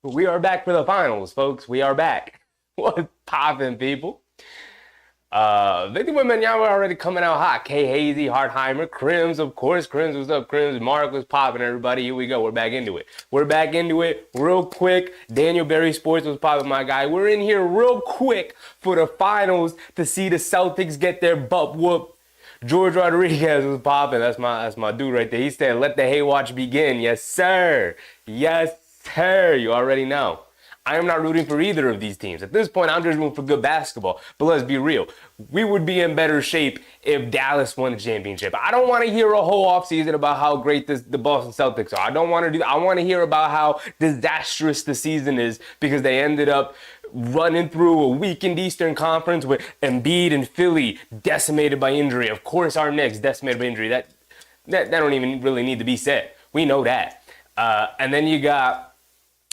We are back for the finals, folks. We are back. What's poppin', people? Victor Wembanyama already coming out hot. K. Hazy, Hartheimer, Crims, of course. Crims, what's up, Crims? Mark was popping, everybody. Here we go. We're back into it. We're back into it real quick. Daniel Berry Sports was popping, my guy. We're in here real quick for the finals to see the Celtics get their butt whooped. George Rodriguez was popping. That's my dude right there. He said, "Let the Haywatch begin." Yes, sir. Yes, sir. You already know. I am not rooting for either of these teams. At this point, I'm just rooting for good basketball. But let's be real. We would be in better shape if Dallas won the championship. I don't want to hear a whole offseason about how great the Boston Celtics are. I don't want to do that. I want to hear about how disastrous the season is because they ended up running through a weakened Eastern Conference with Embiid and Philly decimated by injury. Of course, our Knicks decimated by injury. That don't even really need to be said. We know that. And then you got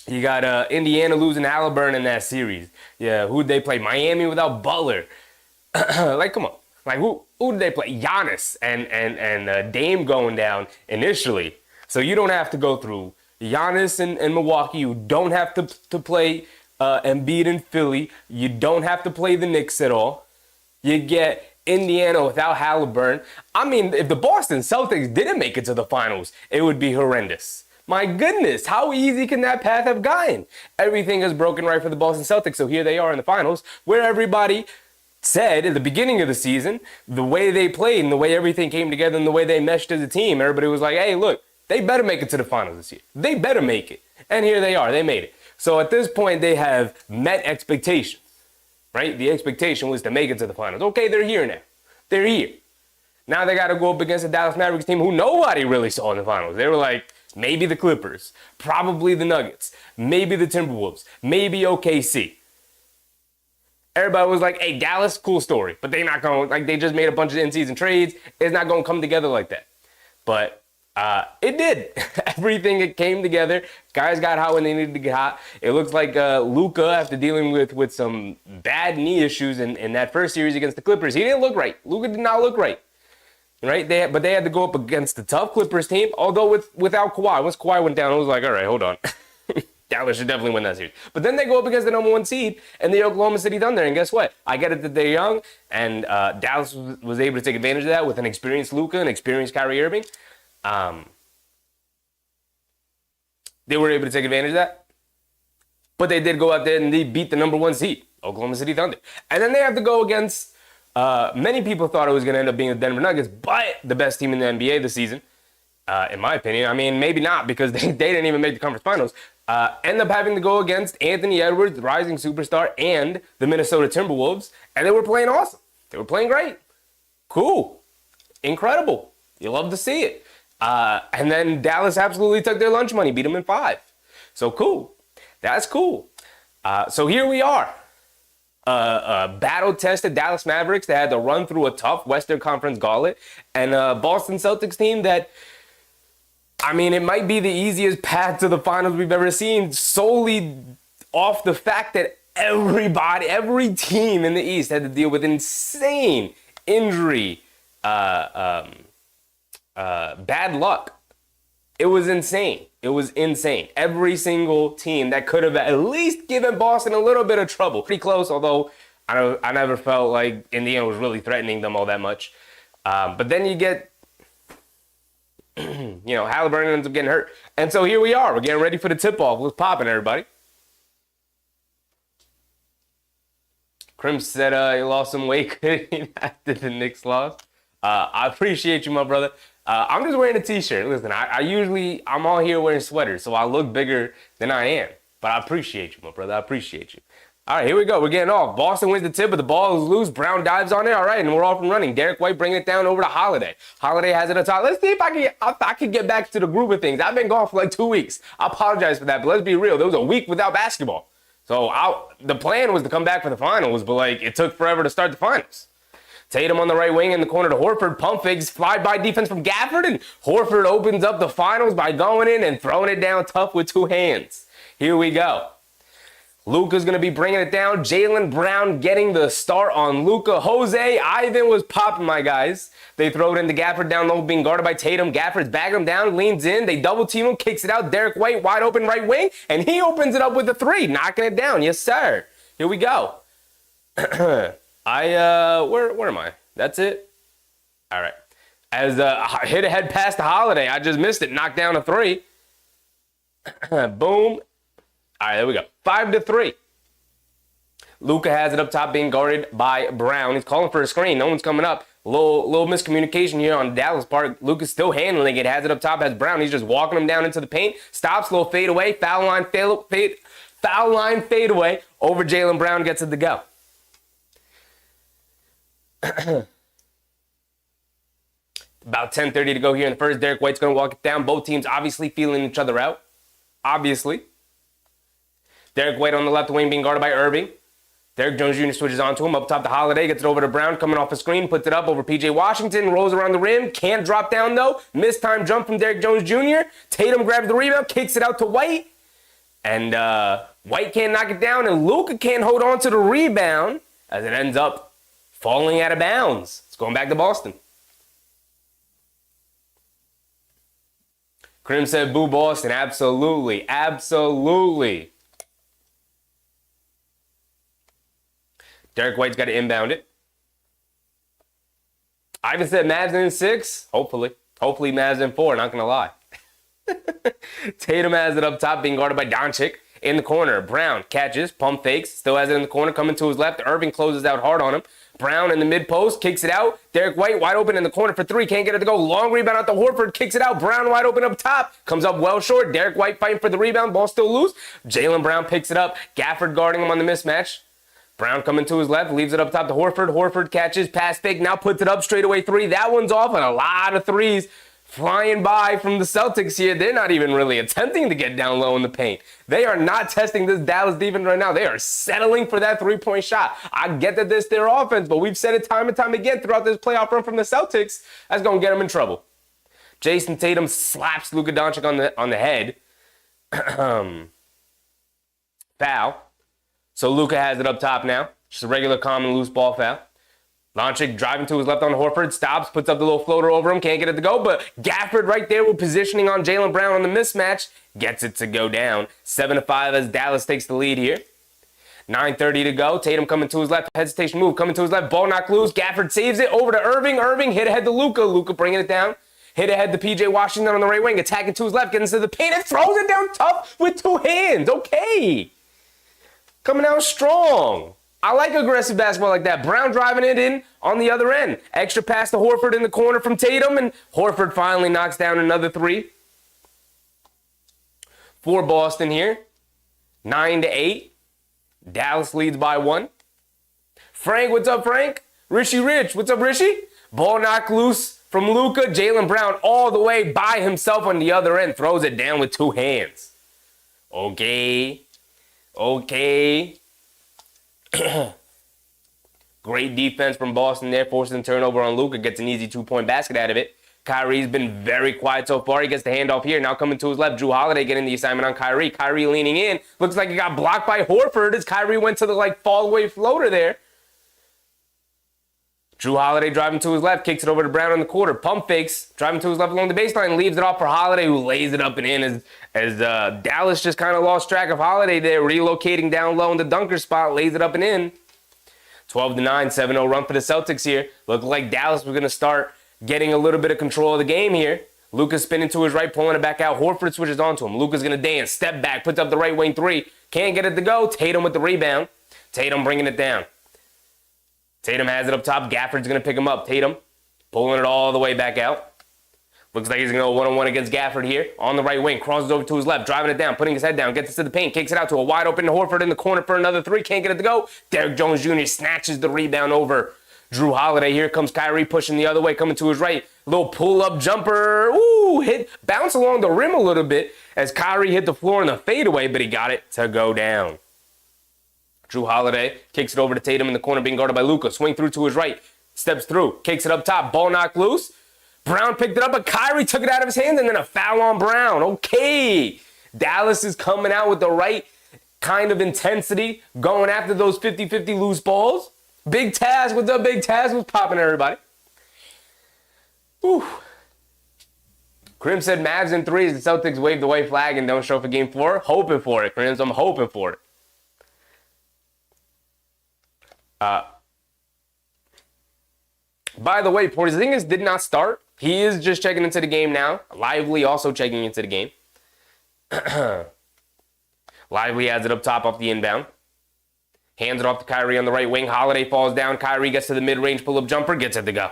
Indiana losing Halliburton in that series. Yeah, who'd they play? Miami without Butler. Like, come on. Like, who did they play? Giannis and Dame going down initially. So you don't have to go through Giannis and Milwaukee. You don't have to play Embiid and Philly. You don't have to play the Knicks at all. You get Indiana without Halliburton. I mean, if the Boston Celtics didn't make it to the finals, it would be horrendous. My goodness, how easy can that path have gotten? Everything is broken right for the Boston Celtics, so here they are in the finals, where everybody said at the beginning of the season, the way they played and the way everything came together and the way they meshed as a team, everybody was like, hey, look, they better make it to the finals this year. They better make it. And here they are, they made it. So at this point, they have met expectations, right? The expectation was to make it to the finals. Okay, they're here now. They're here. Now they got to go up against the Dallas Mavericks team who nobody really saw in the finals. They were like, maybe the Clippers, probably the Nuggets, maybe the Timberwolves, maybe OKC. Everybody was like, hey, Dallas, cool story. But they not going, like, they just made a bunch of in-season trades. It's not going to come together like that. But it did. Everything it came together. Guys got hot when they needed to get hot. It looks like Luka, after dealing with some bad knee issues in that first series against the Clippers, he didn't look right. Luka did not look right. Right? But they had to go up against the tough Clippers team, although without Kawhi. Once Kawhi went down, I was like, all right, hold on. Dallas should definitely win that series. But then they go up against the number one seed and the Oklahoma City Thunder. And guess what? I get it that they're young, and Dallas was able to take advantage of that with an experienced Luka and experienced Kyrie Irving. They were able to take advantage of that. But they did go out there and they beat the number one seed, Oklahoma City Thunder. And then they have to go against many people thought it was going to end up being the Denver Nuggets, but the best team in the NBA this season, in my opinion. I mean, maybe not because they didn't even make the conference finals. End up having to go against Anthony Edwards, the rising superstar, and the Minnesota Timberwolves, and they were playing awesome. They were playing great. Cool. Incredible. You love to see it. And then Dallas absolutely took their lunch money, beat them in 5. So cool. That's cool. So here we are. Battle-tested Dallas Mavericks that had to run through a tough Western Conference gauntlet, and a Boston Celtics team that, I mean, it might be the easiest path to the finals we've ever seen, solely off the fact that every team in the East had to deal with insane injury, bad luck. It was insane. It was insane. Every single team that could have at least given Boston a little bit of trouble. Pretty close, although I never felt like Indiana was really threatening them all that much. But then you get, Halliburton ends up getting hurt. And so here we are. We're getting ready for the tip-off. What's popping, everybody? Krim said he lost some weight after the Knicks loss. I appreciate you, my brother. I'm just wearing a t-shirt. Listen, I'm all here wearing sweaters, so I look bigger than I am. But I appreciate you, my brother. I appreciate you. All right, here we go. We're getting off. Boston wins the tip, but the ball is loose. Brown dives on it. All right, and we're off and running. Derek White bringing it down over to Holiday. Holiday has it on top. Let's see if I can get back to the groove of things. I've been gone for like 2 weeks. I apologize for that, but let's be real. There was a week without basketball. So the plan was to come back for the finals, but it took forever to start the finals. Tatum on the right wing in the corner to Horford. Pump fakes, fly-by defense from Gafford, and Horford opens up the finals by going in and throwing it down tough with 2 hands. Here we go. Luka's going to be bringing it down. Jaylen Brown getting the start on Luka. Jose Ivan was popping, my guys. They throw it into Gafford down low, being guarded by Tatum. Gafford's bagging him down, leans in. They double team him, kicks it out. Derek White wide open right wing, and he opens it up with a three, knocking it down. Yes, sir. Here we go. Where am I? That's it? All right. As hit ahead pass to Holiday. I just missed it. Knocked down a three. Boom. All right, there we go. 5-3. Luka has it up top being guarded by Brown. He's calling for a screen. No one's coming up. Little miscommunication here on Dallas' part. Luka's still handling it. Has it up top. Has Brown. He's just walking him down into the paint. Stops. Little fade away. Foul line fade away. Over Jaylen Brown. Gets it to go. About 10:30 to go here in the first. Derek White's going to walk it down. Both teams obviously feeling each other out. Obviously. Derek White on the left wing being guarded by Irving. Derek Jones Jr. switches onto him. Up top to Holiday. Gets it over to Brown. Coming off a screen. Puts it up over P.J. Washington. Rolls around the rim. Can't drop down, though. Missed time jump from Derek Jones Jr. Tatum grabs the rebound. Kicks it out to White. And White can't knock it down. And Luka can't hold on to the rebound as it ends up falling out of bounds. It's going back to Boston. Krim said, boo Boston. Absolutely. Absolutely. Derek White's got to inbound it. Ivan said Mavs in 6. Hopefully. Hopefully Mavs in 4. Not going to lie. Tatum has it up top being guarded by Doncic. In the corner, Brown catches, pump fakes, still has it in the corner, coming to his left. Irving closes out hard on him. Brown in the mid-post, kicks it out. Derek White wide open in the corner for three, can't get it to go. Long rebound out to Horford, kicks it out. Brown wide open up top, comes up well short. Derek White fighting for the rebound, ball still loose. Jaylen Brown picks it up. Gafford guarding him on the mismatch. Brown coming to his left, leaves it up top to Horford. Horford catches, pass fake, now puts it up, straight away three. That one's off, and a lot of threes flying by from the Celtics here. They're not even really attempting to get down low in the paint. They are not testing this Dallas defense right now. They are settling for that three-point shot. I get that this is their offense, but we've said it time and time again throughout this playoff run from the Celtics. That's going to get them in trouble. Jason Tatum slaps Luka Doncic on the head. Foul. So Luka has it up top now. Just a regular common loose ball foul. Doncic driving to his left on Horford, stops, puts up the little floater over him, can't get it to go, but Gafford right there with positioning on Jaylen Brown on the mismatch, gets it to go down. 7-5 as Dallas takes the lead here. 9:30 to go. Tatum coming to his left, hesitation move, coming to his left, ball knocked loose. Gafford saves it, over to Irving. Irving hit ahead to Luka. Luka bringing it down. Hit ahead to P.J. Washington on the right wing, attacking to his left, getting into the paint and throws it down tough with two hands. Okay. Coming out strong. I like aggressive basketball like that. Brown driving it in on the other end. Extra pass to Horford in the corner from Tatum, and Horford finally knocks down another three. For Boston here. 9-8. Dallas leads by 1. Frank, what's up, Frank? Richie Rich, what's up, Richie? Ball knocked loose from Luka. Jaylen Brown all the way by himself on the other end. Throws it down with two hands. Okay. Great defense from Boston there, forcing turnover on Luka, gets an easy 2-point basket out of it. Kyrie's been very quiet so far. He gets the handoff here. Now coming to his left, Drew Holiday getting the assignment on Kyrie. Kyrie leaning in. Looks like he got blocked by Horford as Kyrie went to the fall away floater there. Drew Holiday driving to his left, kicks it over to Brown in the quarter. Pump fakes, driving to his left along the baseline, leaves it off for Holiday, who lays it up and in as Dallas just kind of lost track of Holiday there, relocating down low in the dunker spot, lays it up and in. 12-9, 7-0 run for the Celtics here. Looked like Dallas was going to start getting a little bit of control of the game here. Luka's spinning to his right, pulling it back out. Horford switches onto him. Luka's going to dance, step back, puts up the right wing three. Can't get it to go. Tatum with the rebound. Tatum bringing it down. Tatum has it up top. Gafford's going to pick him up. Tatum pulling it all the way back out. Looks like he's going to go one-on-one against Gafford here. On the right wing. Crosses over to his left. Driving it down. Putting his head down. Gets it to the paint. Kicks it out to a wide open Horford in the corner for another three. Can't get it to go. Derek Jones Jr. snatches the rebound over Drew Holiday. Here comes Kyrie pushing the other way. Coming to his right. Little pull-up jumper. Ooh, bounce along the rim a little bit as Kyrie hit the floor in the fadeaway, but he got it to go down. Drew Holiday kicks it over to Tatum in the corner, being guarded by Luka. Swing through to his right. Steps through. Kicks it up top. Ball knocked loose. Brown picked it up, but Kyrie took it out of his hands, and then a foul on Brown. Okay. Dallas is coming out with the right kind of intensity going after those 50-50 loose balls. Big Taz, what's up, Big Taz? What's popping, everybody? Whew. Krim said Mavs in 3 as the Celtics wave the white flag and don't show for game 4. Hoping for it, Krims. I'm hoping for it. By the way, Porzingis did not start. He is just checking into the game now. Lively also checking into the game. Lively has it up top off the inbound. Hands it off to Kyrie on the right wing. Holiday falls down. Kyrie gets to the mid-range pull-up jumper. Gets it to go.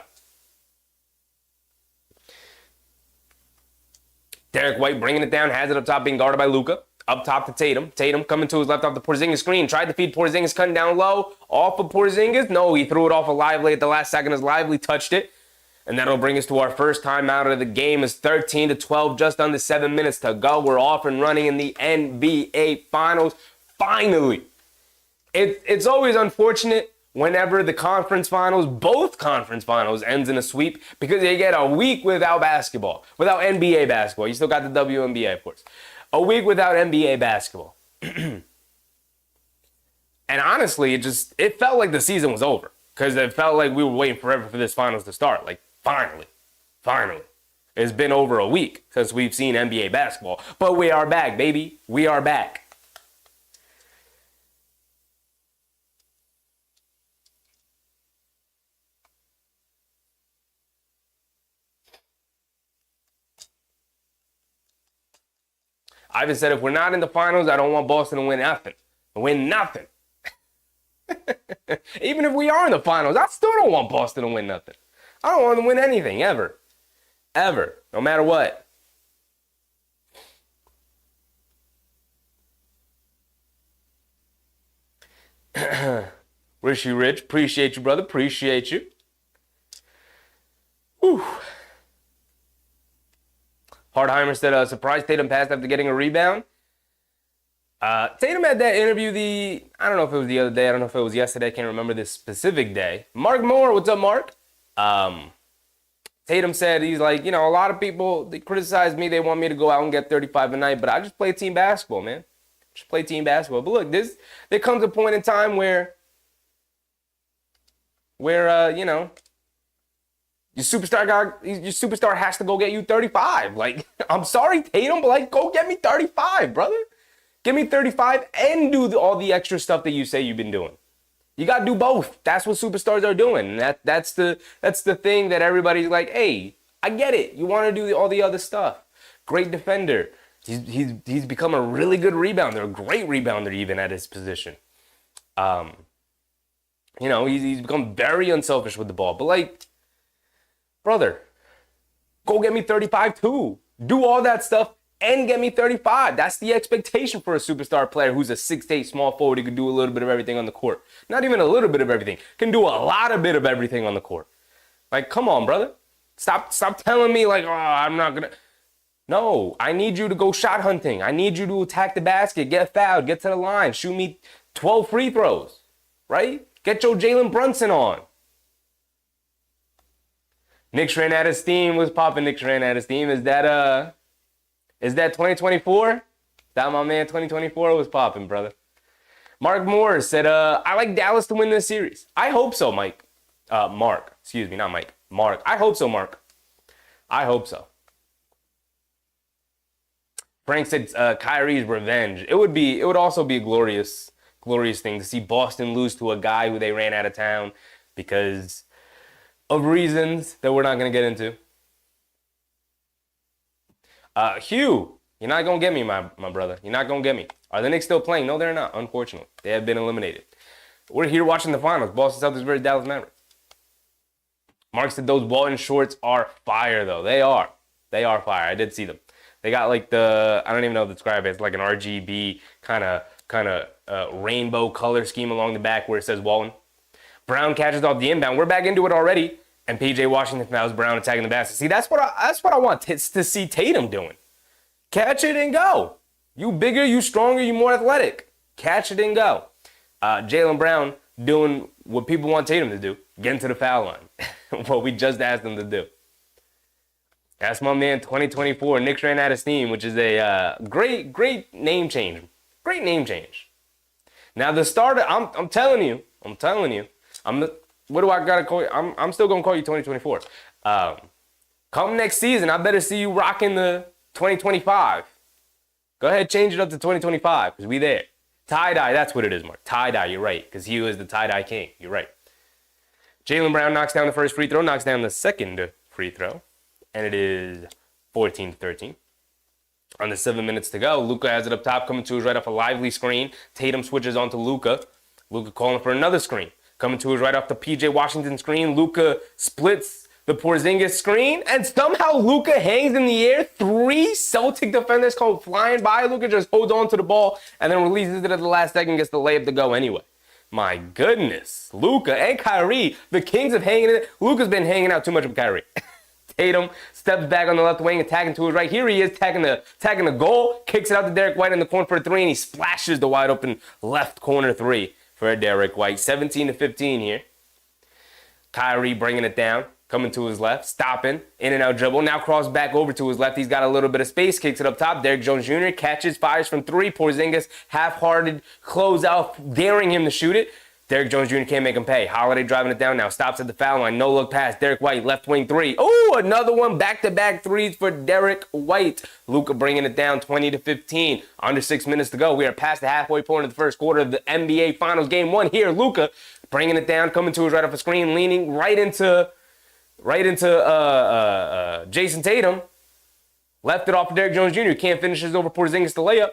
Derek White bringing it down. Has it up top being guarded by Luka. Up top to Tatum. Tatum coming to his left off the Porzingis screen. Tried to feed Porzingis, cutting down low. Off of Porzingis. No, he threw it off of Lively at the last second as Lively touched it. And that'll bring us to our first time out of the game. It's 13-12, just under 7 minutes to go. We're off and running in the NBA Finals. Finally. It's always unfortunate whenever the conference finals, both conference finals, ends in a sweep because you get a week without basketball, without NBA basketball. You still got the WNBA, of course. A week without NBA basketball. And honestly, it felt like the season was over because it felt like we were waiting forever for this finals to start. Like, finally. It's been over a week since we've seen NBA basketball. But we are back, baby. We are back. Ivan said, if we're not in the finals, I don't want Boston to win nothing. Even if we are in the finals, I still don't want Boston to win nothing. I don't want them to win anything, ever. Ever. No matter what. Rishi Rich, appreciate you, brother. Appreciate you. Whew. Hardheimer said, surprise Tatum passed after getting a rebound. Tatum had that interview I don't know if it was the other day. I don't know if it was yesterday. I can't remember this specific day. Mark Moore, what's up, Mark? Tatum said, he's like, a lot of people, they criticize me. They want me to go out and get 35 a night, but I just play team basketball, man. Just play team basketball. But look, there comes a point in time where your superstar has to go get you 35. Like, I'm sorry, Tatum, but like, go get me 35, brother. Give me 35 and do all the extra stuff that you say you've been doing. You got to do both. That's what superstars are doing. And that's the thing that everybody's like, hey, I get it. You want to do all the other stuff. Great defender. He's become a really good rebounder, a great rebounder even at his position. He's become very unselfish with the ball. But like, brother, go get me 35 too. Do all that stuff and get me 35. That's the expectation for a superstar player who's a 6'8" small forward who can do a little bit of everything on the court. Not even a little bit of everything. Can do a lot of everything on the court. Like, come on, brother. Stop telling me like, I'm not going to. No, I need you to go shot hunting. I need you to attack the basket, get fouled, get to the line, shoot me 12 free throws, right? Get your Jalen Brunson on. Knicks ran out of steam. What's popping? Knicks ran out of steam. Is that 2024? Is that my man 2024? What's popping, brother? Mark Moore said, I like Dallas to win this series. I hope so, Mike. Mark. Excuse me, not Mike. Mark. I hope so, Mark. I hope so. Frank said Kyrie's revenge. It would also be a glorious thing to see Boston lose to a guy who they ran out of town because of reasons that we're not going to get into. Hugh, you're not going to get me, my brother. You're not going to get me. Are the Knicks still playing? No, they're not, unfortunately. They have been eliminated. We're here watching the finals. Boston Celtics versus Dallas Mavericks. Mark said those Walton shorts are fire, though. They are. They are fire. I did see them. They got like I don't even know how to describe it. It's like an RGB kind of rainbow color scheme along the back where it says Walton. Brown catches off the inbound. We're back into it already. And PJ Washington fouls Brown attacking the basket. See, that's what I want to see Tatum doing. Catch it and go. You bigger, you stronger, you more athletic. Catch it and go. Jaylen Brown doing what people want Tatum to do. Getting to the foul line. What we just asked him to do. That's my man, 2024. Knicks ran out of steam, which is a great name change. Great name change. Now the starter, I'm telling you. What do I gotta call you? I'm still gonna call you 2024. Come next season, I better see you rocking the 2025. Go ahead, change it up to 2025 because we there. Tie-dye, that's what it is, Mark. Tie-dye, you're right, because he was the tie-dye king. You're right. Jaylen Brown knocks down the first free throw, knocks down the second free throw, and it is 14-13. Under 7 minutes to go, Luka has it up top, coming to his right off a lively screen. Tatum switches on to Luka. Luka calling for another screen. Coming to his right off the PJ Washington screen. Luka splits the Porzingis screen, and somehow Luka hangs in the air. 3 Celtic defenders come flying by. Luka just holds on to the ball and then releases it at the last second, gets the layup to go anyway. My goodness. Luka and Kyrie, the kings of hanging it. Luka's been hanging out too much with Kyrie. Tatum steps back on the left wing, attacking to his right. Here he is, tagging the goal, kicks it out to Derek White in the corner for a 3, and he splashes the wide open left corner 3 for Derek White. 17-15 here. Kyrie bringing it down, coming to his left, stopping, in and out dribble. Now cross back over to his left. He's got a little bit of space, kicks it up top. Derek Jones Jr. catches, fires from 3. Porzingis, half-hearted closeout, daring him to shoot it. Derek Jones Jr. can't make him pay. Holiday driving it down now. Stops at the foul line. No look pass. Derek White, left wing 3. Oh, another one. Back-to-back 3s for Derek White. Luka bringing it down 20-15. Under 6 minutes to go. We are past the halfway point of the first quarter of the NBA Finals. Game 1 here. Luka bringing it down, coming to his right off the screen, leaning right into Jason Tatum. Left it off to Derek Jones Jr. Can't finish it over Porzingis to layup.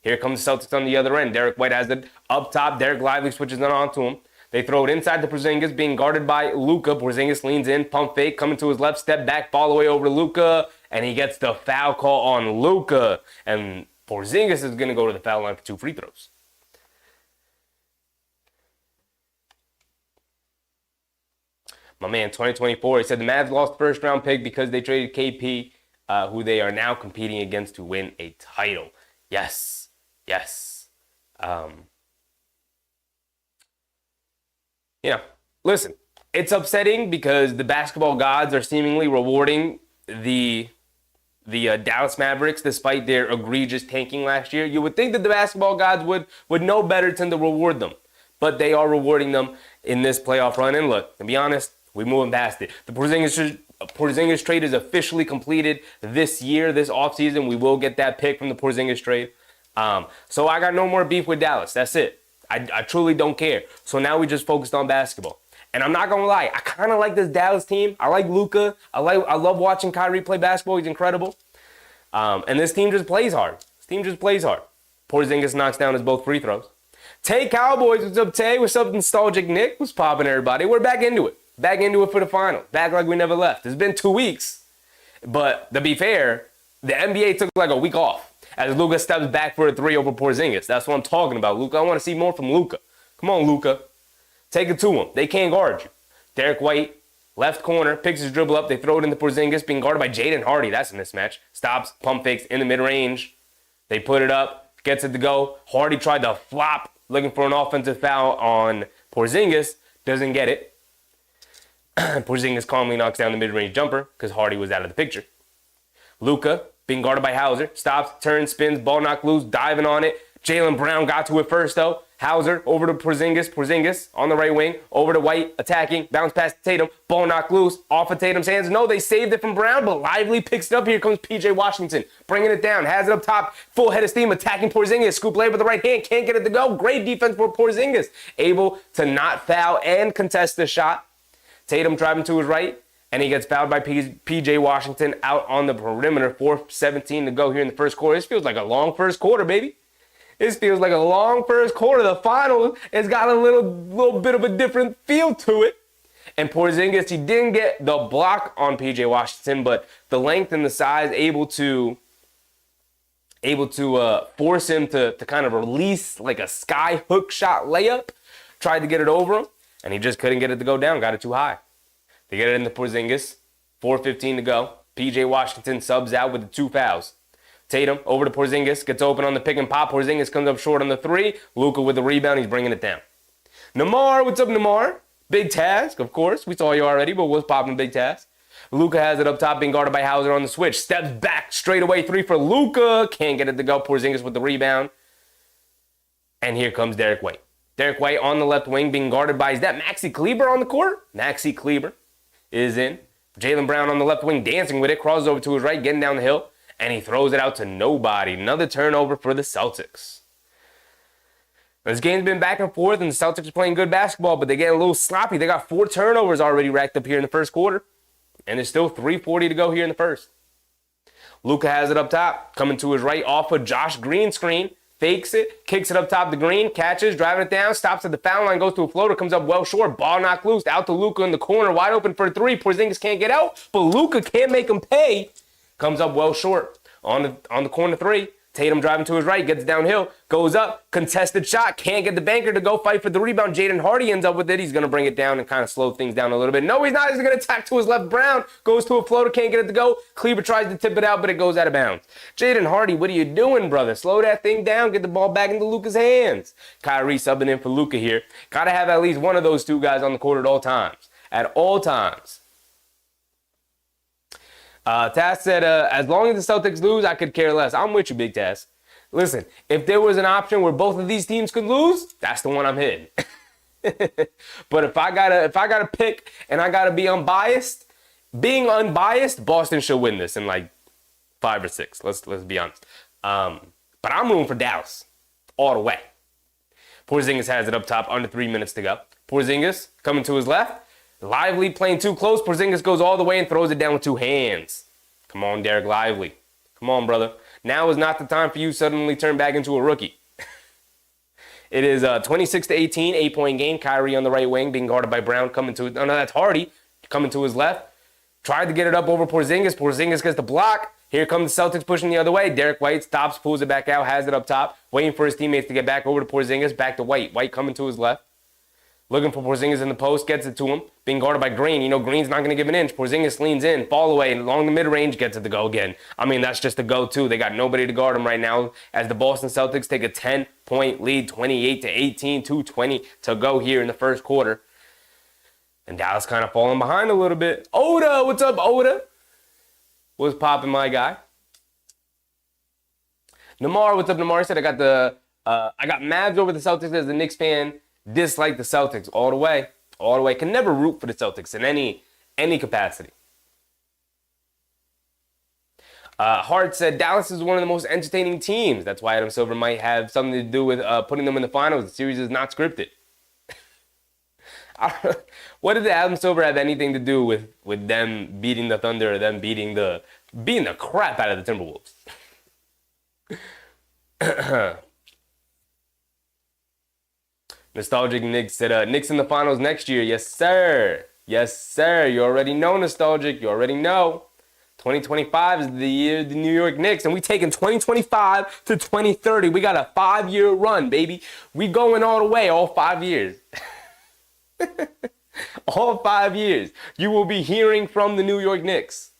Here comes the Celtics on the other end. Derek White has it up top. Derek Lively switches it on to him. They throw it inside to Porzingis, being guarded by Luka. Porzingis leans in, pump fake, coming to his left, step back, ball away over to Luka, and he gets the foul call on Luka. And Porzingis is going to go to the foul line for 2 free throws. My man, 2024, he said the Mavs lost first round pick because they traded KP, who they are now competing against to win a title. Yes. Listen, it's upsetting because the basketball gods are seemingly rewarding the Dallas Mavericks despite their egregious tanking last year. You would think that the basketball gods would know better than to reward them, but they are rewarding them in this playoff run. And look, to be honest, we're moving past it. The Porzingis trade is officially completed this year, this offseason. We will get that pick from the Porzingis trade. So I got no more beef with Dallas. That's it. I truly don't care. So now we just focused on basketball. And I'm not gonna lie, I kind of like this Dallas team. I like Luka. I love watching Kyrie play basketball. He's incredible. And this team just plays hard. Porzingis knocks down his both free throws. Tay Cowboys, what's up, Tay? What's up, Nostalgic Nick? What's popping, everybody? We're back into it. Back into it for the final. Back like we never left. It's been 2 weeks. But to be fair, the NBA took like a week off as Luka steps back for a 3 over Porzingis. That's what I'm talking about, Luka. I want to see more from Luka. Come on, Luka. Take it to him. They can't guard you. Derek White, left corner, picks his dribble up. They throw it into Porzingis, being guarded by Jaden Hardy. That's a mismatch. Stops, pump fakes in the mid-range. They put it up, gets it to go. Hardy tried to flop, looking for an offensive foul on Porzingis. Doesn't get it. Porzingis calmly knocks down the mid-range jumper because Hardy was out of the picture. Luka, being guarded by Hauser, stops, turns, spins, ball knocked loose, diving on it. Jaylen Brown got to it first, though. Hauser over to Porzingis on the right wing, over to White, attacking, bounce past Tatum, ball knocked loose, off of Tatum's hands. No, they saved it from Brown, but Lively picks it up. Here comes PJ Washington, bringing it down, has it up top, full head of steam, attacking Porzingis, scoop lay with the right hand, can't get it to go. Great defense for Porzingis, able to not foul and contest the shot. Tatum driving to his right, and he gets fouled by PJ Washington out on the perimeter. 4:17 to go here in the first quarter. This feels like a long first quarter, baby. This feels like a long first quarter. The final has got a little bit of a different feel to it. And Porzingis, he didn't get the block on PJ Washington, but the length and the size able to force him to kind of release like a sky hook shot layup. Tried to get it over him, and he just couldn't get it to go down. Got it too high. They get it into Porzingis. 4:15 to go. PJ Washington subs out with the 2 fouls. Tatum over to Porzingis, gets open on the pick and pop. Porzingis comes up short on the 3. Luka with the rebound, he's bringing it down. Namar, what's up, Namar? Big task, of course. We saw you already, but what's popping, big task? Luka has it up top, being guarded by Hauser on the switch. Steps back, straight away, 3 for Luka. Can't get it to go. Porzingis with the rebound. And here comes Derek White. Derek White on the left wing being guarded by, is that Maxi Kleber on the court? Maxi Kleber is in. Jaylen Brown on the left wing dancing with it, crosses over to his right, getting down the hill, and he throws it out to nobody. Another turnover for the Celtics. This game's been back and forth, and the Celtics are playing good basketball, but they get a little sloppy. They got 4 turnovers already racked up here in the first quarter, and there's still 3:40 to go here in the first. Luka has it up top, coming to his right off a Josh Green screen. Fakes it, kicks it up top to Green, catches, driving it down, stops at the foul line, goes to a floater, comes up well short, ball knocked loose, out to Luka in the corner, wide open for a 3. Porzingis can't get out, but Luka can't make him pay. Comes up well short on the corner 3. Tatum driving to his right, gets downhill, goes up, contested shot, can't get the banker to go fight for the rebound. Jaden Hardy ends up with it. He's going to bring it down and kind of slow things down a little bit. No, he's not. He's going to attack to his left. Brown goes to a floater, can't get it to go. Kleber tries to tip it out, but it goes out of bounds. Jaden Hardy, what are you doing, brother? Slow that thing down. Get the ball back into Luka's hands. Kyrie subbing in for Luka here. Got to have at least one of those 2 guys on the court at all times. At all times. Taz said, as long as the Celtics lose, I could care less. I'm with you, Big Taz. Listen, if there was an option where both of these teams could lose, that's the one I'm hitting. But if I gotta pick and I gotta be unbiased, being unbiased, Boston should win this in like 5 or 6. Let's be honest. But I'm rooting for Dallas all the way. Porzingis has it up top, under 3 minutes to go. Porzingis coming to his left, Lively playing too close. Porzingis goes all the way and throws it down with 2 hands. Come on, Derek Lively. Come on, brother. Now is not the time for you to suddenly turn back into a rookie. It is 26-18, 8-point game. Kyrie on the right wing being guarded by Brown, coming to it. No, that's Hardy coming to his left. Tried to get it up over Porzingis. Porzingis gets the block. Here comes the Celtics pushing the other way. Derek White stops, pulls it back out, has it up top, waiting for his teammates to get back over to Porzingis, back to White. White coming to his left. Looking for Porzingis in the post, gets it to him. Being guarded by Green. You know Green's not going to give an inch. Porzingis leans in, fall away, and along the mid-range, gets it to go again. I mean, that's just a go-to. They got nobody to guard him right now as the Boston Celtics take a 10-point lead, 28-18, 2:20 to go here in the first quarter. And Dallas kind of falling behind a little bit. Oda, what's up, Oda? What's popping, my guy? Namar, what's up, Namar? He said I got Mavs over the Celtics as a Knicks fan. Dislike the Celtics all the way. All the way. Can never root for the Celtics in any capacity. Hart said Dallas is one of the most entertaining teams. That's why Adam Silver might have something to do with putting them in the finals. The series is not scripted. What did Adam Silver have anything to do with them beating the Thunder or them beating the crap out of the Timberwolves? Nostalgic Nick said, Knicks in the finals next year. Yes, sir. Yes, sir. You already know, Nostalgic. You already know. 2025 is the year of the New York Knicks, and we taking 2025 to 2030. We got a 5-year run, baby. We going all the way, all 5 years. All 5 years. You will be hearing from the New York Knicks.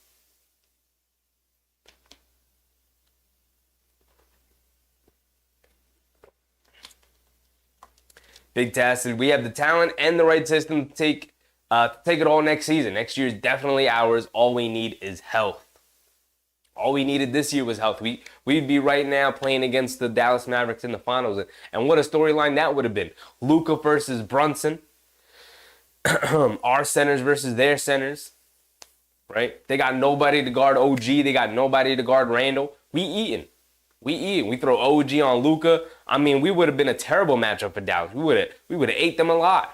Big Taz said, we have the talent and the right system to take it all next season. Next year is definitely ours. All we need is health. All we needed this year was health. We'd be right now playing against the Dallas Mavericks in the finals. And what a storyline that would have been. Luka versus Brunson. Our centers versus their centers. Right? They got nobody to guard OG. They got nobody to guard Randall. We eating. We throw OG on Luka. I mean, we would have been a terrible matchup for Dallas. We would have ate them alive.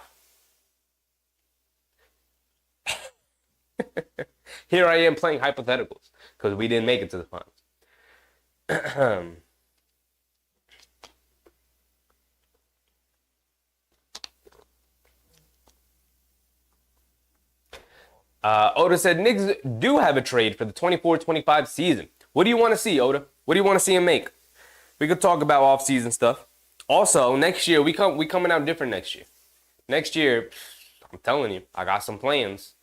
Here I am playing hypotheticals because we didn't make it to the finals. Oda said, Knicks do have a trade for the 24-25 season. What do you want to see, Oda? What do you want to see him make? We could talk about off-season stuff. Also, next year, we coming out different next year. Next year, I'm telling you, I got some plans.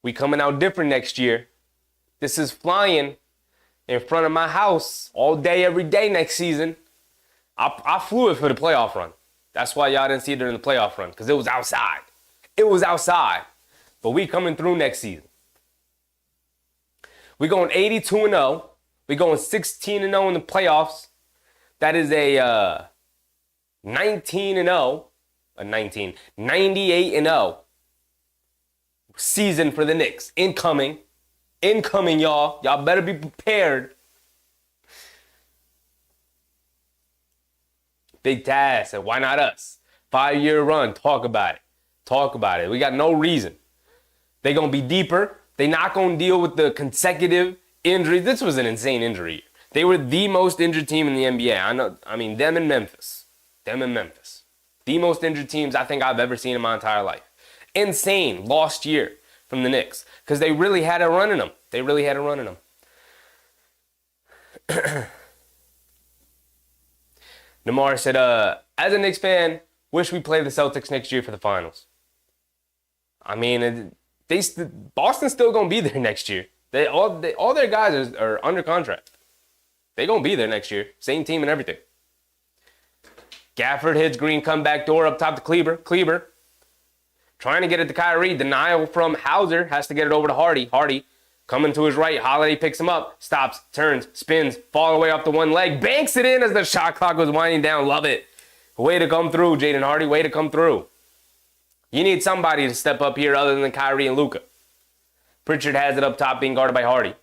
We coming out different next year. This is flying in front of my house all day, every day next season. I flew it for the playoff run. That's why y'all didn't see it during the playoff run, because it was outside. But we coming through next season. We going 82-0. We going 16-0 in the playoffs. That is a 19-0, 98-0 season for the Knicks. Incoming, y'all. Y'all better be prepared. Big task, and why not us? 5-year run, talk about it. We got no reason. They're going to be deeper. They're not going to deal with the consecutive injuries. This was an insane injury. They were the most injured team in the NBA. Them and Memphis. The most injured teams I think I've ever seen in my entire life. Insane. Lost year from the Knicks. Because they really had a run in them. Namar said, as a Knicks fan, wish we play the Celtics next year for the finals. I mean, Boston's still going to be there next year. All their guys are under contract. They're going to be there next year. Same team and everything. Gafford hits Green comeback door up top to Kleber. Trying to get it to Kyrie. Denial from Hauser. Has to get it over to Hardy. Hardy coming to his right. Holiday picks him up. Stops. Turns. Spins. Fall away off the one leg. Banks it in as the shot clock was winding down. Love it. Way to come through, Jaden Hardy. Way to come through. You need somebody to step up here other than Kyrie and Luka. Pritchard has it up top being guarded by Hardy.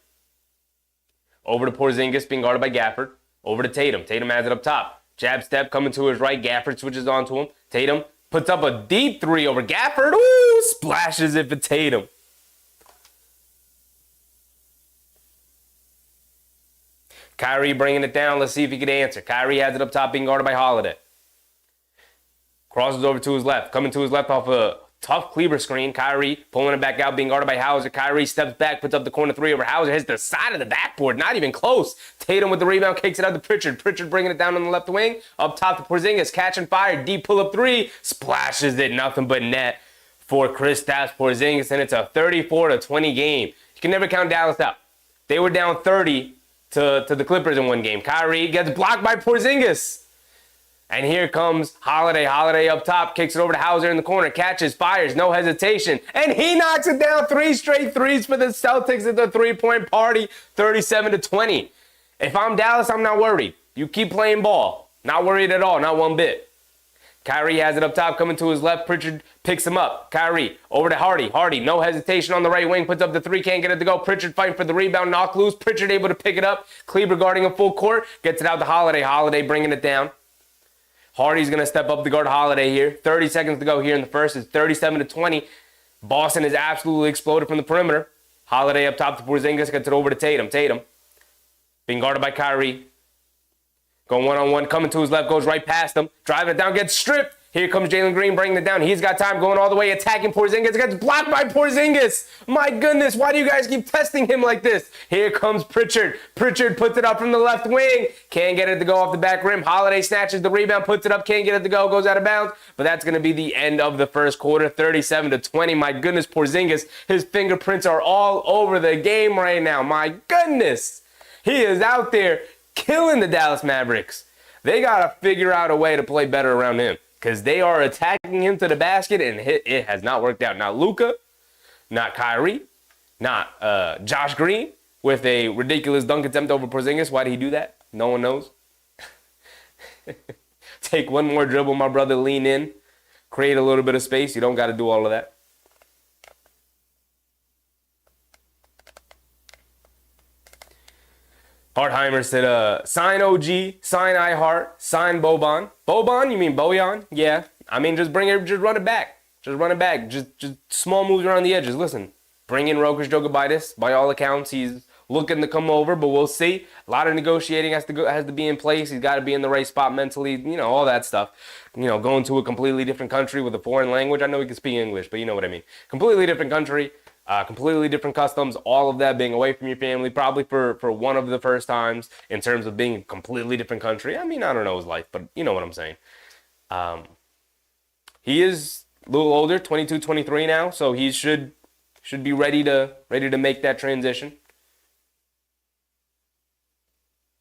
Over to Porzingis being guarded by Gafford. Over to Tatum. Tatum has it up top. Jab step coming to his right. Gafford switches onto him. Tatum puts up a deep three over Gafford. Ooh, splashes it for Tatum. Kyrie bringing it down. Let's see if he can answer. Kyrie has it up top being guarded by Holiday. Crosses over to his left. Coming to his left off a tough Kleber screen. Kyrie pulling it back out being guarded by Hauser. Kyrie steps back, puts up the corner three over Hauser. Hits the side of the backboard. Not even close. Tatum with the rebound. Kicks it out to Pritchard. Pritchard bringing it down on the left wing. Up top to Porzingis. Catching fire. Deep pull-up three. Splashes it. Nothing but net for Kristaps Porzingis. And it's a 34-20 game. You can never count Dallas out. They were down 30 to the Clippers in one game. Kyrie gets blocked by Porzingis. And here comes Holiday. Holiday up top. Kicks it over to Hauser in the corner. Catches, fires, no hesitation. And he knocks it down. 3 straight threes for the Celtics at the three-point party. 37-20. If I'm Dallas, I'm not worried. You keep playing ball. Not worried at all. Not one bit. Kyrie has it up top, coming to his left. Pritchard picks him up. Kyrie over to Hardy. Hardy, no hesitation on the right wing. Puts up the three, can't get it to go. Pritchard fighting for the rebound, knock loose. Pritchard able to pick it up. Kleber guarding a full court. Gets it out to Holiday. Holiday bringing it down. Hardy's going to step up to guard Holiday here. 30 seconds to go here in the first. It's 37-20. Boston has absolutely exploded from the perimeter. Holiday up top to Porzingis. Gets it over to Tatum. Tatum being guarded by Kyrie. Going one-on-one, coming to his left, goes right past him. Driving it down, gets stripped. Here comes Jalen Green bringing it down. He's got time going all the way, attacking Porzingis. Gets blocked by Porzingis. My goodness, why do you guys keep testing him like this? Here comes Pritchard. Pritchard puts it up from the left wing. Can't get it to go off the back rim. Holiday snatches the rebound, puts it up, can't get it to go, goes out of bounds. But that's going to be the end of the first quarter, 37-20. My goodness, Porzingis, his fingerprints are all over the game right now. My goodness. He is out there killing the Dallas Mavericks. They got to figure out a way to play better around him because they are attacking him to the basket, and it has not worked out. Not Luka, not Kyrie, not Josh Green with a ridiculous dunk attempt over Porzingis. Why did he do that? No one knows. Take one more dribble, my brother, lean in, create a little bit of space. You don't got to do all of that. Hartheimer said, sign OG, sign iHeart, sign Boban. Boban? You mean Bojan? Yeah. I mean, just run it back. Just run it back. Just small moves around the edges. Listen, bring in Rokas Jokubaitis. By all accounts, he's looking to come over, but we'll see. A lot of negotiating has to be in place. He's got to be in the right spot mentally, all that stuff. Going to a completely different country with a foreign language. I know he can speak English, but you know what I mean. Completely different country. Completely different customs, all of that, being away from your family, probably for one of the first times in terms of being a completely different country. I mean, I don't know his life, but you know what I'm saying. He is a little older, 22, 23 now, so he should be ready to make that transition.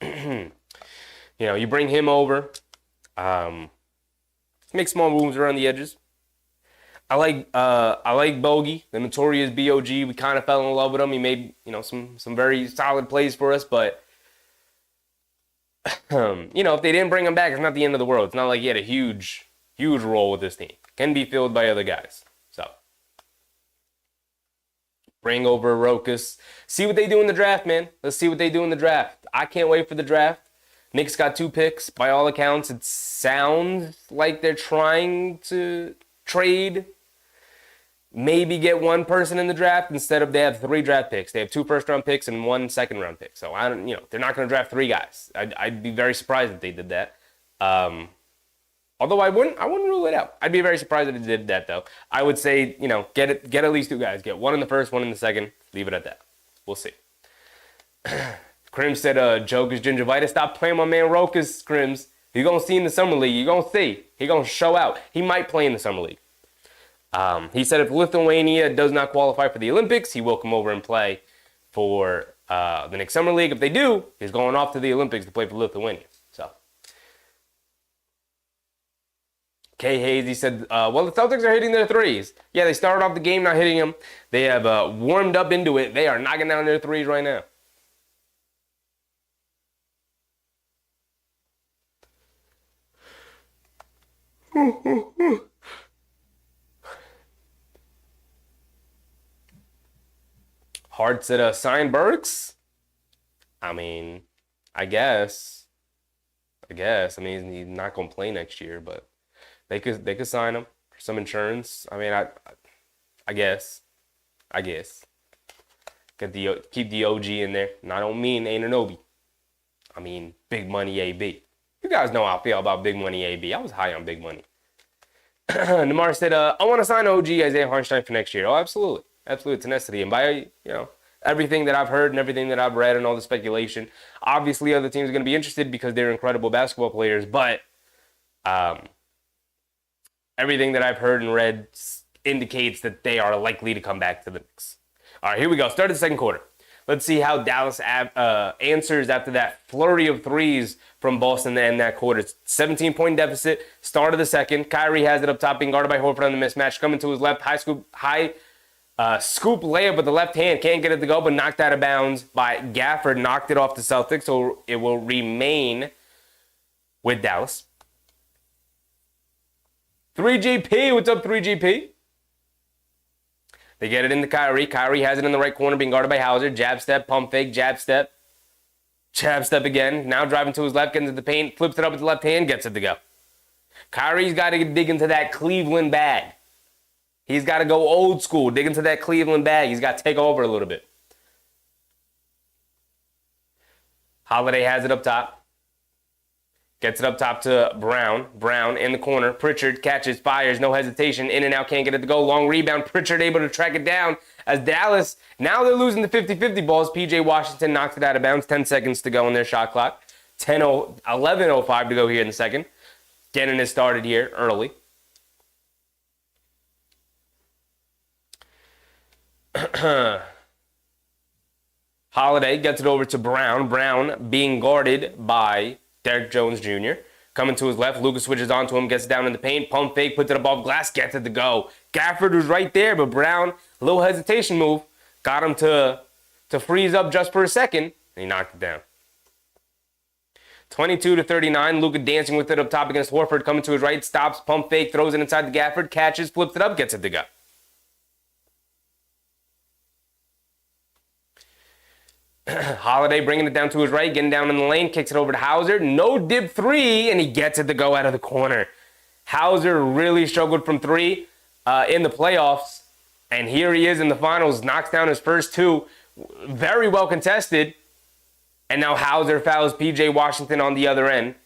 You bring him over, make small moves around the edges. I like Bogey, the notorious B.O.G. We kind of fell in love with him. He made, some very solid plays for us, but If they didn't bring him back, it's not the end of the world. It's not like he had a huge role with this team. Can be filled by other guys. So bring over Rokas. See what they do in the draft, man. Let's see what they do in the draft. I can't wait for the draft. Knicks got 2 picks. By all accounts, it sounds like they're trying to trade, maybe get one person in the draft instead of they have 3 draft picks. They have 2 first-round picks and 1 second-round pick. So they're not going to draft 3 guys. I'd be very surprised if they did that. Although I wouldn't rule it out. I'd be very surprised if they did that though. I would say, get at least 2 guys. Get 1 in the first, 1 in the second. Leave it at that. We'll see. Crims said, joke is gingivitis. Stop playing my man Rokas, Crims. You're going to see in the summer league. You're going to see. He's going to show out. He might play in the summer league. He said if Lithuania does not qualify for the Olympics, he will come over and play for the next summer league. If they do, he's going off to the Olympics to play for Lithuania. So, K. Hazy said, the Celtics are hitting their threes. Yeah, they started off the game not hitting them. They have warmed up into it. They are knocking down their threes right now. Hart said, sign Burks? I mean, I guess. I mean, he's not going to play next year, but they could sign him for some insurance. I mean, I guess. Keep the OG in there. And I don't mean Anunoby. I mean, big money AB. You guys know how I feel about big money AB. I was high on big money. Namar said, I want to sign OG Isaiah Hartenstein for next year. Oh, absolutely. Absolute tenacity. And by, everything that I've heard and everything that I've read and all the speculation, obviously other teams are going to be interested because they're incredible basketball players. But everything that I've heard and read indicates that they are likely to come back to the Knicks. All right, here we go. Start of the second quarter. Let's see how Dallas answers after that flurry of threes from Boston to end that quarter. 17-point deficit, start of the second. Kyrie has it up top, being guarded by Horford on the mismatch. Coming to his left, high scoop layup with the left hand. Can't get it to go, but knocked out of bounds by Gafford. Knocked it off the Celtics, so it will remain with Dallas. 3GP, what's up, 3GP? They get it into Kyrie. Kyrie has it in the right corner, being guarded by Hauser. Jab step, pump fake, jab step. Jab step again. Now driving to his left, getting into the paint, flips it up with the left hand, gets it to go. Kyrie's got to dig into that Cleveland bag. He's got to go old school, dig into that Cleveland bag. He's got to take over a little bit. Holiday has it up top. Gets it up top to Brown. Brown in the corner. Pritchard catches, fires, no hesitation. In and out, can't get it to go. Long rebound. Pritchard able to track it down as Dallas, now they're losing the 50-50 balls. P.J. Washington knocks it out of bounds. 10 seconds to go in their shot clock. 11:05 to go here in the second. Getting it started here early. Holiday gets it over to Brown. Brown being guarded by Derek Jones Jr. Coming to his left, Lucas switches onto him, gets down in the paint, pump fake, puts it above glass, gets it to go. Gafford was right there, but Brown, a little hesitation move, got him to freeze up just for a second, and he knocked it down. 22-39, Luka dancing with it up top against Horford, coming to his right, stops, pump fake, throws it inside the Gafford, catches, flips it up, gets it to go. Holiday bringing it down to his right, getting down in the lane, kicks it over to Hauser. No dip three, and he gets it to go out of the corner. Hauser really struggled from three in the playoffs, and here he is in the finals, knocks down his first two. Very well contested, and now Hauser fouls P.J. Washington on the other end.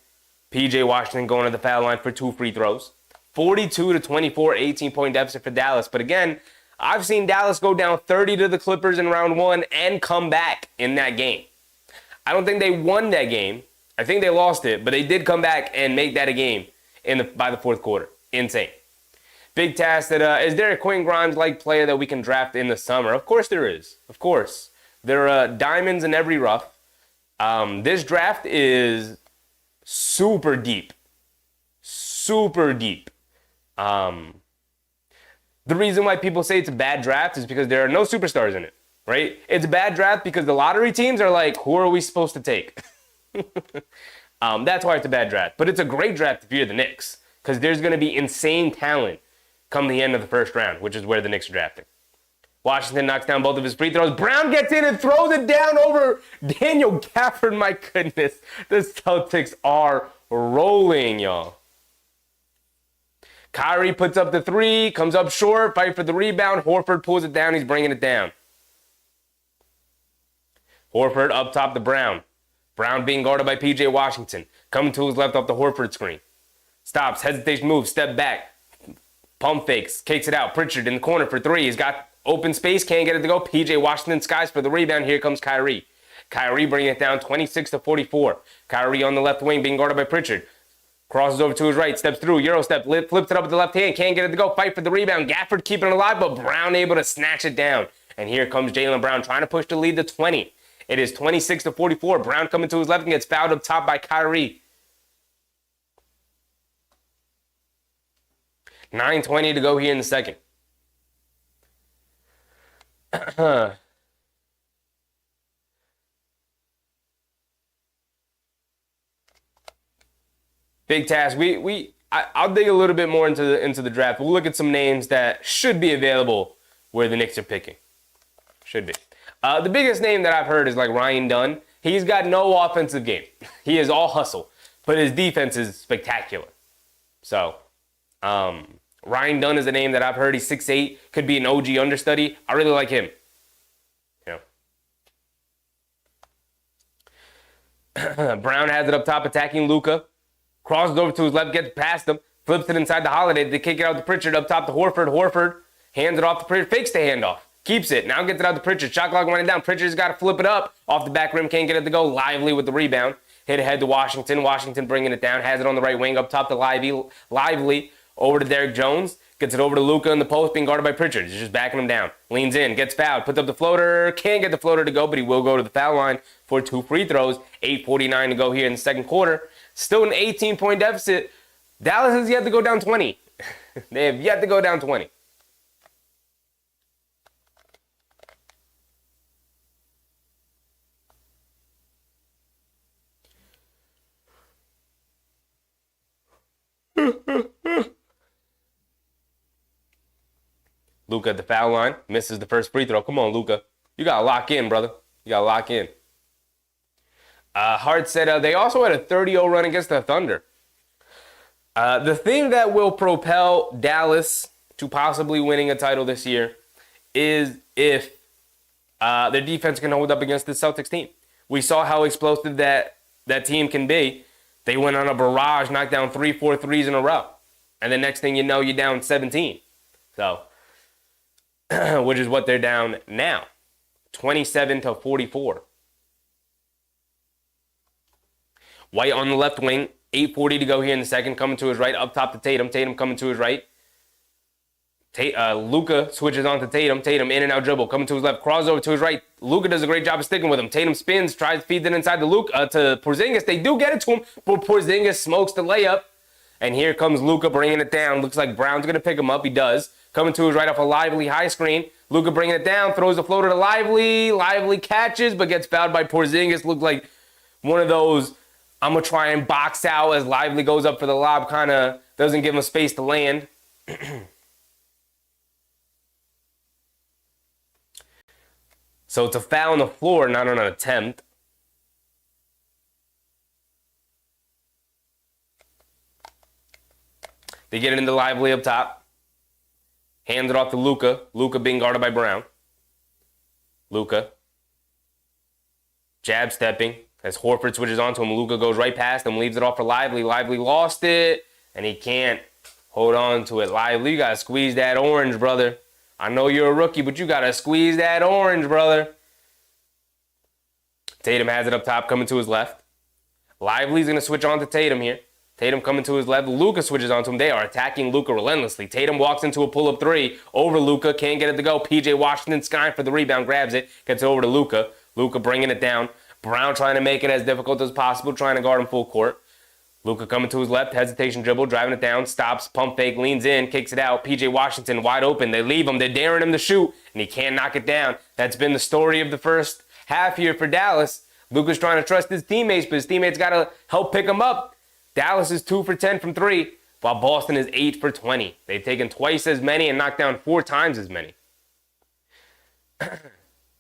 P.J. Washington going to the foul line for 2 free throws. 42-24, 18-point deficit for Dallas. But again, I've seen Dallas go down 30 to the Clippers in round one and come back in that game. I don't think they won that game. I think they lost it, but they did come back and make that a game by the fourth quarter. Insane. Big task that is there a Quentin Grimes-like player that we can draft in the summer? Of course there is. Of course. There are diamonds in every rough. This draft is super deep. Super deep. The reason why people say it's a bad draft is because there are no superstars in it, right? It's a bad draft because the lottery teams are like, who are we supposed to take? That's why it's a bad draft. But it's a great draft if you're the Knicks, because there's going to be insane talent come the end of the first round, which is where the Knicks are drafting. Washington knocks down both of his free throws. Brown gets in and throws it down over Daniel Gafford. My goodness, the Celtics are rolling, y'all. Kyrie puts up the three, comes up short, fight for the rebound. Horford pulls it down. He's bringing it down. Horford up top to Brown. Brown being guarded by P.J. Washington. Coming to his left off the Horford screen. Stops, hesitation move, step back. Pump fakes, kicks it out. Pritchard in the corner for three. He's got open space, can't get it to go. P.J. Washington skies for the rebound. Here comes Kyrie. Kyrie bringing it down 26-44. Kyrie on the left wing being guarded by Pritchard. Crosses over to his right, steps through, Euro step, flips it up with the left hand, can't get it to go, fight for the rebound. Gafford keeping it alive, but Brown able to snatch it down. And here comes Jaylen Brown trying to push the lead to 20. It is 26-44. Brown coming to his left and gets fouled up top by Kyrie. 9:20 to go here in the second. Big task. I'll dig a little bit more into the draft. We'll look at some names that should be available where the Knicks are picking. Should be. The biggest name that I've heard is like Ryan Dunn. He's got no offensive game. He is all hustle, but his defense is spectacular. So, Ryan Dunn is a name that I've heard. He's 6'8", could be an OG understudy. I really like him. Brown has it up top, attacking Luka. Crosses over to his left, gets past him, flips it inside the Holiday. They kick it out to Pritchard up top to Horford. Horford hands it off to Pritchard, fakes the handoff, keeps it. Now gets it out to Pritchard. Shot clock winding down. Pritchard's got to flip it up off the back rim, can't get it to go. Lively with the rebound. Hit ahead to Washington. Washington bringing it down, has it on the right wing up top to Lively. Over to Derek Jones. Gets it over to Luka in the post, being guarded by Pritchard. He's just backing him down. Leans in, gets fouled, puts up the floater. Can't get the floater to go, but he will go to the foul line for 2 free throws. 8:49 to go here in the second quarter. Still an 18-point deficit. Dallas has yet to go down 20. They have yet to go down 20. Luka at the foul line. Misses the first free throw. Come on, Luka. You got to lock in, brother. You got to lock in. Hart said they also had a 30-0 run against the Thunder. The thing that will propel Dallas to possibly winning a title this year is if their defense can hold up against the Celtics team. We saw how explosive that team can be. They went on a barrage, knocked down 3-4 threes in a row. And the next thing you know, you're down 17. So, which is what they're down now. 27-44. White on the left wing. 8:40 to go here in the second. Coming to his right. Up top to Tatum. Tatum coming to his right. Luka switches on to Tatum. Tatum in and out dribble. Coming to his left. Cross over to his right. Luka does a great job of sticking with him. Tatum spins. Tries to feed it inside to Porzingis. They do get it to him. But Porzingis smokes the layup. And here comes Luka bringing it down. Looks like Brown's going to pick him up. He does. Coming to his right off a Lively high screen. Luka bringing it down. Throws the floater to Lively. Lively catches but gets fouled by Porzingis. Looked like one of those, I'm going to try and box out as Lively goes up for the lob. Kind of doesn't give him space to land. So it's a foul on the floor, not on an attempt. They get it into Lively up top. Hands it off to Luka. Luka being guarded by Brown. Luka. Jab stepping. As Horford switches onto him, Luka goes right past him, leaves it off for Lively. Lively lost it, and he can't hold on to it. Lively, you got to squeeze that orange, brother. I know you're a rookie, but you got to squeeze that orange, brother. Tatum has it up top, coming to his left. Lively's going to switch on to Tatum here. Tatum coming to his left. Luka switches onto him. They are attacking Luka relentlessly. Tatum walks into a pull-up three over Luka. Can't get it to go. P.J. Washington skying for the rebound. Grabs it. Gets it over to Luka. Luka bringing it down. Brown trying to make it as difficult as possible. Trying to guard him full court. Luka coming to his left. Hesitation dribble. Driving it down. Stops. Pump fake. Leans in. Kicks it out. P.J. Washington wide open. They leave him. They're daring him to shoot. And he can't knock it down. That's been the story of the first half here for Dallas. Luka's trying to trust his teammates, but his teammates got to help pick him up. Dallas is 2 for 10 from 3, while Boston is 8 for 20. They've taken twice as many and knocked down 4 times as many.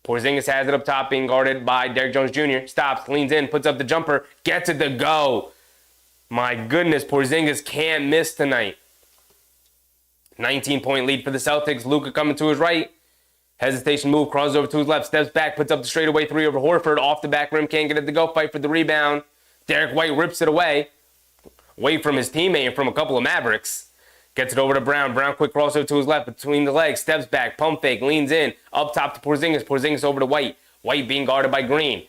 Porzingis has it up top, being guarded by Derrick Jones Jr. Stops, leans in, puts up the jumper, gets it to go. My goodness, Porzingis can't miss tonight. 19-point lead for the Celtics. Luka coming to his right. Hesitation move, crosses over to his left, steps back, puts up the straightaway 3 over Horford. Off the back rim, can't get it to go. Fight for the rebound. Derek White rips it away from his teammate and from a couple of Mavericks. Gets it over to Brown. Brown quick crossover to his left between the legs. Steps back, pump fake, leans in. Up top to Porzingis. Porzingis over to White. White being guarded by Green.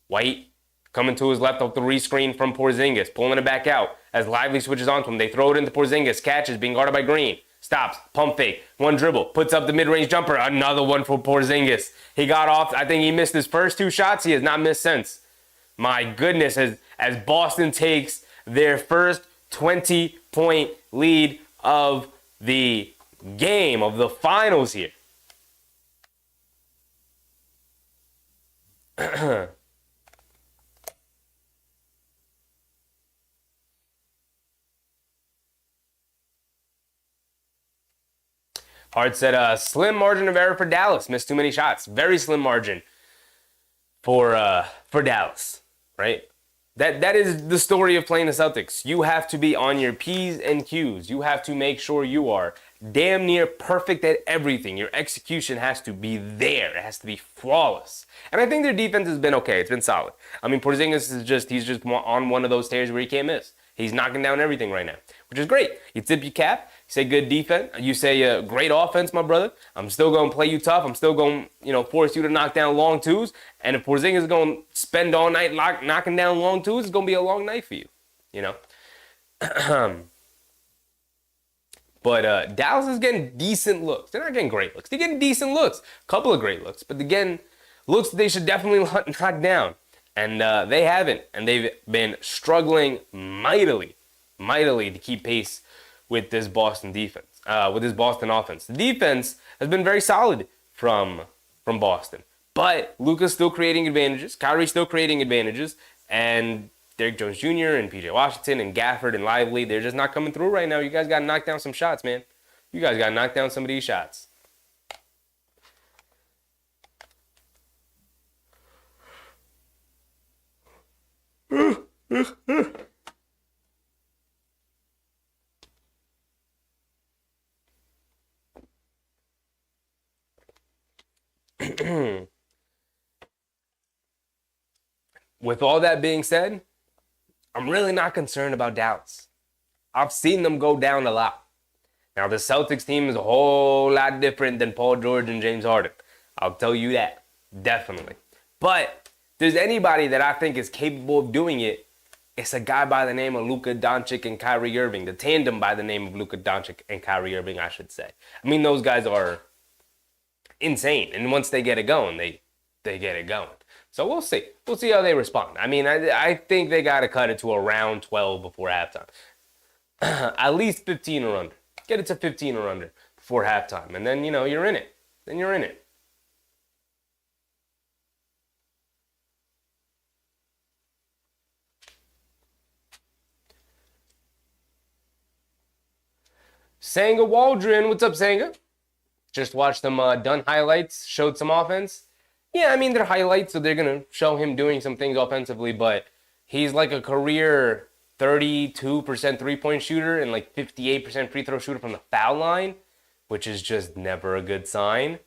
White coming to his left off the rescreen from Porzingis. Pulling it back out as Lively switches onto him. They throw it into Porzingis. Catches, being guarded by Green. Stops, pump fake, one dribble, puts up the mid-range jumper. Another one for Porzingis. He got off. I think he missed his first 2 shots. He has not missed since. My goodness, as Boston takes their first 20-point lead of the game, of the finals here. Hart said, slim margin of error for Dallas. Missed too many shots. Very slim margin for Dallas, right? That is the story of playing the Celtics. You have to be on your P's and Q's. You have to make sure you are damn near perfect at everything. Your execution has to be there. It has to be flawless. And I think their defense has been okay. It's been solid. I mean, Porzingis he's just on one of those tears where he can't miss. He's knocking down everything right now, which is great. You tip your cap. You say good defense. You say great offense, my brother. I'm still going to play you tough. I'm still going to force you to knock down long twos. And if Porzingis is going to spend all night knocking down long twos, it's going to be a long night for you, But Dallas is getting decent looks. They're not getting great looks. They're getting decent looks. A couple of great looks. But again, looks that they should definitely knock down. And they haven't. And they've been struggling mightily to keep pace with this Boston defense, with this Boston offense. The defense has been very solid from Boston. But Luka's still creating advantages. Kyrie's still creating advantages. And Derrick Jones Jr. and PJ Washington and Gafford and Lively, they're just not coming through right now. You guys got to knock down some shots, man. You guys got to knock down some of these shots. With all that being said, I'm really not concerned about Dallas. I've seen them go down a lot. Now, the Celtics team is a whole lot different than Paul George and James Harden. I'll tell you that. Definitely. But if there's anybody that I think is capable of doing it, it's a guy by the name of Luka Doncic and Kyrie Irving. The tandem by the name of Luka Doncic and Kyrie Irving, I should say. I mean, those guys are insane. And once they get it going, they get it going. So we'll see. We'll see how they respond. I mean, I think they got to cut it to around 12 before halftime. At least 15 or under. Get it to 15 or under before halftime. And then, you're in it. Then you're in it. Sanga Waldron. What's up, Sanga? Just watched them done highlights. Showed some offense. Yeah, I mean, they're highlights, so they're going to show him doing some things offensively, but he's like a career 32% three-point shooter and like 58% free throw shooter from the foul line, which is just never a good sign.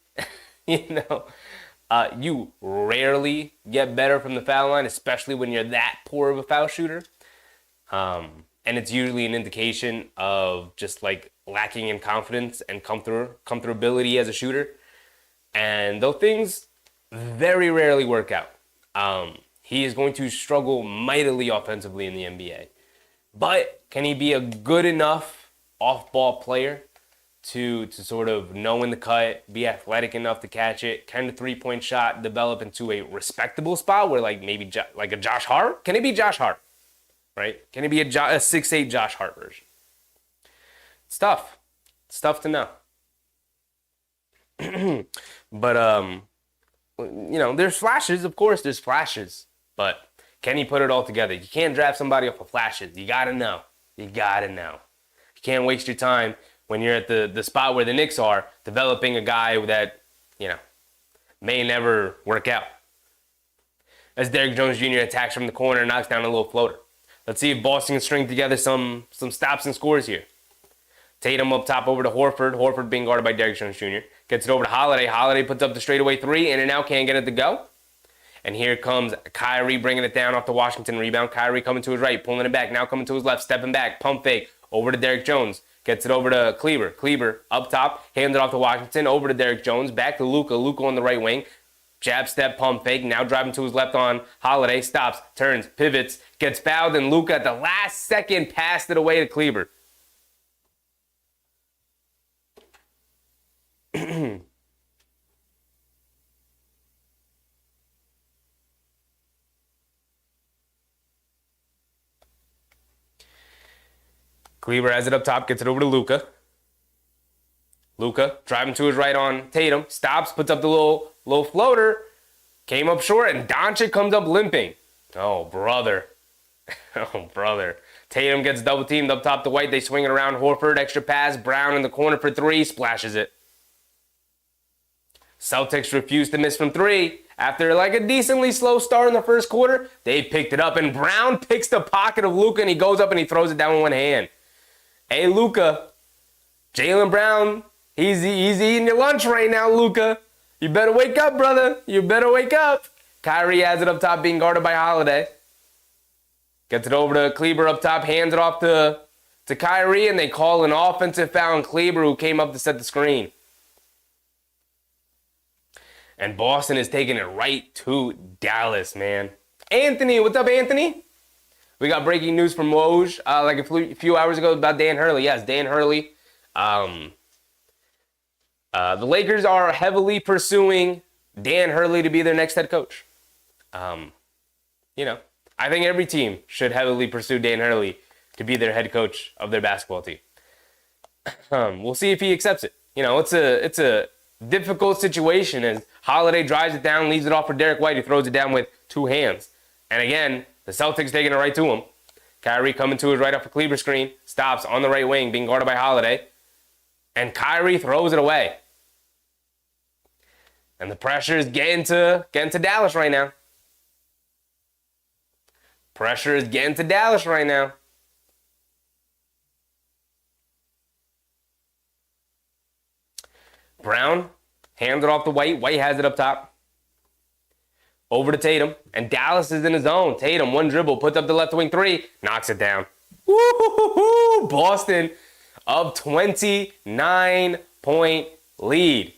You rarely get better from the foul line, especially when you're that poor of a foul shooter. And it's usually an indication of just like lacking in confidence and comfortability as a shooter. And those things very rarely work out. He is going to struggle mightily offensively in the NBA. But can he be a good enough off-ball player to sort of know when to cut, be athletic enough to catch it? Can the three-point shot develop into a respectable spot where like maybe like a Josh Hart? Can it be Josh Hart? Right? Can it be a 6'8" Josh Hart version? It's tough. It's tough to know. But there's flashes, of course, there's flashes, but can he put it all together? You can't draft somebody off of flashes. You gotta know. You gotta know. You can't waste your time when you're at the spot where the Knicks are, developing a guy that, may never work out. As Derrick Jones Jr. attacks from the corner and knocks down a little floater. Let's see if Boston can string together some stops and scores here. Tatum up top over to Horford. Horford being guarded by Derrick Jones Jr. Gets it over to Holiday. Holiday puts up the straightaway three. In and out, can't get it to go. And here comes Kyrie bringing it down off the Washington rebound. Kyrie coming to his right, pulling it back. Now coming to his left, stepping back, pump fake. Over to Derrick Jones. Gets it over to Kleber. Kleber up top, hands it off to Washington. Over to Derrick Jones. Back to Luka. Luka on the right wing. Jab step, pump fake. Now driving to his left on Holiday. Stops, turns, pivots, gets fouled. And Luka at the last second passed it away to Kleber. Kleber has it up top, gets it over to Luka. Luka driving to his right on Tatum, stops, puts up the little floater, came up short, and Doncic comes up limping. Oh, brother. Oh, brother. Tatum gets double teamed up top to White. They swing it around. Horford, extra pass. Brown in the corner for three, splashes it. Celtics refuse to miss from three. After like a decently slow start in the first quarter, they picked it up, and Brown picks the pocket of Luka, and he goes up and he throws it down with one hand. Hey, Luka, Jaylen Brown, he's eating your lunch right now, Luka. You better wake up, brother. You better wake up. Kyrie has it up top, being guarded by Holiday. Gets it over to Kleber up top, hands it off to Kyrie, and they call an offensive foul on Kleber, who came up to set the screen. And Boston is taking it right to Dallas, man. Anthony, what's up, Anthony? We got breaking news from Woj like a few hours ago about Dan Hurley. Yes, Dan Hurley. The Lakers are heavily pursuing Dan Hurley to be their next head coach. I think every team should heavily pursue Dan Hurley to be their head coach of their basketball team. We'll see if he accepts it. It's a difficult situation as Holiday drives it down, leaves it off for Derek White, who throws it down with two hands. And again, the Celtics taking it right to him. Kyrie coming to his right off a Kleber screen, stops on the right wing, being guarded by Holiday. And Kyrie throws it away. And the pressure is getting to Dallas right now. Pressure is getting to Dallas right now. Brown hands it off to White. White has it up top. Over to Tatum, and Dallas is in his zone. Tatum, one dribble, puts up the left wing three, knocks it down. Woo-hoo-hoo-hoo! Boston up 29-point lead.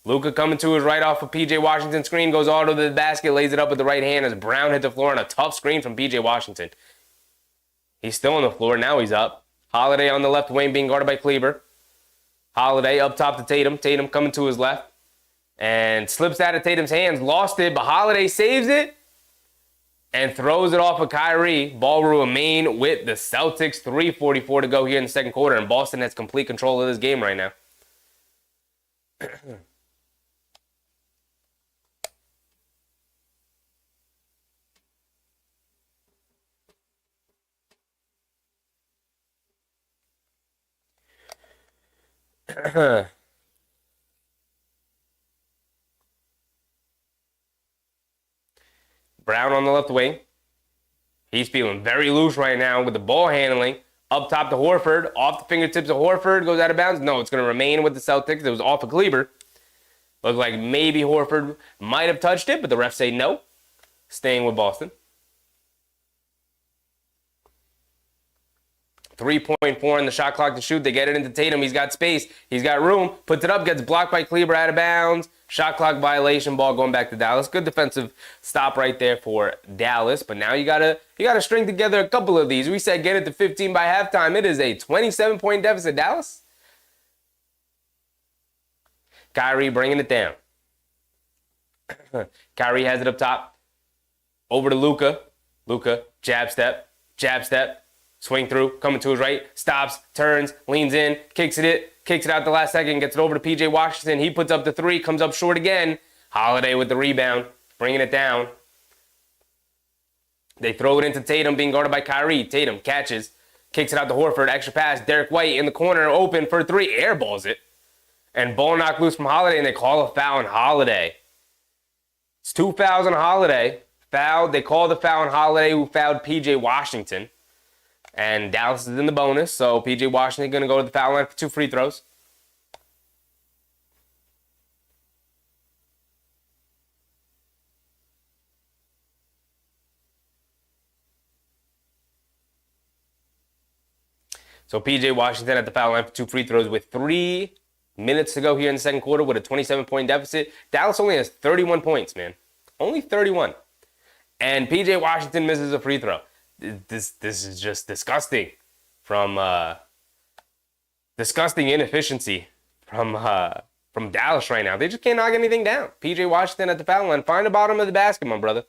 Luka coming to his right off of P.J. Washington screen, goes all to the basket, lays it up with the right hand as Brown hit the floor on a tough screen from P.J. Washington. He's still on the floor, now he's up. Holiday on the left wing being guarded by Kleber. Holiday up top to Tatum. Tatum coming to his left. And slips out of Tatum's hands, lost it, but Holiday saves it and throws it off of Kyrie. Ball will remain with the Celtics. 3:44 to go here in the second quarter, and Boston has complete control of this game right now. Brown on the left wing. He's feeling very loose right now with the ball handling. Up top to Horford. Off the fingertips of Horford. Goes out of bounds. No, it's going to remain with the Celtics. It was off of Kleber. Looked like maybe Horford might have touched it, but the refs say no. Staying with Boston. 3.4 in the shot clock to shoot. They get it into Tatum. He's got space. He's got room. Puts it up. Gets blocked by Kleber out of bounds. Shot clock violation. Ball going back to Dallas. Good defensive stop right there for Dallas. But now you gotta string together a couple of these. We said get it to 15 by halftime. It is a 27-point deficit. Dallas. Kyrie bringing it down. Kyrie has it up top. Over to Luka. Luka, jab step. Swing through, coming to his right, stops, turns, leans in, kicks it out the last second, gets it over to P.J. Washington. He puts up the three, comes up short again. Holiday with the rebound, bringing it down. They throw it into Tatum, being guarded by Kyrie. Tatum catches, kicks it out to Horford, extra pass. Derek White in the corner, open for three, airballs it. And ball knocked loose from Holiday, and they call a foul on Holiday. It's 2 fouls on Holiday. They call the foul on Holiday, who fouled P.J. Washington. And Dallas is in the bonus, so P.J. Washington going to go to the foul line for 2 free throws. So P.J. Washington at the foul line for 2 free throws with 3 minutes to go here in the second quarter with a 27-point deficit. Dallas only has 31 points, man. Only 31. And P.J. Washington misses a free throw. This is just disgusting disgusting inefficiency from Dallas right now. They just can't knock anything down. P.J. Washington at the foul line. Find the bottom of the basket, my brother.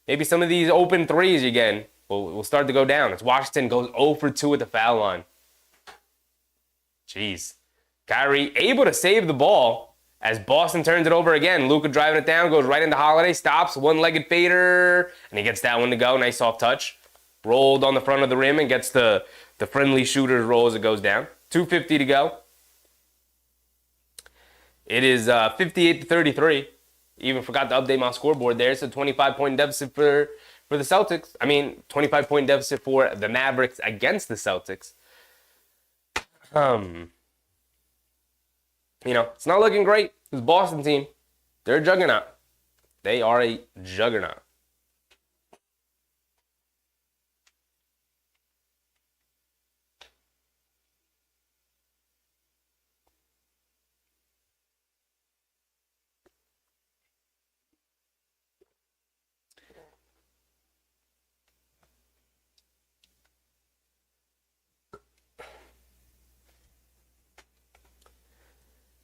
Maybe some of these open threes again will start to go down. As Washington goes 0 for 2 at the foul line. Jeez. Kyrie able to save the ball as Boston turns it over again. Luka driving it down, goes right into Holiday, stops, one-legged fader, and he gets that one to go. Nice soft touch. Rolled on the front of the rim and gets the friendly shooter's roll as it goes down. 2:50 to go. It is 58-33. Even forgot to update my scoreboard there. It's a 25-point deficit for the Celtics. 25-point deficit for the Mavericks against the Celtics. It's not looking great. This Boston team, they're a juggernaut. They are a juggernaut.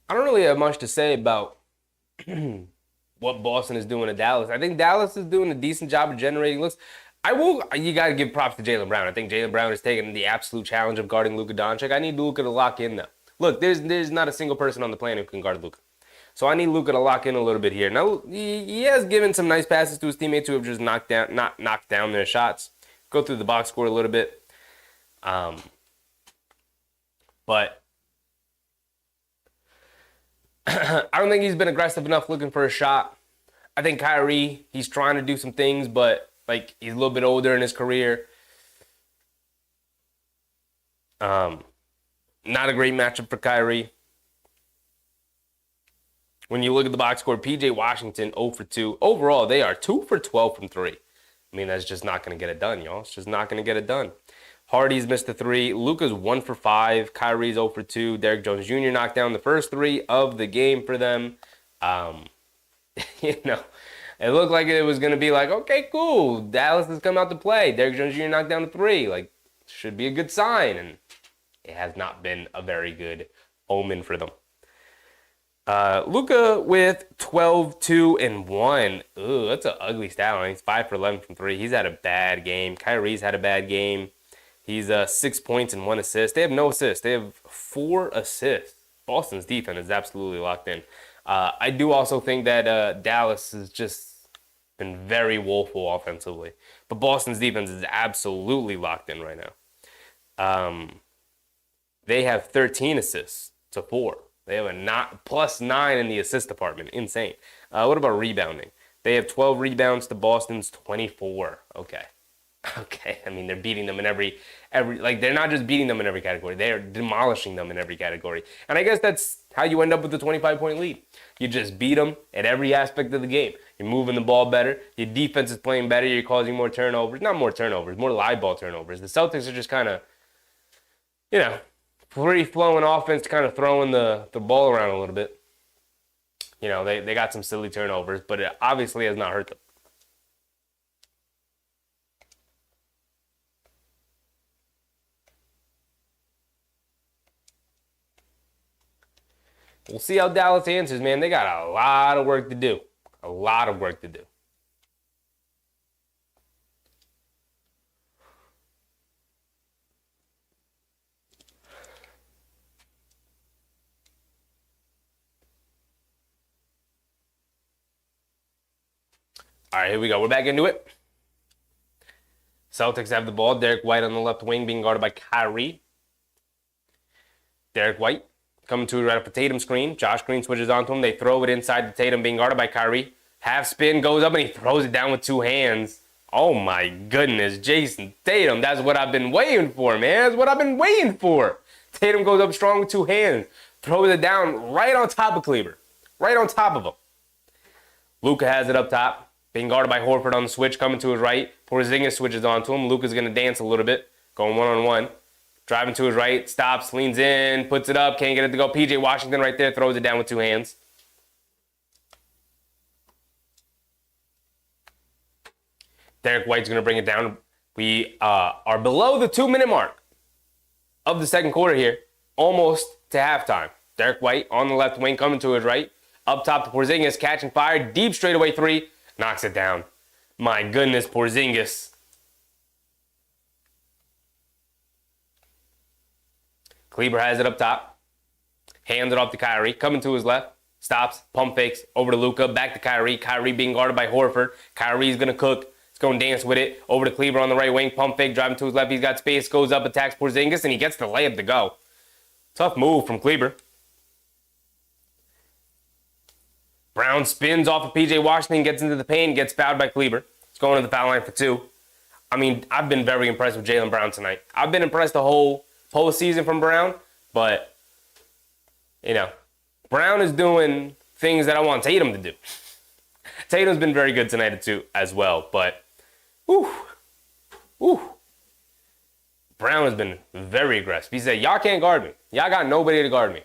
I don't really have much to say about what Boston is doing to Dallas. I think Dallas is doing a decent job of generating looks. You got to give props to Jaylen Brown. I think Jaylen Brown is taking the absolute challenge of guarding Luka Doncic. I need Luka to lock in, though. Look, there's not a single person on the planet who can guard Luka. So I need Luka to lock in a little bit here. Now, he has given some nice passes to his teammates who have just knocked down their shots. Go through the box score a little bit. But I don't think he's been aggressive enough looking for a shot. I think Kyrie, he's trying to do some things, but he's a little bit older in his career. Not a great matchup for Kyrie. When you look at the box score, P.J. Washington 0 for 2. Overall, they are 2 for 12 from 3. That's just not going to get it done, y'all. It's just not going to get it done. Hardy's missed a 3. Luka's 1 for 5. Kyrie's 0 for 2. Derrick Jones Jr. knocked down the first 3 of the game for them. It looked like it was going to be okay, cool. Dallas has come out to play. Derrick Jones Jr. knocked down the 3. Should be a good sign. And it has not been a very good omen for them. Luka with 12, 2, and 1. Ooh, that's an ugly stat line. He's 5 for 11 from 3. He's had a bad game. Kyrie's had a bad game. He's 6 points and 1 assist. They have no assists. They have 4 assists. Boston's defense is absolutely locked in. I do also think that Dallas has just been very woeful offensively. But Boston's defense is absolutely locked in right now. They have 13 assists to 4. They have a +9 in the assist department. Insane. What about rebounding? They have 12 rebounds to Boston's 24. Okay. They're beating them in every they're not just beating them in every category. They're demolishing them in every category. And I guess that's how you end up with the 25-point lead. You just beat them at every aspect of the game. You're moving the ball better. Your defense is playing better. You're causing more turnovers. Not more turnovers, more live ball turnovers. The Celtics are just kind of, free-flowing offense, kind of throwing the ball around a little bit. They got some silly turnovers, but it obviously has not hurt them. We'll see how Dallas answers, man. They got a lot of work to do. A lot of work to do. All right, here we go. We're back into it. Celtics have the ball. Derek White on the left wing being guarded by Kyrie. Derek White coming to it right up the Tatum screen. Josh Green switches onto him. They throw it inside the Tatum being guarded by Kyrie. Half spin goes up and he throws it down with two hands. Oh my goodness, Jason Tatum. That's what I've been waiting for, man. That's what I've been waiting for. Tatum goes up strong with two hands. Throws it down right on top of Kleber. Right on top of him. Luka has it up top. Being guarded by Horford on the switch, coming to his right. Porzingis switches onto him. Luka's going to dance a little bit. Going one-on-one. Driving to his right. Stops, leans in, puts it up. Can't get it to go. PJ Washington right there. Throws it down with two hands. Derek White's going to bring it down. We are below the 2-minute mark of the second quarter here. Almost to halftime. Derek White on the left wing coming to his right. Up top to Porzingis, catching fire. Deep straightaway three. Knocks it down. My goodness, Porzingis. Kleber has it up top. Hands it off to Kyrie. Coming to his left. Stops. Pump fakes. Over to Luka. Back to Kyrie. Kyrie being guarded by Horford. Kyrie's going to cook. He's going to dance with it. Over to Kleber on the right wing. Pump fake. Driving to his left. He's got space. Goes up. Attacks Porzingis. And he gets the layup to go. Tough move from Kleber. Brown spins off of PJ Washington, gets into the paint, gets fouled by Kleber. It's going to the foul line for two. I mean, I've been very impressed with Jaylen Brown tonight. I've been impressed the whole postseason from Brown, but, Brown is doing things that I want Tatum to do. Tatum's been very good tonight too, as well, but, Brown has been very aggressive. He said, y'all can't guard me. Y'all got nobody to guard me.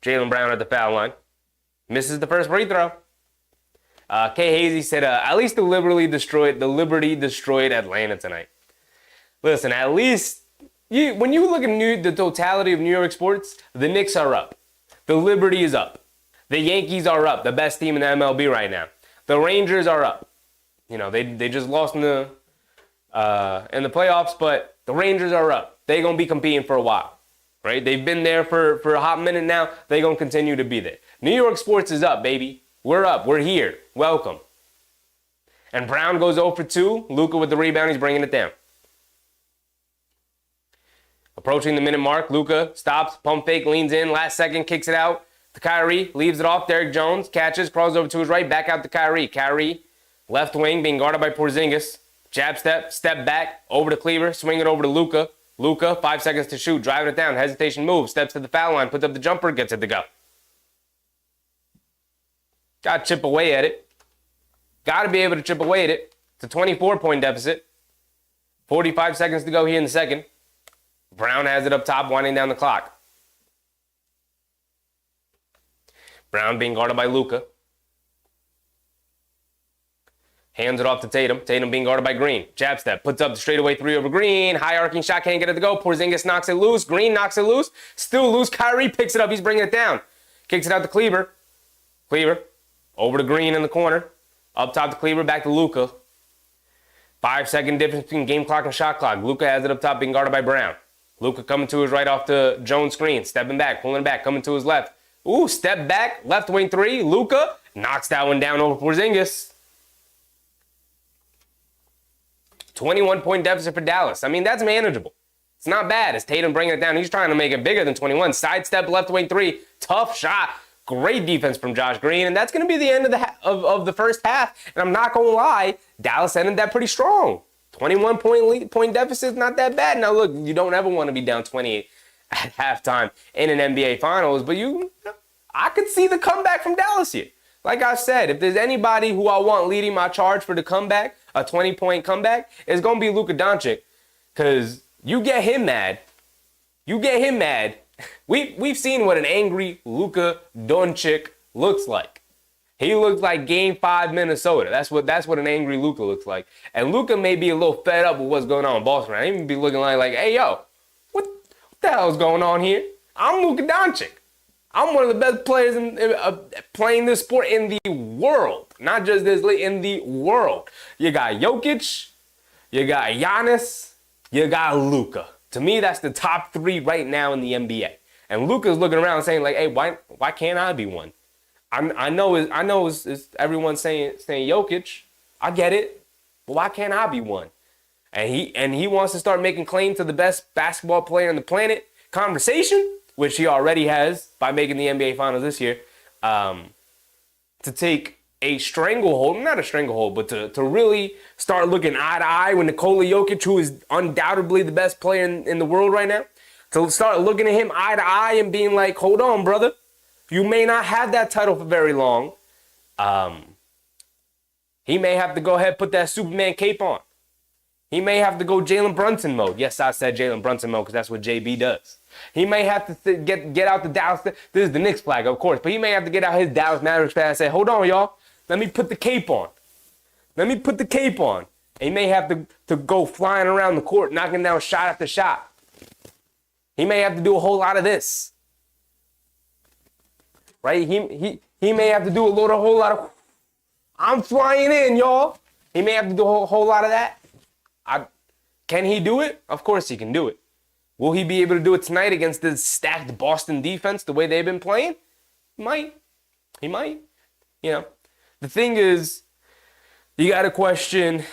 Jaylen Brown at the foul line. Misses the first free throw. Kay Hazy said, at least the Liberty destroyed Atlanta tonight. Listen, at least, when you look at the totality of New York sports, the Knicks are up. The Liberty is up. The Yankees are up, the best team in the MLB right now. The Rangers are up. They just lost in the playoffs, but the Rangers are up. They're going to be competing for a while. Right? They've been there for a hot minute now. They're going to continue to be there. New York sports is up, baby. We're up. We're here. Welcome. And Brown goes 0 for 2. Luka with the rebound. He's bringing it down. Approaching the minute mark. Luka stops. Pump fake. Leans in. Last second. Kicks it out to Kyrie. Leaves it off. Derek Jones catches. Crawls over to his right. Back out to Kyrie. Kyrie, left wing, being guarded by Porzingis. Jab step. Step back. Over to Kleber. Swing it over to Luka. Luka, 5 seconds to shoot. Driving it down. Hesitation move. Steps to the foul line. Puts up the jumper. Gets it to go. Got to chip away at it. Got to be able to chip away at it. It's a 24-point deficit. 45 seconds to go here in the second. Brown has it up top, winding down the clock. Brown being guarded by Luka. Hands it off to Tatum. Tatum being guarded by Green. Jab step. Puts up the straightaway three over Green. High arcing shot. Can't get it to go. Porzingis knocks it loose. Green knocks it loose. Still loose. Kyrie picks it up. He's bringing it down. Kicks it out to Kleber. Kleber. Over to Green in the corner. Up top to Kleber. Back to Luka. 5 second difference between game clock and shot clock. Luka has it up top being guarded by Brown. Luka coming to his right off the Jones screen. Stepping back. Pulling it back. Coming to his left. Ooh, step back. Left wing three. Luka knocks that one down over Porzingis. 21-point deficit for Dallas. I mean, that's manageable. It's not bad. As Tatum bringing it down, he's trying to make it bigger than 21. Sidestep, left wing three. Tough shot. Great defense from Josh Green. And that's going to be the end of the first half. And I'm not going to lie, Dallas ended that pretty strong. 21-point deficit is not that bad. Now, look, you don't ever want to be down 28 at halftime in an NBA Finals. But I could see the comeback from Dallas here. Like I said, if there's anybody who I want leading my charge for the comeback, a 20-point comeback, it's going to be Luka Doncic. Because you get him mad. We've seen what an angry Luka Doncic looks like. He looks like Game 5 Minnesota. That's what an angry Luka looks like. And Luka may be a little fed up with what's going on in Boston. I even be looking like, hey, yo, what the hell is going on here? I'm Luka Doncic. I'm one of the best players playing this sport in the world. Not just this league, in the world. You got Jokic, you got Giannis, you got Luka. To me, that's the top three right now in the NBA. And Luka's looking around saying, like, hey, why can't I be one? I know it's everyone saying Jokic. I get it, but why can't I be one? And he wants to start making claim to the best basketball player on the planet conversation, which he already has by making the NBA Finals this year. To take a stranglehold, not a stranglehold, but to really start looking eye to eye with Nikola Jokic, who is undoubtedly the best player in the world right now, to start looking at him eye to eye and being like, hold on, brother, you may not have that title for very long. He may have to go ahead and put that Superman cape on. He may have to go Jalen Brunson mode. Yes, I said Jalen Brunson mode because that's what JB does. He may have to get out the Dallas. This is the Knicks flag, of course, but he may have to get out his Dallas Mavericks flag and say, hold on, y'all. Let me put the cape on. Let me put the cape on. And he may have to go flying around the court, knocking down shot after shot. He may have to do a whole lot of this. Right? He may have to do a whole lot of, I'm flying in, y'all. He may have to do a whole lot of that. Can he do it? Of course he can do it. Will he be able to do it tonight against the stacked Boston defense the way they've been playing? He might. He might. You know, the thing is, you got to question,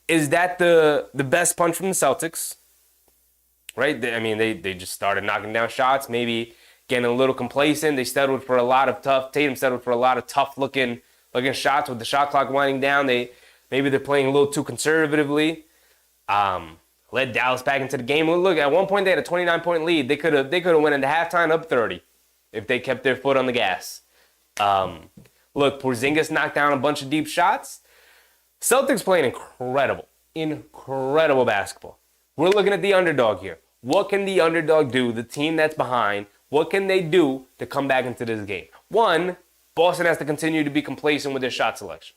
is that the best punch from the Celtics? Right? They just started knocking down shots, maybe getting a little complacent. They settled for a lot of Tatum settled for a lot of tough looking shots with the shot clock winding down. Maybe they're playing a little too conservatively. Led Dallas back into the game. Look, at one point they had a 29-point lead. They could have went into halftime up 30 if they kept their foot on the gas. Look, Porzingis knocked down a bunch of deep shots. Celtics playing incredible basketball. We're looking at the underdog here. What can the underdog do, the team that's behind? What can they do to come back into this game? One, Boston has to continue to be complacent with their shot selection.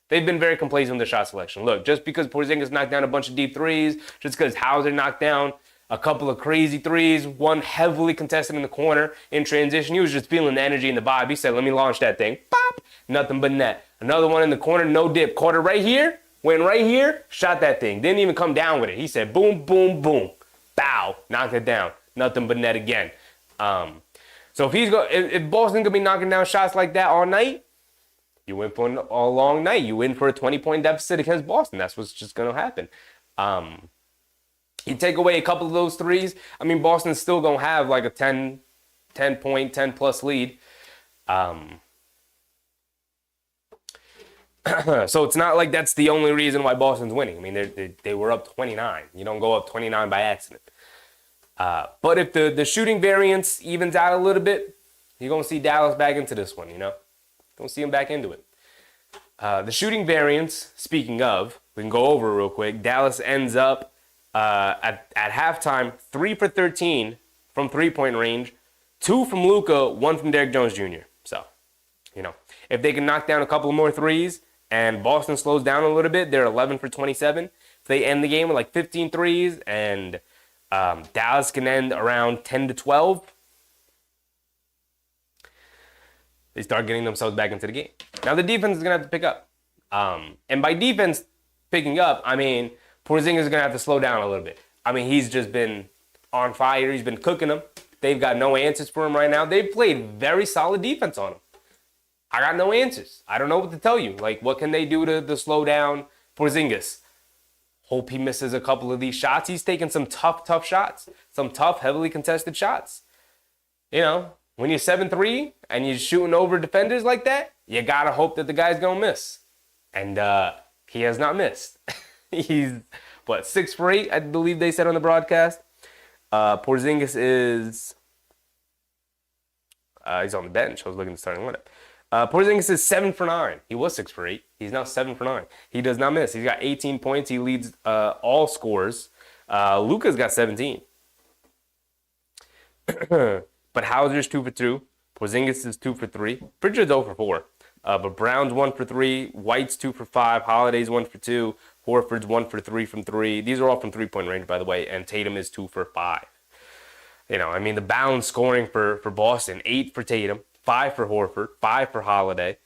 They've been very complacent with their shot selection. Look, just because Porzingis knocked down a bunch of deep threes, just because Hauser knocked down a couple of crazy threes, one heavily contested in the corner in transition, he was just feeling the energy in the vibe. He said, let me launch that thing. Pop! Nothing but net. Another one in the corner, no dip. Caught it right here, went right here, shot that thing. Didn't even come down with it. He said, boom, boom, boom. Bow. Knocked it down. Nothing but net again. So if Boston's going to be knocking down shots like that all night, you win for a long night. You win for a 20-point deficit against Boston. That's what's just going to happen. You take away a couple of those threes, Boston's still going to have like a 10-point, 10-plus lead. So it's not like that's the only reason why Boston's winning. They were up 29. You don't go up 29 by accident. But if the shooting variance evens out a little bit, you're going to see Dallas back into this one, Don't see him back into it. The shooting variance, speaking of, we can go over real quick. Dallas ends up at halftime 3 for 13 from three-point range, 2 from Luka, 1 from Derrick Jones Jr. So, if they can knock down a couple more threes and Boston slows down a little bit, they're 11 for 27. If they end the game with like 15 threes and Dallas can end around 10 to 12, they start getting themselves back into the game. Now the defense is going to have to pick up. And by defense picking up, Porzingis is going to have to slow down a little bit. He's just been on fire. He's been cooking them. They've got no answers for him right now. They've played very solid defense on him. I got no answers. I don't know what to tell you. Like, what can they do to slow down Porzingis? Hope he misses a couple of these shots. He's taking some tough shots. Some tough, heavily contested shots. When you're 7'3" and you're shooting over defenders like that, you gotta hope that the guy's gonna miss. And he has not missed. He's, 6 for 8, I believe they said on the broadcast. Porzingis is, he's on the bench. I was looking at the starting lineup. Porzingis is 7 for 9. He was 6 for 8. He's now 7 for 9. He does not miss. He's got 18 points. He leads all scores. Luka's got 17. But Hauser's 2 for 2. Porzingis is 2 for 3. Pritchard's 0 for 4. But Brown's 1 for 3. White's 2 for 5. Holiday's 1 for 2. Horford's 1 for 3 from 3. These are all from three-point range, by the way. And Tatum is 2 for 5. The balanced scoring for Boston. 8 for Tatum. 5 for Horford. 5 for Holiday.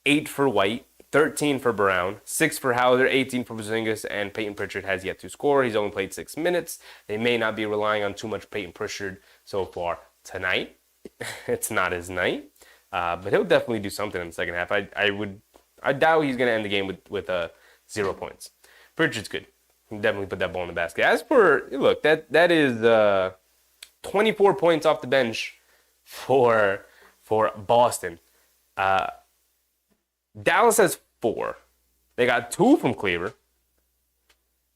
8 for White. 13 for Brown. 6 for Hauser. 18 for Porzingis. And Peyton Pritchard has yet to score. He's only played 6 minutes. They may not be relying on too much Peyton Pritchard so far tonight. It's not his night. But he'll definitely do something in the second half. I doubt he's gonna end the game with 0 points. Pritchard's good. He can definitely put that ball in the basket. As for look, that is 24 points off the bench for Boston. Dallas has 4. They got 2 from Cleaver,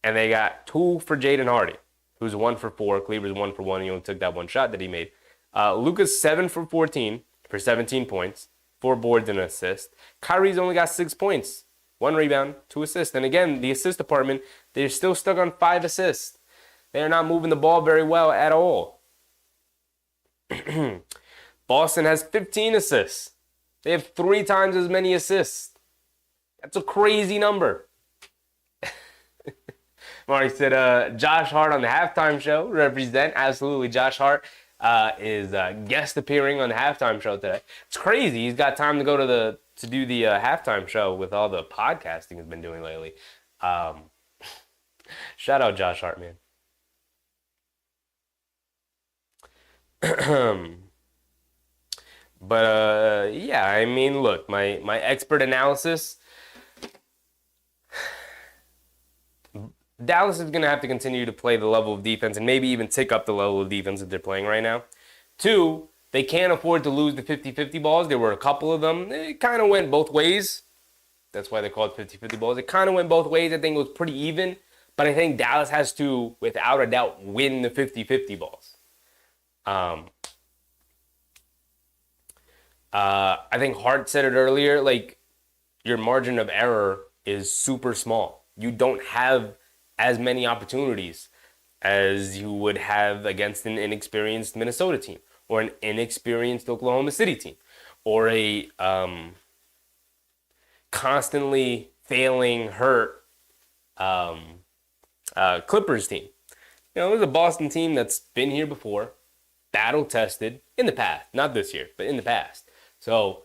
and they got 2 for Jaden Hardy, who's 1 for 4. Cleaver's 1 for 1. He only took that one shot that he made. Luka's 7 for 14 for 17 points, 4 boards and an assist. Kyrie's only got 6 points, 1 rebound, 2 assists. And again, the assist department, they're still stuck on 5 assists. They're not moving the ball very well at all. Boston has 15 assists. They have 3 times as many assists. That's a crazy number. Marty said, Josh Hart on the halftime show. Represent. Absolutely. Josh Hart is guest appearing on the halftime show today. It's crazy. He's got time to go to do the halftime show with all the podcasting he's been doing lately. Shout out Josh Hart, man. But yeah, I mean, look, my expert analysis. Dallas is going to have to continue to play the level of defense and maybe even tick up the level of defense that they're playing right now. 2, they can't afford to lose the 50-50 balls. There were a couple of them. It kind of went both ways. That's why they called it 50-50 balls. It kind of went both ways. I think it was pretty even. But I think Dallas has to, without a doubt, win the 50-50 balls. I think Hart said it earlier, like, your margin of error is super small. You don't have as many opportunities as you would have against an inexperienced Minnesota team or an inexperienced Oklahoma City team or a constantly failing, hurt Clippers team. You know, there's a Boston team that's been here before, battle-tested in the past. Not this year, but in the past. So,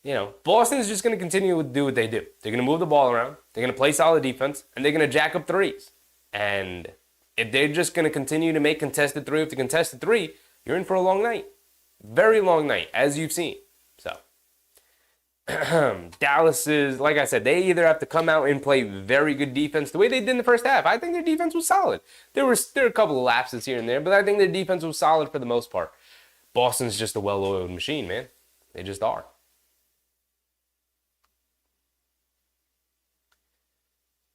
you know, Boston's just going to continue to do what they do. They're going to move the ball around. They're going to play solid defense, and they're going to jack up threes. And if they're just going to continue to make contested 3 after contested 3, you're in for a long night. Very long night, as you've seen. So, Dallas is, like I said, they either have to come out and play very good defense the way they did in the first half. I think their defense was solid. There were a couple of lapses here and there, but I think their defense was solid for the most part. Boston's just a well-oiled machine, man. They just are.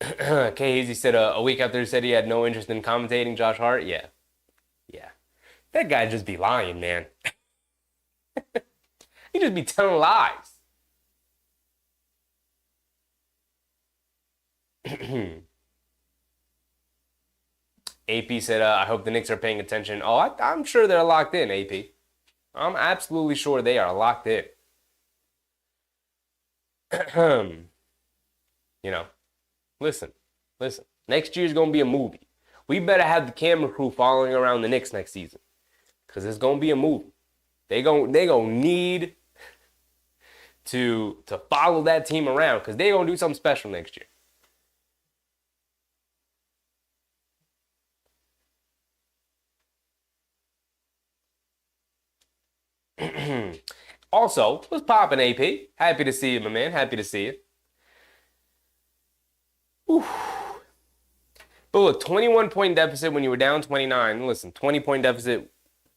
K. Hazy said a week after he said he had no interest in commentating Josh Hart. Yeah. That guy just be lying, man. He just be telling lies. AP said, I hope the Knicks are paying attention. Oh, I'm sure they're locked in, AP. I'm absolutely sure they are locked in. You know, listen. Next year's going to be a movie. We better have the camera crew following around the Knicks next season. Because it's going to be a movie. They gonna need to follow that team around because they're going to do something special next year. Also, what's poppin', AP? Happy to see you, my man. Happy to see you. Oof. But look, 21-point deficit when you were down 29. Listen, 20-point deficit,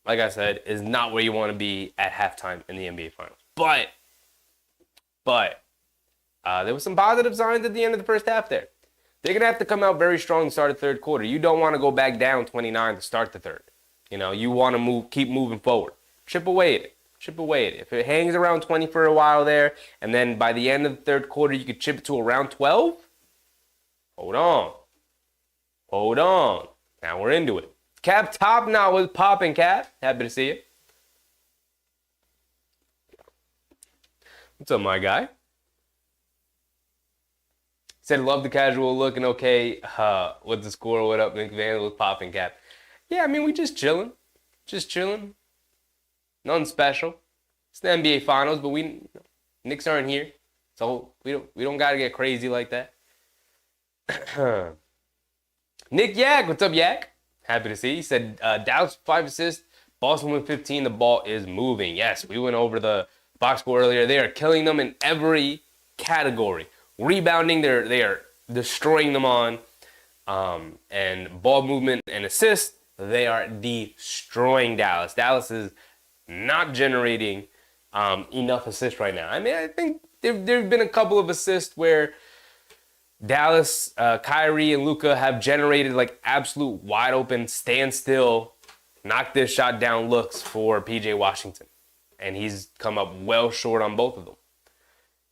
like I said, is not where you want to be at halftime in the NBA Finals. But there was some positive signs at the end of the first half there. They're going to have to come out very strong to start the third quarter. You don't want to go back down 29 to start the third. You know, you want to keep moving forward. Chip away at it. If it hangs around 20 for a while there, and then by the end of the third quarter, you could chip it to around 12, hold on. Now we're into it. Cap Top Knot was popping, Cap. Happy to see you. What's up, my guy? Said, love the casual looking okay. What's the score? What up, Nick Van was popping, Cap. Yeah, I mean, we just chilling. Nothing special. It's the NBA Finals, but Knicks aren't here, so we don't gotta get crazy like that. Nick Yak, what's up, Yak? Happy to see you. He said Dallas 5 assists, Boston went 15. The ball is moving. Yes, we went over the box score earlier. They are killing them in every category. Rebounding, they are destroying them on. And ball movement and assist, they are destroying Dallas. Dallas is not generating enough assists right now. I mean, I think there have been a couple of assists where Dallas, Kyrie, and Luka have generated like absolute wide open, standstill, knock this shot down looks for PJ Washington. And he's come up well short on both of them.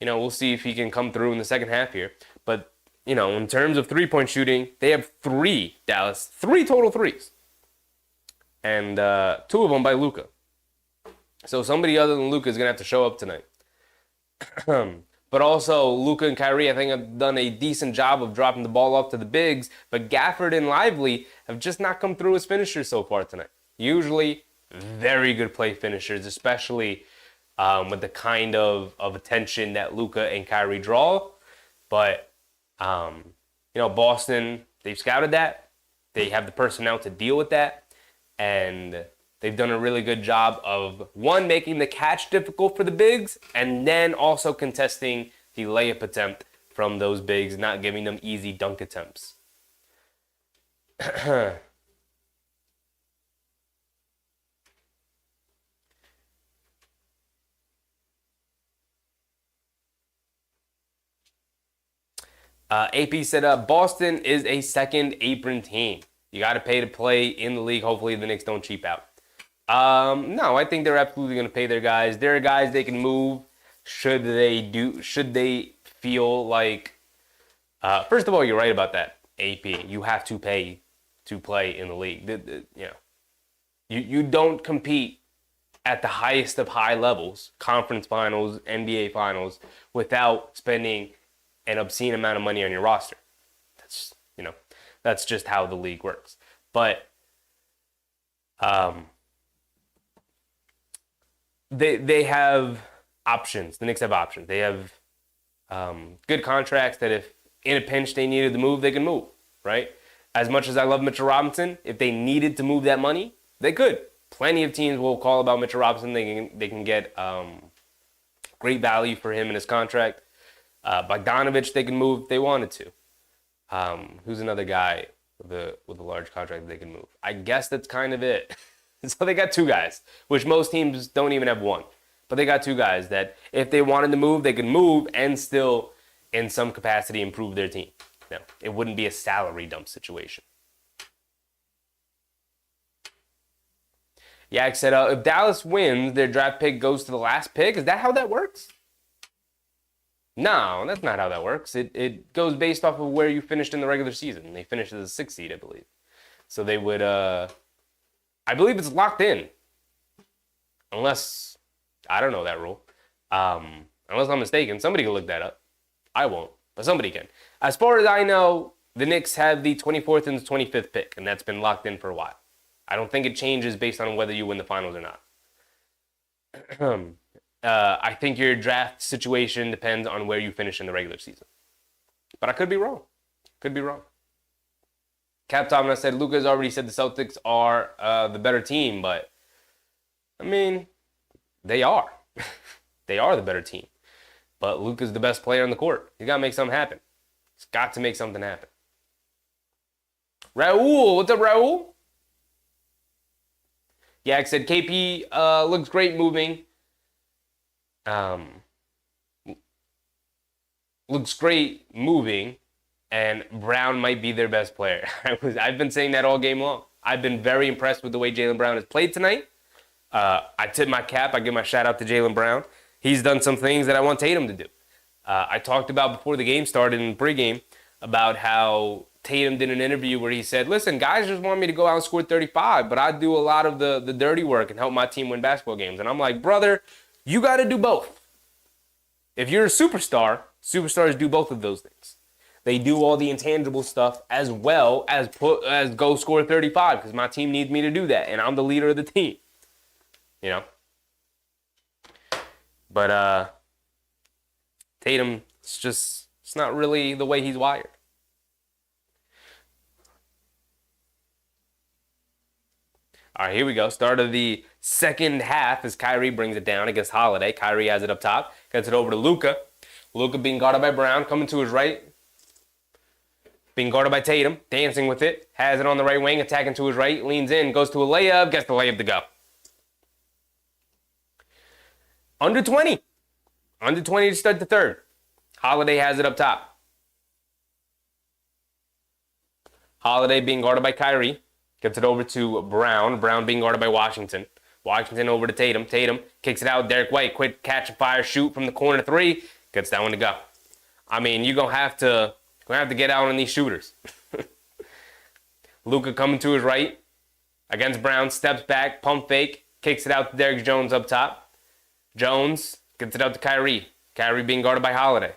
You know, we'll see if he can come through in the second half here. But, you know, in terms of three-point shooting, they have Dallas, three total threes. And two of them by Luka. So somebody other than Luka is going to have to show up tonight. But also, Luka and Kyrie, I think, have done a decent job of dropping the ball off to the bigs. But Gafford and Lively have just not come through as finishers so far tonight. Usually, very good play finishers, especially with the kind of attention that Luka and Kyrie draw. But, you know, Boston, they've scouted that. They have the personnel to deal with that. And they've done a really good job of, one, making the catch difficult for the bigs, and then also contesting the layup attempt from those bigs, not giving them easy dunk attempts. AP said, Boston is a second apron team. You got to pay to play in the league. Hopefully the Knicks don't cheap out. No, I think they're absolutely going to pay their guys. There are guys they can move should they feel like, first of all, you're right about that, AP. You have to pay to play in the league. You know, you don't compete at the highest of high levels, conference finals, NBA finals, without spending an obscene amount of money on your roster. That's just how the league works. But they have options. The Knicks have options. They have good contracts that if in a pinch they needed to move, they can move, right? As much as I love Mitchell Robinson, if they needed to move that money, they could. Plenty of teams will call about Mitchell Robinson. They can get great value for him in his contract. Bogdanovich, they can move if they wanted to. Who's another guy with a large contract that they can move? I guess that's kind of it. So they got two guys, which most teams don't even have one. But they got two guys that if they wanted to move, they could move and still, in some capacity, improve their team. No, it wouldn't be a salary dump situation. Yak said, if Dallas wins, their draft pick goes to the last pick. Is that how that works? No, that's not how that works. It goes based off of where you finished in the regular season. They finished as a 6th seed, I believe. So they would, I believe it's locked in. Unless, I don't know that rule. Unless I'm mistaken. Somebody can look that up. I won't, but somebody can. As far as I know, the Knicks have the 24th and the 25th pick, and that's been locked in for a while. I don't think it changes based on whether you win the finals or not. I think your draft situation depends on where you finish in the regular season. But I could be wrong. Could be wrong. Cap Tomlin said, Luka's already said the Celtics are the better team, but, I mean, they are. They are the better team. But Luka's the best player on the court. He's got to make something happen. He's got to make something happen. Raul, what's up, Raul? Yak said, KP looks great moving. Looks great moving, and Brown might be their best player. I've been saying that all game long. I've been very impressed with the way Jaylen Brown has played tonight. I tip my cap. I give my shout out to Jaylen Brown. He's done some things that I want Tatum to do. I talked about before the game started in the pregame about how Tatum did an interview where he said, listen, guys just want me to go out and score 35, but I do a lot of the dirty work and help my team win basketball games. And I'm like, brother, you got to do both. If you're a superstar, superstars do both of those things. They do all the intangible stuff as well as go score 35 because my team needs me to do that, and I'm the leader of the team. You know? But Tatum, it's not really the way he's wired. All right, here we go. Start of the second half as Kyrie brings it down against Holiday. Kyrie has it up top, gets it over to Luka. Luka being guarded by Brown, coming to his right. Being guarded by Tatum, dancing with it, has it on the right wing, attacking to his right, leans in, goes to a layup, gets the layup to go. Under 20. Under 20 to start the third. Holiday has it up top. Holiday being guarded by Kyrie. Gets it over to Brown. Brown being guarded by Washington. Washington over to Tatum. Tatum kicks it out. Derek White, quick catch and fire, shoot from the corner three. Gets that one to go. I mean, you're going to have to get out on these shooters. Luka coming to his right against Brown. Steps back, pump fake. Kicks it out to Derek Jones up top. Jones gets it out to Kyrie. Kyrie being guarded by Holiday.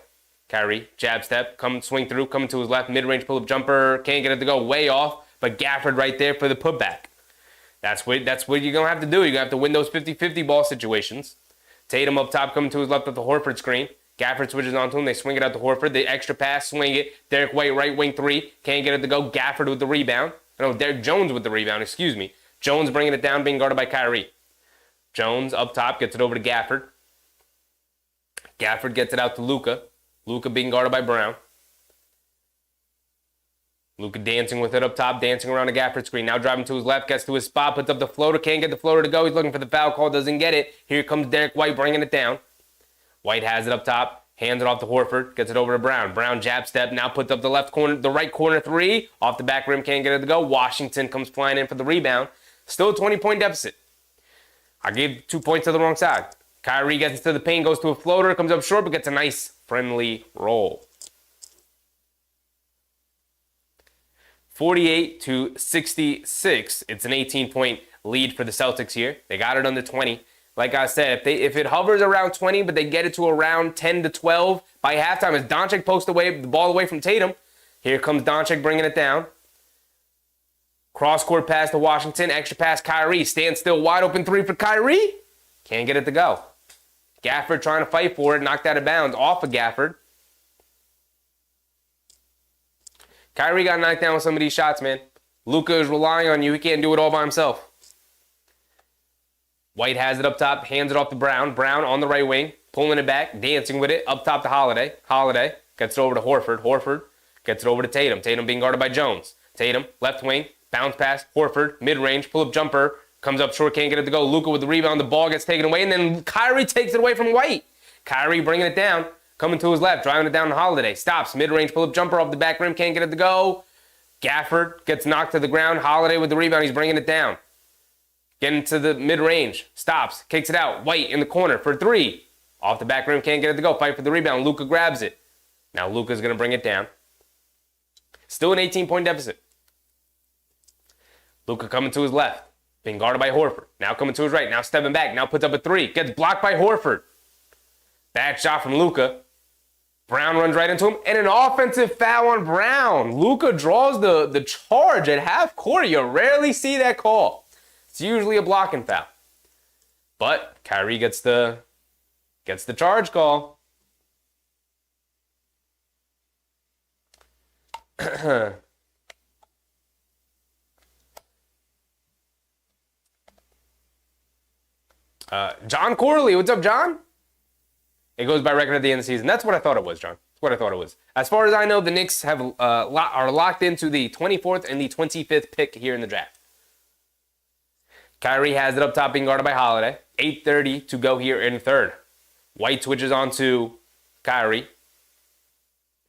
Kyrie, jab step, swing through, coming to his left, mid-range pull-up jumper. Can't get it to go, way off, but Gafford right there for the putback. That's what you're going to have to do. You're going to have to win those 50-50 ball situations. Tatum up top, coming to his left with the Horford screen. Gafford switches onto him. They swing it out to Horford. The extra pass, swing it. Derek White, right wing three. Can't get it to go. Gafford with the rebound. No, Derek Jones with the rebound, excuse me. Jones bringing it down, being guarded by Kyrie. Jones up top, gets it over to Gafford. Gafford gets it out to Luka. Luka being guarded by Brown. Luka dancing with it up top, dancing around the Gafford screen. Now driving to his left, gets to his spot, puts up the floater. Can't get the floater to go. He's looking for the foul call, doesn't get it. Here comes Derek White bringing it down. White has it up top, hands it off to Horford, gets it over to Brown. Brown jab step, now puts up the right corner three. Off the back rim, can't get it to go. Washington comes flying in for the rebound. Still a 20-point deficit. I gave 2 points to the wrong side. Kyrie gets into the paint, goes to a floater, comes up short, but gets a nice, friendly roll. 48-66. It's an 18-point lead for the Celtics here. They got it under 20. Like I said, if it hovers around 20, but they get it to around 10 to 12 by halftime, as Doncic posts the ball away from Tatum. Here comes Doncic bringing it down. Cross-court pass to Washington. Extra pass, Kyrie. Stands still, wide open three for Kyrie. Can't get it to go. Gafford trying to fight for it. Knocked out of bounds off of Gafford. Kyrie got knocked down with some of these shots, man. Luka is relying on you. He can't do it all by himself. White has it up top. Hands it off to Brown. Brown on the right wing. Pulling it back. Dancing with it. Up top to Holiday. Holiday gets it over to Horford. Horford gets it over to Tatum. Tatum being guarded by Jones. Tatum, left wing. Bounce pass, Horford, mid-range, pull-up jumper, comes up short, can't get it to go. Luka with the rebound, the ball gets taken away, and then Kyrie takes it away from White. Kyrie bringing it down, coming to his left, driving it down to Holiday. Stops, mid-range, pull-up jumper off the back rim, can't get it to go. Gafford gets knocked to the ground. Holiday with the rebound, he's bringing it down. Getting to the mid-range, stops, kicks it out. White in the corner for three. Off the back rim, can't get it to go. Fight for the rebound. Luka grabs it. Now Luka's going to bring it down. Still an 18-point deficit. Luka coming to his left, being guarded by Horford. Now coming to his right, now stepping back, now puts up a three. Gets blocked by Horford. Bad shot from Luka. Brown runs right into him, and an offensive foul on Brown. Luka draws the charge at half court. You rarely see that call. It's usually a blocking foul. But Kyrie gets the charge call. John Corley, what's up, John? It goes by record at the end of the season. That's what I thought it was, John. That's what I thought it was. As far as I know, the Knicks are locked into the 24th and the 25th pick here in the draft. Kyrie has it up top, being guarded by Holiday. 8:30 to go here in third. White switches on to Kyrie.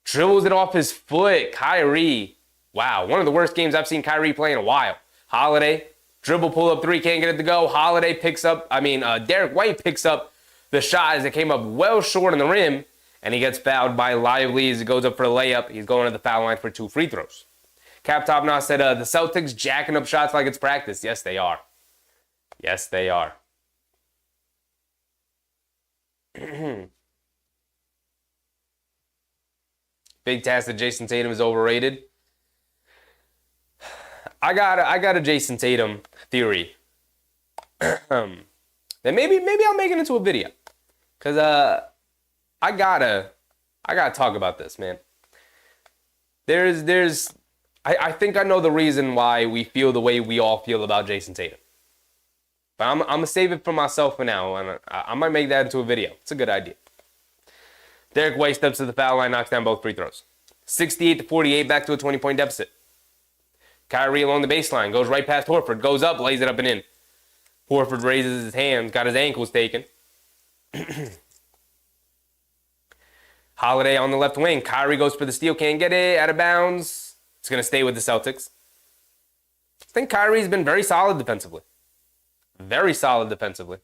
Dribbles it off his foot. Kyrie. Wow, one of the worst games I've seen Kyrie play in a while. Holiday. Dribble, pull up three, can't get it to go. Holiday Derek White picks up the shot as it came up well short on the rim, and he gets fouled by Lively as he goes up for a layup. He's going to the foul line for 2 free throws. Cap Top Knot said, the Celtics jacking up shots like it's practice. Yes, they are. Yes, they are. Big task that Jason Tatum is overrated. I got a Jason Tatum theory. Then maybe I'll make it into a video. Cause I gotta talk about this, man. I think I know the reason why we feel the way we all feel about Jason Tatum. But I'm going to save it for myself for now, and I might make that into a video. It's a good idea. Derek White steps to the foul line, knocks down both free throws. 68-48, back to a 20-point deficit. Kyrie along the baseline, goes right past Horford, goes up, lays it up and in. Horford raises his hands, got his ankles taken. Holiday on the left wing. Kyrie goes for the steal, can't get it, out of bounds. It's going to stay with the Celtics. I think Kyrie's been very solid defensively. Very solid defensively.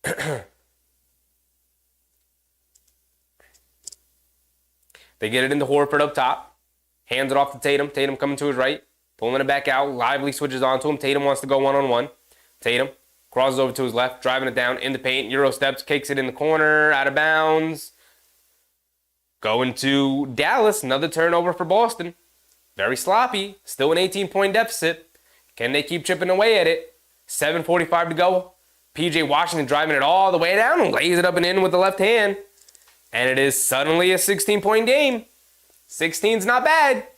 They get it into Horford up top. Hands it off to Tatum. Tatum coming to his right. Pulling it back out. Lively switches onto him. Tatum wants to go one-on-one. Tatum crosses over to his left. Driving it down in the paint. Euro steps. Kicks it in the corner. Out of bounds. Going to Dallas. Another turnover for Boston. Very sloppy. Still an 18-point deficit. Can they keep chipping away at it? 7:45 to go. P.J. Washington driving it all the way down and lays it up and in with the left hand. And it is suddenly a 16-point game. 16's not bad.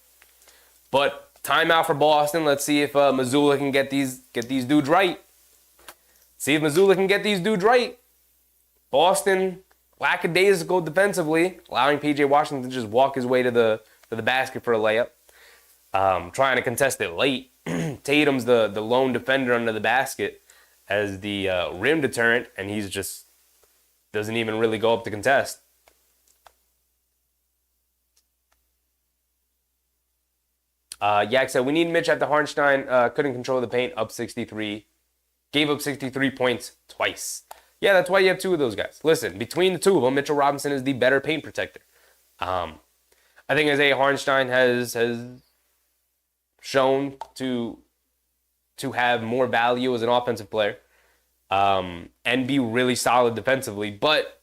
But timeout for Boston. Let's see if Mazzulla can get these dudes right. See if Mazzulla can get these dudes right. Boston, lackadaisical defensively, allowing P.J. Washington to just walk his way to the basket for a layup. Trying to contest it late. Tatum's the lone defender under the basket as the rim deterrent, and he's just doesn't even really go up to contest. Yak said, we need Mitch after Hartenstein couldn't control the paint, up 63. Gave up 63 points twice. Yeah, that's why you have two of those guys. Listen, between the two of them, Mitchell Robinson is the better paint protector. I think Isaiah Hartenstein has shown to have more value as an offensive player and be really solid defensively. But,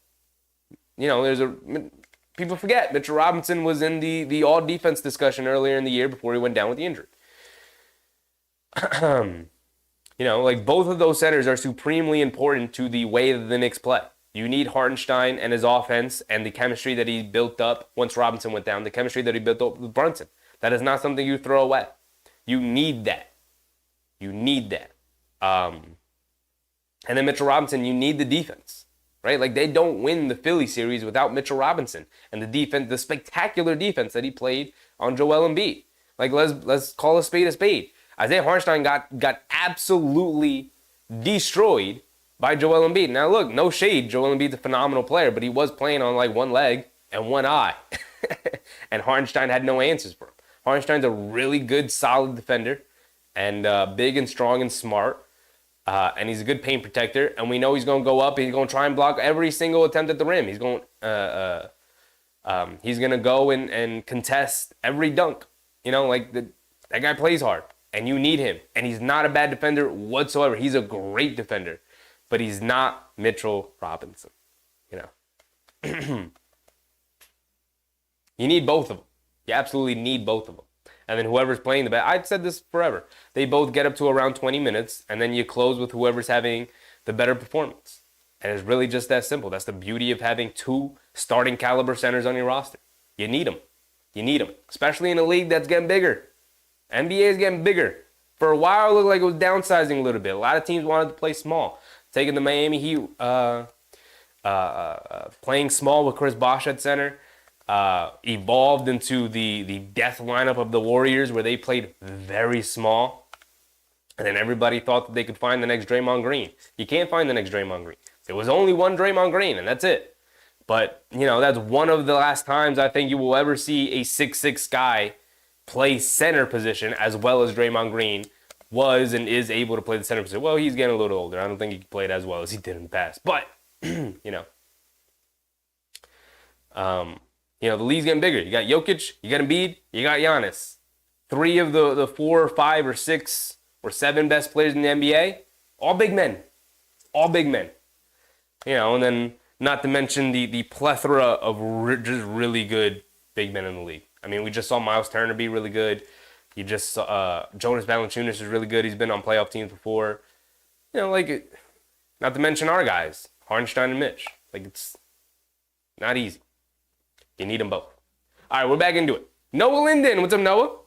people forget Mitchell Robinson was in the all-defense discussion earlier in the year before he went down with the injury. Both of those centers are supremely important to the way that the Knicks play. You need Hartenstein and his offense and the chemistry that he built up once Robinson went down, the chemistry that he built up with Brunson. That is not something you throw away. You need that. And then Mitchell Robinson, you need the defense, right? Like, they don't win the Philly series without Mitchell Robinson and the defense, the spectacular defense that he played on Joel Embiid. Like, let's call a spade a spade. Isaiah Hartenstein got absolutely destroyed by Joel Embiid. Now, look, no shade. Joel Embiid's a phenomenal player, but he was playing on like one leg and one eye. And Hartenstein had no answers for him. Hartenstein's a really good, solid defender and big and strong and smart. And he's a good paint protector. And we know he's going to go up. He's going to try and block every single attempt at the rim. He's going to go and contest every dunk. That guy plays hard. And you need him. And he's not a bad defender whatsoever. He's a great defender. But he's not Mitchell Robinson. You need both of them. You absolutely need both of them. And then whoever's playing the best, I've said this forever. They both get up to around 20 minutes, and then you close with whoever's having the better performance. And it's really just that simple. That's the beauty of having two starting caliber centers on your roster. You need them. Especially in a league that's getting bigger. NBA is getting bigger. For a while, it looked like it was downsizing a little bit. A lot of teams wanted to play small. Taking the Miami Heat, playing small with Chris Bosh at center. Evolved into the death lineup of the Warriors where they played very small. And then everybody thought that they could find the next Draymond Green. You can't find the next Draymond Green. There was only one Draymond Green, and that's it. But, that's one of the last times I think you will ever see a 6'6" guy play center position as well as Draymond Green was and is able to play the center position. Well, he's getting a little older. I don't think he can play it as well as he did in the past. But, the league's getting bigger. You got Jokic, you got Embiid, you got Giannis. Three of the 4 or 5 or 6 or 7 best players in the NBA, all big men. And then not to mention the plethora of just really good big men in the league. I mean, we just saw Miles Turner be really good. You just saw Jonas Valanciunas is really good. He's been on playoff teams before. Not to mention our guys, Hartenstein and Mitch. It's not easy. You need them both. All right, we're back into it. Noah Linden. What's up, Noah?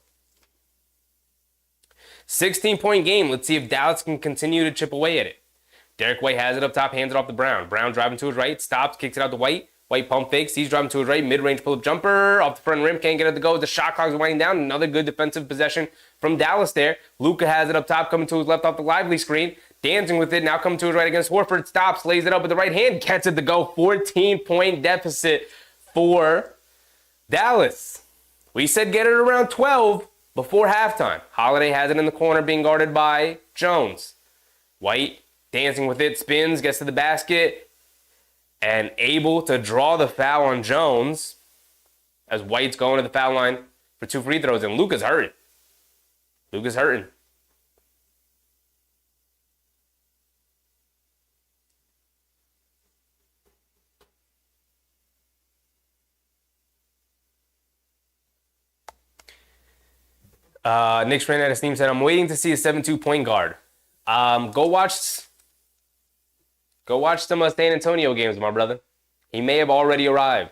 16-point game. Let's see if Dallas can continue to chip away at it. Derek White has it up top, hands it off to Brown. Brown driving to his right, stops, kicks it out to White. White pump fakes. He's driving to his right. Mid-range pull-up jumper. Off the front rim. Can't get it to go. The shot clock's winding down. Another good defensive possession from Dallas there. Luka has it up top. Coming to his left off the Lively screen. Dancing with it. Now coming to his right against Horford. Stops. Lays it up with the right hand. Gets it to go. 14-point deficit for Dallas. We said get it around 12 before halftime. Holiday has it in the corner being guarded by Jones. White dancing with it. Spins. Gets to the basket. And able to draw the foul on Jones as White's going to the foul line for 2 free throws. And Luka's hurting. Luka's hurting. Knicks ran out of steam, said, I'm waiting to see a 7-2 point guard. Go watch some San Antonio games, my brother. He may have already arrived.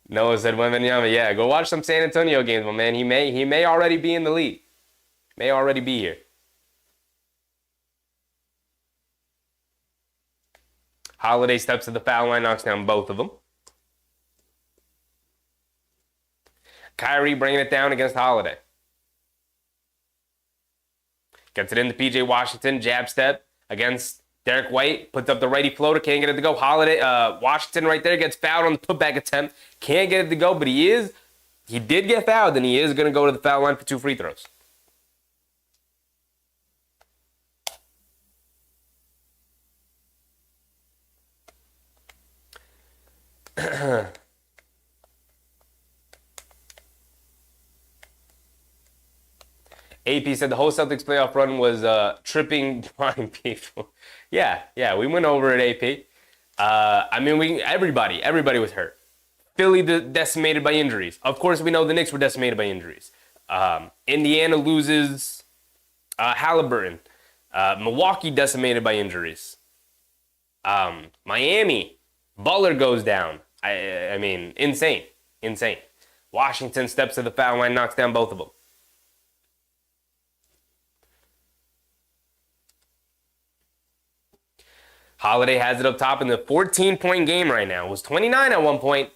Noah said, Wembanyama, yeah, go watch some San Antonio games, my man. He may already be in the league. May already be here. Holiday steps to the foul line, knocks down both of them. Kyrie bringing it down against Holiday. Gets it into P.J. Washington, jab step against Derek White. Puts up the righty floater, can't get it to go. Washington right there gets fouled on the putback attempt. Can't get it to go, but he did get fouled, and he is going to go to the foul line for 2 free throws. AP said the whole Celtics playoff run was tripping blind people. Yeah, we went over at AP. Everybody was hurt. Philly decimated by injuries. Of course, we know the Knicks were decimated by injuries. Indiana loses Halliburton. Milwaukee decimated by injuries. Miami, Butler goes down. I mean, insane. Washington steps to the foul line, knocks down both of them. Holiday has it up top in the 14-point game right now. It was 29 at one point.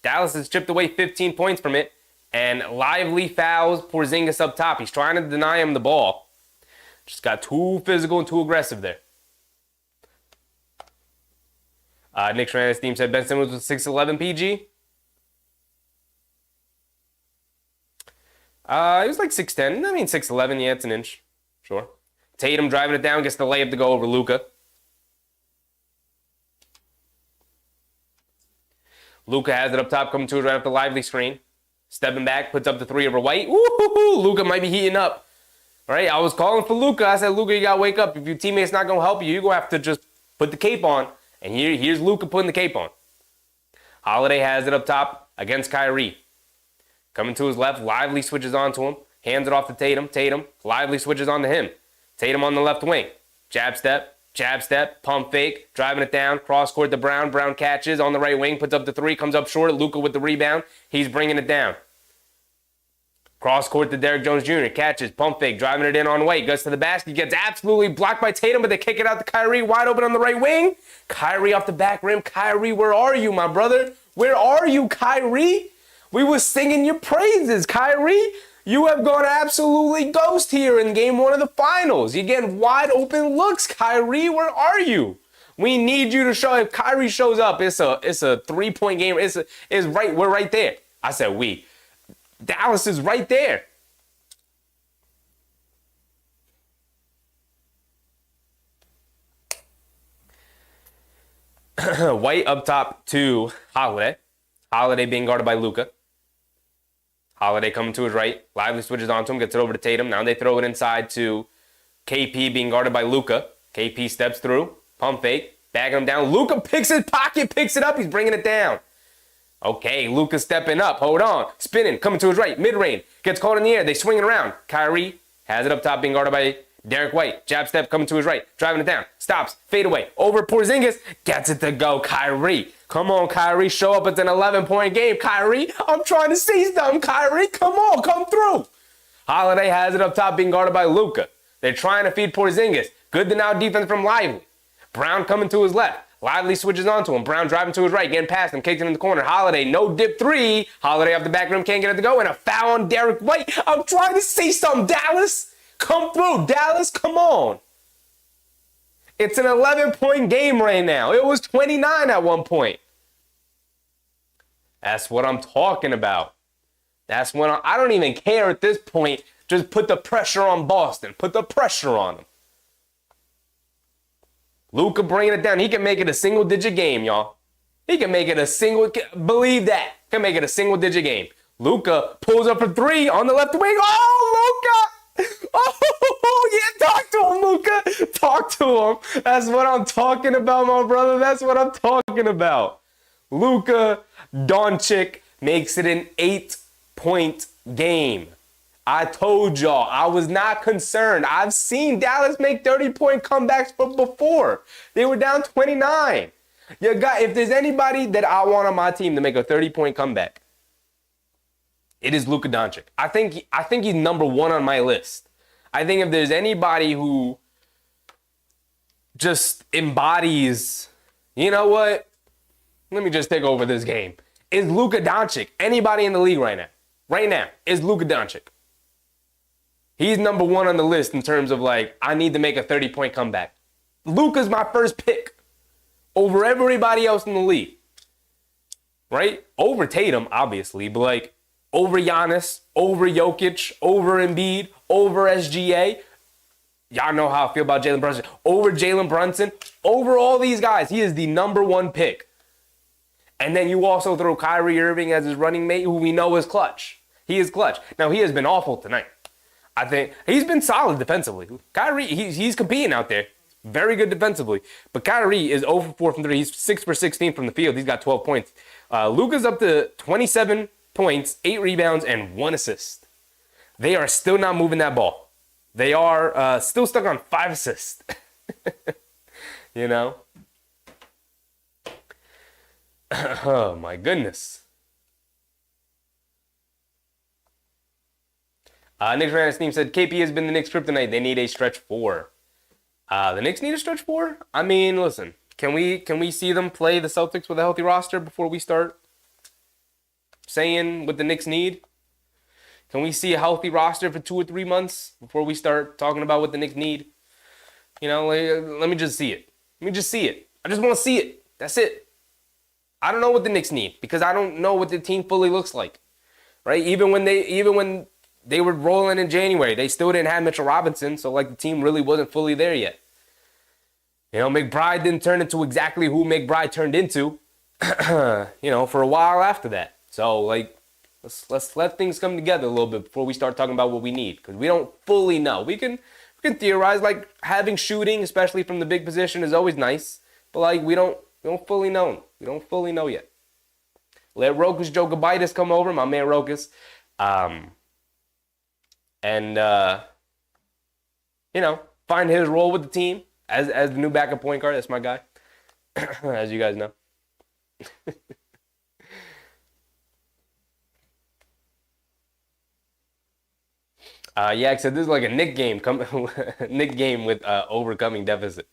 Dallas has chipped away 15 points from it. And Lively fouls Porzingis up top. He's trying to deny him the ball. Just got too physical and too aggressive there. Nick Shrena's team said Ben Simmons was 6'11 PG. He was like 6'10. 6'11. Yeah, it's an inch. Sure. Tatum driving it down, gets the layup to go over Luka. Luka has it up top, coming to it right off the Lively screen. Stepping back, puts up the 3 over White. Ooh, Luka might be heating up. All right, I was calling for Luka. I said, Luka, you got to wake up. If your teammate's not going to help you, you're going to have to just put the cape on. And here's Luka putting the cape on. Holiday has it up top against Kyrie. Coming to his left, Lively switches on to him. Hands it off to Tatum. Tatum, Lively switches on to him. Tatum on the left wing. Jab step, pump fake, driving it down, cross court to Brown. Brown catches on the right wing, puts up the 3, comes up short. Luka with the rebound. He's bringing it down. Cross court to Derek Jones Jr. Catches, pump fake, driving it in on White. Goes to the basket, gets absolutely blocked by Tatum, but they kick it out to Kyrie, wide open on the right wing. Kyrie off the back rim. Kyrie, where are you, my brother? Where are you, Kyrie? We were singing your praises, Kyrie. You have gone absolutely ghost here in game 1 of the finals. You're getting wide open looks, Kyrie. Where are you? We need you to show. If Kyrie shows up, it's a 3-point game. We're right there. I said we. Dallas is right there. White up top to Holiday. Holiday being guarded by Luka. Holiday coming to his right. Lively switches onto him, gets it over to Tatum. Now they throw it inside to KP being guarded by Luka. KP steps through. Pump fake. Bagging him down. Luka picks his pocket, picks it up. He's bringing it down. Okay, Luka stepping up. Hold on. Spinning. Coming to his right. Mid-range. Gets caught in the air. They swing it around. Kyrie has it up top being guarded by Derek White, jab step coming to his right, driving it down, stops, fade away, over Porzingis, gets it to go, Kyrie. Come on, Kyrie, show up. It's an 11-point game, Kyrie. I'm trying to see something, Kyrie. Come on, come through. Holiday has it up top, being guarded by Luka. They're trying to feed Porzingis. Good to now defense from Lively. Brown coming to his left. Lively switches onto him. Brown driving to his right, getting past him, kicks it in the corner. Holiday, no dip three. Holiday off the back rim, can't get it to go, and a foul on Derek White. I'm trying to see something, Dallas. Come through, Dallas, come on. It's an 11-point game right now. It was 29 at one point. That's what I'm talking about. That's when I don't even care at this point. Just put the pressure on Boston. Put the pressure on them. Luka bringing it down. He can make it a single-digit game, y'all. He can make it a single, believe that. Can make it a single-digit game. Luka pulls up for three on the left wing. Oh, Luka! Oh, yeah, talk to him, Luka. Talk to him. That's what I'm talking about, my brother. That's what I'm talking about. Luka Doncic makes it an 8-point game. I told y'all, I was not concerned. I've seen Dallas make 30-point comebacks before. They were down 29. If there's anybody that I want on my team to make a 30-point comeback, it is Luka Doncic. I think he's number one on my list. I think if there's anybody who just embodies, you know what? Let me just take over this game. Is Luka Doncic. Anybody in the league right now, is Luka Doncic. He's number one on the list in terms of I need to make a 30-point comeback. Luka's my first pick over everybody else in the league. Right? Over Tatum, obviously, but over Giannis, over Jokic, over Embiid, over SGA. Y'all know how I feel about Jalen Brunson. Over Jalen Brunson, over all these guys, he is the number one pick. And then you also throw Kyrie Irving as his running mate, who we know is clutch. He is clutch. Now, he has been awful tonight. I think he's been solid defensively. Kyrie, he's competing out there. Very good defensively. But Kyrie is 0 for 4 from 3. He's 6 for 16 from the field. He's got 12 points. Luka's up to 27 points, 8 rebounds, and 1 assist. They are still not moving that ball. They are still stuck on 5 assists. You know? Oh, my goodness. Knicks fan team said KP has been the Knicks kryptonite. They need a stretch 4. The Knicks need a stretch 4? I mean, listen. Can we see them play the Celtics with a healthy roster before we start saying what the Knicks need? Can we see a healthy roster for 2 or 3 months before we start talking about what the Knicks need? You know, let me just see it. Let me just see it. I just want to see it. That's it. I don't know what the Knicks need because I don't know what the team fully looks like. Right? Even when they were rolling in January, they still didn't have Mitchell Robinson, so the team really wasn't fully there yet. You know, McBride didn't turn into exactly who McBride turned into, for a while after that. So, let's let things come together a little bit before we start talking about what we need, because we don't fully know. We can theorize, having shooting, especially from the big position, is always nice, but we don't fully know. We don't fully know yet. Let Rokas Jokibitis come over, my man Rokas. And find his role with the team as the new backup point guard. That's my guy, as you guys know. Yak said this is like a Knick game, Knick game with overcoming deficits.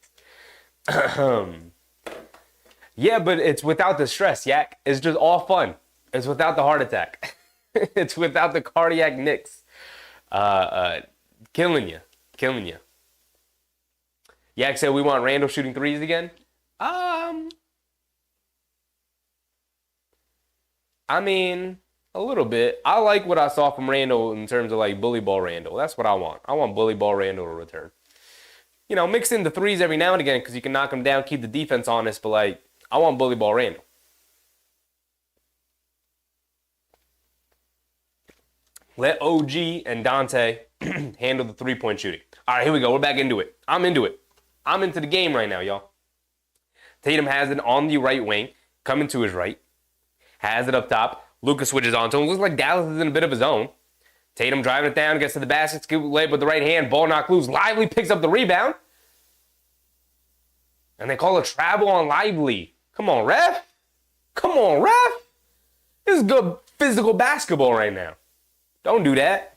Yeah, but it's without the stress, Yak. It's just all fun. It's without the heart attack. It's without the cardiac nicks. Killing you. Yak said we want Randall shooting threes again. I mean, a little bit. I like what I saw from Randall in terms of bully ball Randall. That's what I want. I want bully ball Randall to return. Mix in the threes every now and again because you can knock them down, keep the defense honest, but I want bully ball Randall. Let OG and Dante handle the three-point shooting. All right, here we go. We're back into it. I'm into it. I'm into the game right now, y'all. Tatum has it on the right wing, coming to his right. Has it up top. Luka switches on to him. Looks like Dallas is in a bit of a zone. Tatum driving it down, gets to the basket, scoop layup with the right hand, ball knocked loose. Lively picks up the rebound. And they call a travel on Lively. Come on, ref. Come on, ref. This is good physical basketball right now. Don't do that.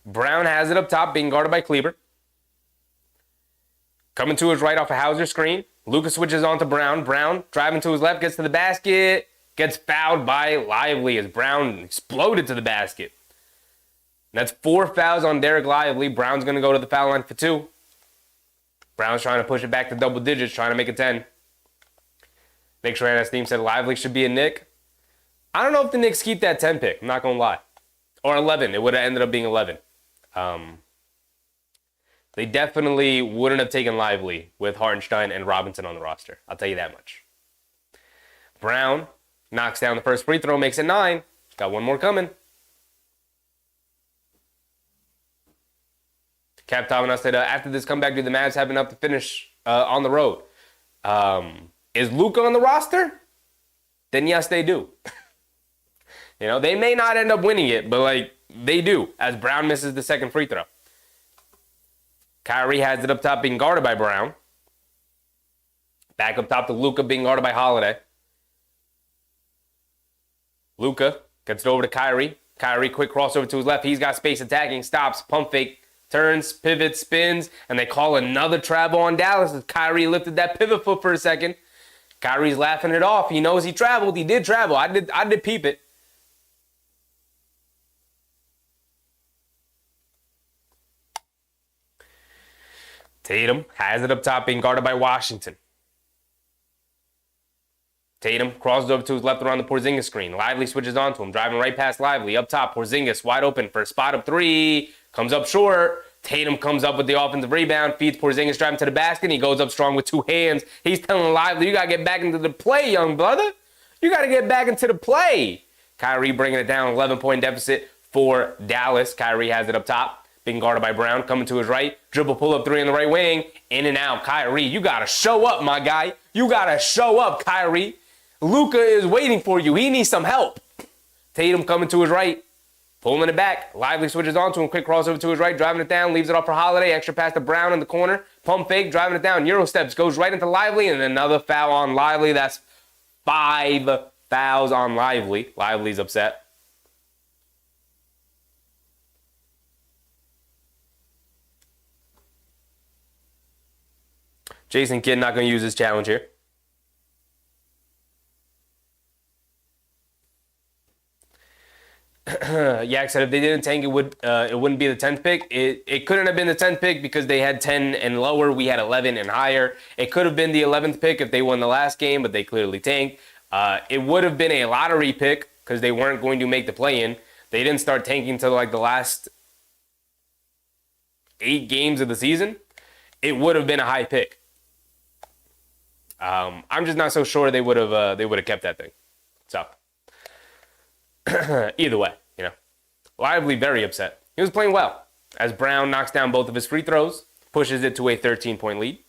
Brown has it up top, being guarded by Kleber. Coming to his right off a Hauser screen. Luka switches on to Brown. Brown driving to his left, gets to the basket. Gets fouled by Lively as Brown exploded to the basket. That's 4 fouls on Derek Lively. Brown's going to go to the foul line for 2. Brown's trying to push it back to double digits, trying to make it 10. Knicks ran as team said Lively should be a Knick. I don't know if the Knicks keep that 10 pick. I'm not going to lie. Or 11. It would have ended up being 11. They definitely wouldn't have taken Lively with Hartenstein and Robinson on the roster. I'll tell you that much. Brown knocks down the first free throw, makes it 9. Got one more coming. Cap Thomas said, after this comeback, do the Mavs have enough to finish on the road? Is Luka on the roster? Then yes, they do. You know, they may not end up winning it, but like they do, as Brown misses the second free throw. Kyrie has it up top, being guarded by Brown. Back up top to Luka, being guarded by Holiday. Luka gets it over to Kyrie. Kyrie, quick crossover to his left. He's got space attacking, stops, pump fake, turns, pivots, spins, and they call another travel on Dallas as Kyrie lifted that pivot foot for a second. Kyrie's laughing it off. He knows he traveled. He did travel. I did peep it. Tatum has it up top, being guarded by Washington. Tatum crosses over to his left around the Porzingis screen. Lively switches onto him, driving right past Lively. Up top, Porzingis wide open for a spot up 3. Comes up short. Tatum comes up with the offensive rebound, feeds Porzingis driving to the basket, and he goes up strong with 2 hands. He's telling Lively, you got to get back into the play, young brother. You got to get back into the play. Kyrie bringing it down, 11-point deficit for Dallas. Kyrie has it up top, being guarded by Brown, coming to his right. Dribble pull-up 3 in the right wing. In and out. Kyrie, you got to show up, my guy. You got to show up, Kyrie. Luka is waiting for you. He needs some help. Tatum coming to his right. Pulling it back. Lively switches on to him. Quick crossover to his right. Driving it down. Leaves it off for Holiday. Extra pass to Brown in the corner. Pump fake. Driving it down. Euro steps. Goes right into Lively. And another foul on Lively. That's 5 fouls on Lively. Lively's upset. Jason Kidd not going to use his challenge here. Yak said if they didn't tank, it wouldn't be the 10th pick. It couldn't have been the 10th pick because they had 10 and lower. We had 11 and higher. It could have been the 11th pick if they won the last game, but they clearly tanked. It would have been a lottery pick because they weren't going to make the play-in. They didn't start tanking until like the last 8 games of the season. It would have been a high pick. I'm just not so sure they would have kept that thing. So either way, you know, Lively very upset. He was playing well as Brown knocks down both of his free throws, pushes it to a 13-point lead.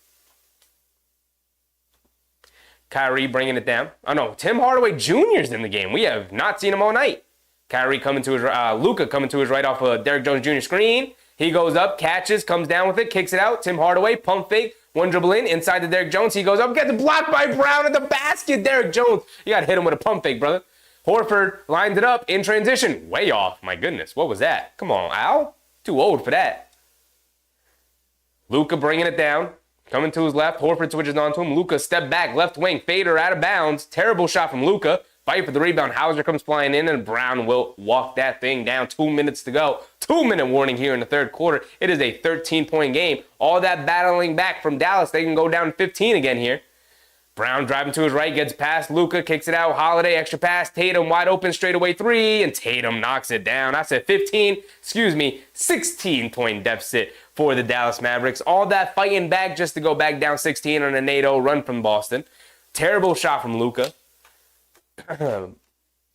Kyrie bringing it down. Oh no, Tim Hardaway Jr.'s in the game. We have not seen him all night. Kyrie coming to his Luka coming to his right off a Derrick Jones Jr. screen. He goes up, catches, comes down with it, kicks it out. Tim Hardaway pump fake. One dribble in, inside to Derrick Jones. He goes up, gets blocked by Brown at the basket. Derrick Jones, you got to hit him with a pump fake, brother. Horford lined it up in transition. Way off. My goodness, what was that? Come on, Al. Too old for that. Luka bringing it down. Coming to his left. Horford switches onto him. Luka step back, left wing, fader out of bounds. Terrible shot from Luka. Fight for the rebound. Hauser comes flying in, and Brown will walk that thing down. 2 minutes to go. 2-minute warning here in the third quarter. It is a 13-point game. All that battling back from Dallas. They can go down 15 again here. Brown driving to his right, gets past Luka, kicks it out. Holiday, extra pass. Tatum wide open, straightaway 3, and Tatum knocks it down. I said 16-point deficit for the Dallas Mavericks. All that fighting back just to go back down 16 on a NATO run from Boston. Terrible shot from Luka.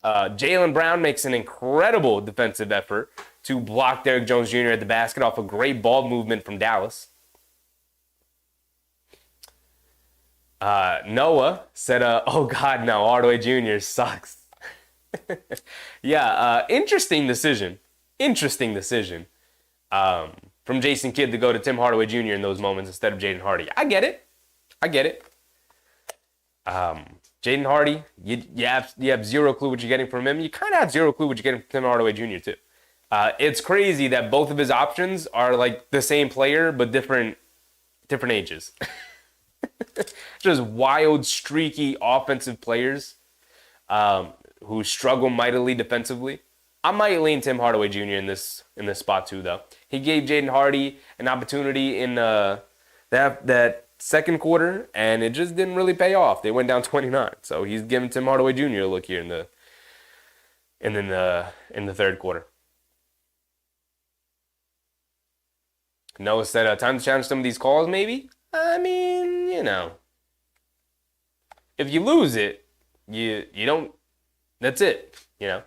Jaylen Brown makes an incredible defensive effort to block Derrick Jones Jr. at the basket off a great ball movement from Dallas. Noah said, oh God, no, Hardaway Jr. sucks. Yeah, interesting decision. Interesting decision from Jason Kidd to go to Tim Hardaway Jr. in those moments instead of Jaden Hardy. I get it. Jaden Hardy, you have zero clue what you're getting from him. You kind of have zero clue what you're getting from Tim Hardaway Jr. too. It's crazy that both of his options are like the same player but different ages. Just wild, streaky offensive players who struggle mightily defensively. I might lean Tim Hardaway Jr. in this spot too, though. He gave Jaden Hardy an opportunity in that second quarter, and it just didn't really pay off. They went down 29, so he's giving Tim Hardaway Jr. a look here in the third quarter. Noah said, time to challenge some of these calls, maybe. I mean, if you lose it, you don't. That's it. You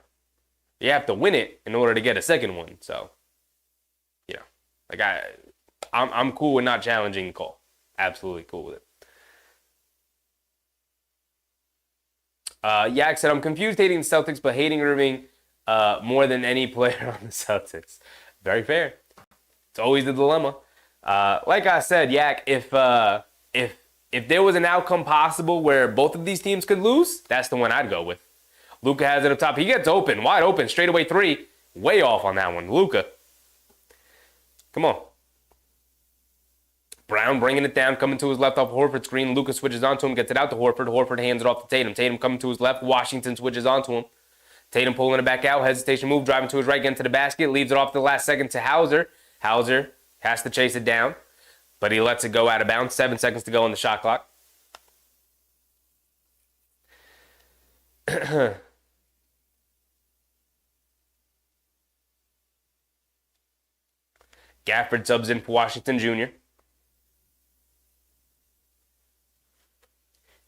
have to win it in order to get a second one. So, I'm cool with not challenging the call. Absolutely cool with it. Yak said, I'm confused hating the Celtics, but hating Irving more than any player on the Celtics. Very fair. It's always the dilemma. Like I said, Yak, if there was an outcome possible where both of these teams could lose, that's the one I'd go with. Luka has it up top. He gets open, wide open, straightaway three. Way off on that one. Luka. Come on. Brown bringing it down, coming to his left off Horford's screen. Luka switches onto him, gets it out to Horford. Horford hands it off to Tatum. Tatum coming to his left. Washington switches onto him. Tatum pulling it back out. Hesitation move, driving to his right, getting to the basket. Leaves it off the last second to Hauser. Hauser has to chase it down, but he lets it go out of bounds. 7 seconds to go on the shot clock. Gafford subs in for Washington Jr.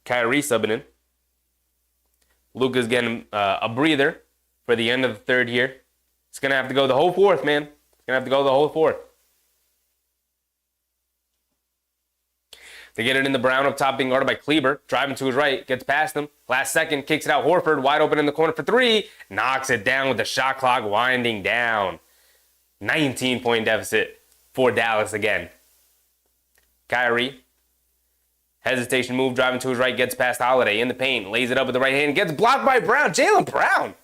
Kyrie subbing in. Luka's getting a breather for the end of the third here. It's going to have to go the whole fourth, man. It's going to have to go the whole fourth. They get it in the Brown up top, being guarded by Kleber. Driving to his right, gets past him. Last second, kicks it out. Horford, wide open in the corner for three. Knocks it down with the shot clock winding down. 19-point deficit for Dallas again. Kyrie. Hesitation move, driving to his right, gets past Holiday in the paint. Lays it up with the right hand, gets blocked by Brown. Jaylen Brown.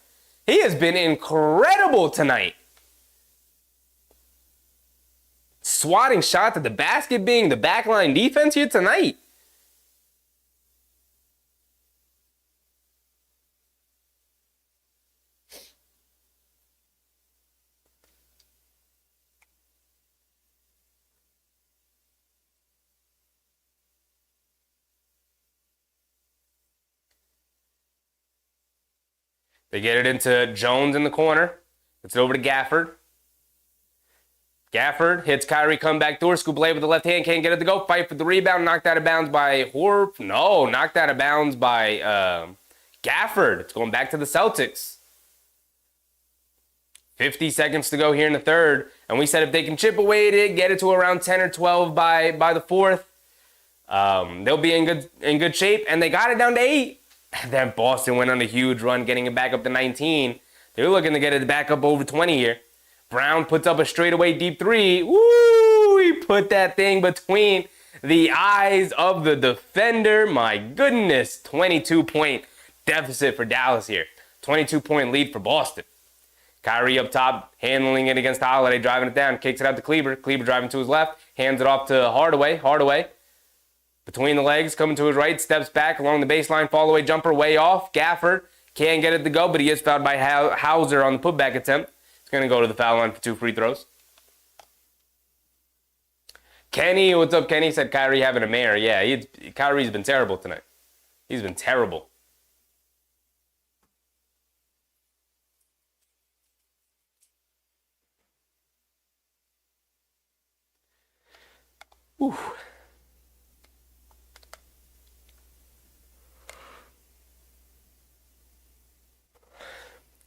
He has been incredible tonight. Swatting shots at the basket, being the backline defense here tonight. They get it into Jones in the corner. It's over to Gafford. Gafford hits Kyrie, come back door. Scoop away with the left hand, can't get it to go. Fight for the rebound, knocked out of bounds by knocked out of bounds by Gafford. It's going back to the Celtics. 50 seconds to go here in the third. And we said if they can chip away at it, get it to around 10 or 12 by the fourth, they'll be in good shape. And they got it down to 8. And then Boston went on a huge run, getting it back up to 19. They're looking to get it back up over 20 here. Brown puts up a straightaway deep three. Woo! He put that thing between the eyes of the defender. My goodness. 22-point deficit for Dallas here. 22-point lead for Boston. Kyrie up top, handling it against Holiday, driving it down, kicks it out to Kleber. Kleber driving to his left, hands it off to Hardaway. Hardaway between the legs, coming to his right, steps back along the baseline, fall away jumper way off. Gafford can't get it to go, but he gets fouled by Hauser on the putback attempt. He's going to go to the foul line for 2 free throws. Kenny, what's up, Kenny? Said Kyrie having a mare. Yeah, Kyrie's been terrible tonight. He's been terrible. Ooh.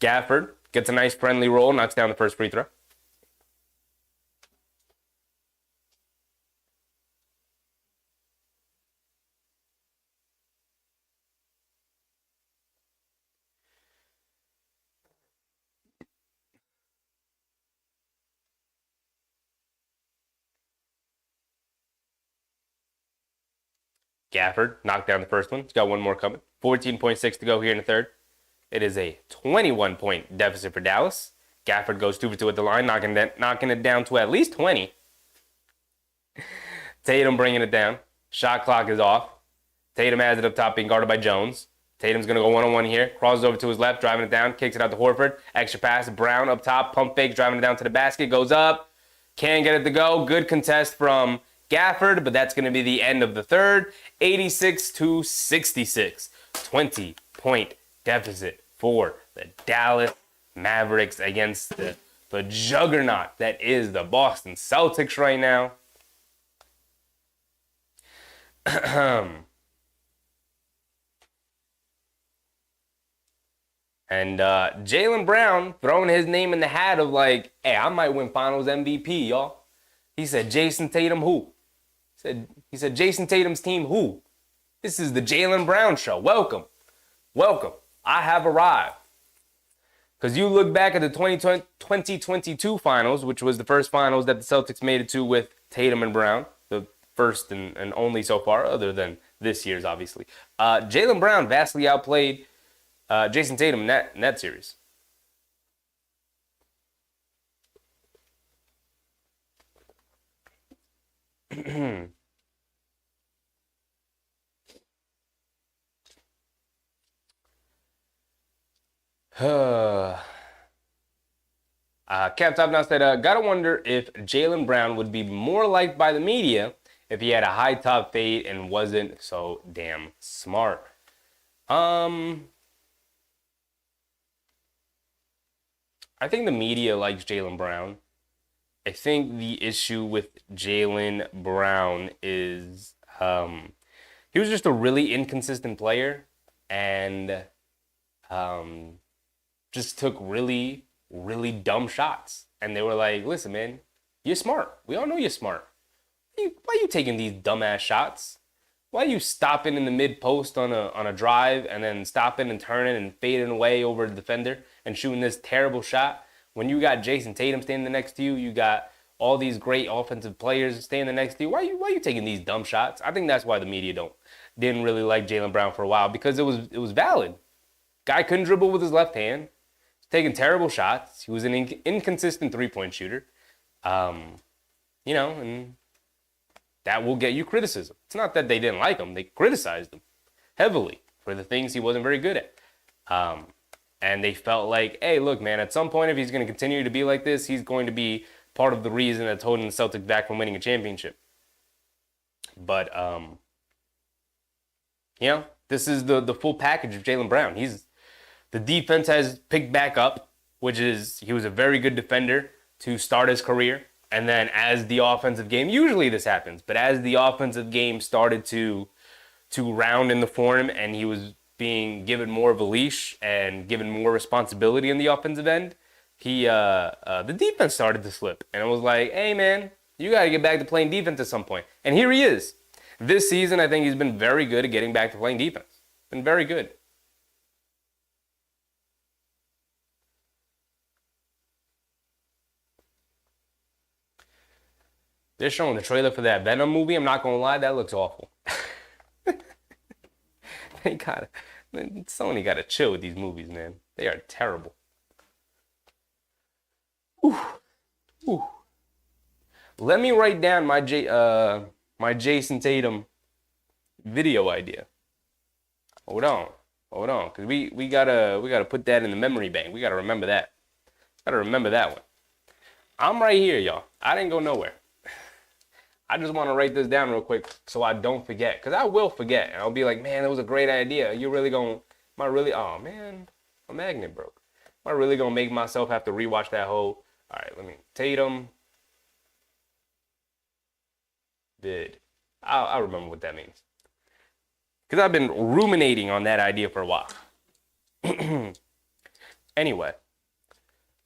Gafford gets a nice friendly roll, knocks down the first free throw. Gafford knocked down the first one. He's got one more coming. 14.6 to go here in the third. It is a 21-point deficit for Dallas. Gafford goes 2 for 2 at the line, knocking it down to at least 20. Tatum bringing it down. Shot clock is off. Tatum has it up top, being guarded by Jones. Tatum's going to go one-on-one here. Crosses over to his left, driving it down. Kicks it out to Horford. Extra pass. Brown up top. Pump fakes, driving it down to the basket. Goes up. Can't get it to go. Good contest from Gafford, but that's going to be the end of the third. 86-66. 20-point deficit for the Dallas Mavericks against the juggernaut that is the Boston Celtics right now. And Jaylen Brown throwing his name in the hat of like, hey, I might win Finals MVP, y'all. He said, Jason Tatum who? He said, Jason Tatum's team who? This is the Jaylen Brown show. Welcome. Welcome. I have arrived. Because you look back at the 2022 finals, which was the first finals that the Celtics made it to with Tatum and Brown. The first and only so far, other than this year's, obviously. Jaylen Brown vastly outplayed Jason Tatum in that series. Cap Top now said, gotta wonder if Jaylen Brown would be more liked by the media if he had a high top fade and wasn't so damn smart. I think the media likes Jaylen Brown. I think the issue with Jaylen Brown is he was just a really inconsistent player and just took really, really dumb shots. And they were like, listen, man, you're smart. We all know you're smart. Why are you taking these dumbass shots? Why are you stopping in the mid-post on a drive and then stopping and turning and fading away over the defender and shooting this terrible shot? When you got Jason Tatum standing next to you, you got all these great offensive players standing next to you. Why are you taking these dumb shots? I think that's why the media didn't really like Jaylen Brown for a while, because it was valid. Guy couldn't dribble with his left hand. Taking terrible shots. He was an inconsistent three-point shooter. And that will get you criticism. It's not that they didn't like him. They criticized him heavily for the things he wasn't very good at. And they felt like, hey, look, man, at some point, if he's going to continue to be like this, he's going to be part of the reason that's holding the Celtics back from winning a championship. But, this is the full package of Jaylen Brown. The defense has picked back up, which is he was a very good defender to start his career. And then as the offensive game, usually this happens, but as the offensive game started to round in the form and he was being given more of a leash and given more responsibility in the offensive end, the defense started to slip. And it was like, hey, man, you got to get back to playing defense at some point. And here he is. This season, I think he's been very good at getting back to playing defense. Been very good. They're showing the trailer for that Venom movie. I'm not going to lie, that looks awful. Sony got to chill with these movies, man. They are terrible. Ooh. Let me write down my Jason Tatum video idea. Hold on, because we gotta put that in the memory bank. We gotta remember that. Gotta remember that one. I'm right here, y'all. I didn't go nowhere. I just want to write this down real quick so I don't forget, because I will forget. And I'll be like, man, that was a great idea. Oh man, my magnet broke. Am I really gonna make myself have to rewatch that whole? All right, Tatum vid. I'll remember what that means, because I've been ruminating on that idea for a while. Anyway,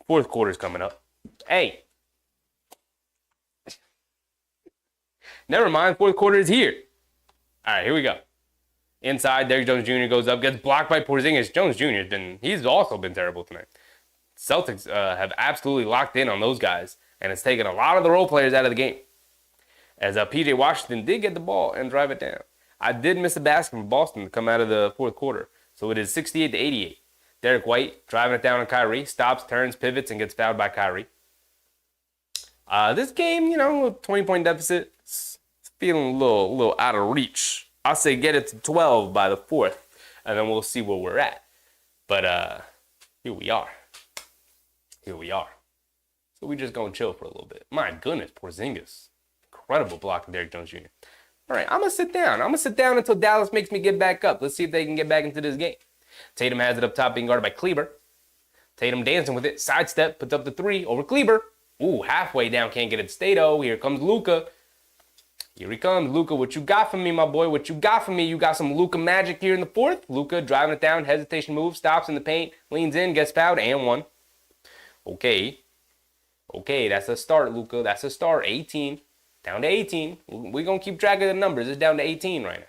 fourth quarter's coming up. Hey. Never mind, fourth quarter is here. All right, here we go. Inside, Derrick Jones Jr. goes up, gets blocked by Porzingis. Jones Jr. he's also been terrible tonight. Celtics have absolutely locked in on those guys, and it's taken a lot of the role players out of the game. As P.J. Washington did get the ball and drive it down. I did miss a basket from Boston to come out of the fourth quarter. So it is 68-88. Derek White driving it down on Kyrie. Stops, turns, pivots, and gets fouled by Kyrie. This game, 20-point deficit. It's feeling a little out of reach. I'll say get it to 12 by the fourth, and then we'll see where we're at. But here we are. So we just gonna chill for a little bit. My goodness, Porzingis. Incredible block from Derrick Jones Jr. All right, I'm going to sit down. Until Dallas makes me get back up. Let's see if they can get back into this game. Tatum has it up top, being guarded by Kleber. Tatum dancing with it. Sidestep, puts up the three over Kleber. Ooh, halfway down, can't get it to Stato. Here comes Luka. Here he comes. Luka, what you got for me, my boy? What you got for me? You got some Luka magic here in the fourth. Luka driving it down, hesitation move, stops in the paint, leans in, gets fouled, and one. Okay, that's a start, Luka. That's a start. 18. Down to 18. We're going to keep track of the numbers. It's down to 18 right now.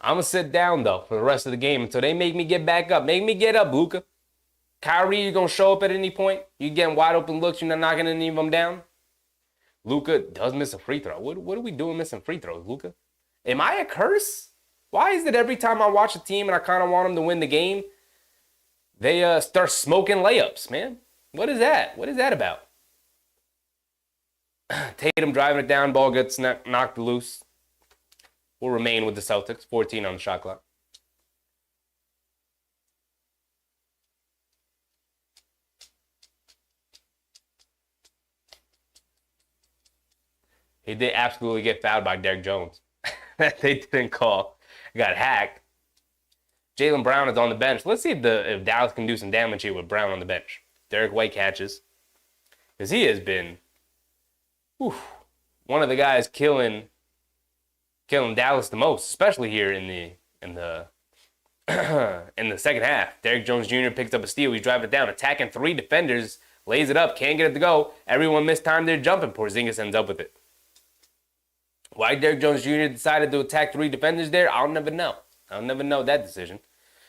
I'm going to sit down, though, for the rest of the game until they make me get back up. Make me get up, Luka. Kyrie, you going to show up at any point? You getting wide open looks. You're not knocking any of them down? Luka does miss a free throw. What are we doing missing free throws, Luka? Am I a curse? Why is it every time I watch a team and I kind of want them to win the game, they start smoking layups, man? What is that? What is that about? Tatum driving it down. Ball gets knocked loose. Will remain with the Celtics. 14 on the shot clock. He did absolutely get fouled by Derrick Jones. That they didn't call. Got hacked. Jaylen Brown is on the bench. Let's see if Dallas can do some damage here with Brown on the bench. Derek White catches. Because he has been one of the guys killing Dallas the most, especially here in the in the second half. Derrick Jones Jr. picks up a steal. He's driving it down, attacking three defenders, lays it up, can't get it to go. Everyone mistimed their jump, and Porzingis ends up with it. Why Derrick Jones Jr. decided to attack three defenders there, I'll never know. I'll never know that decision.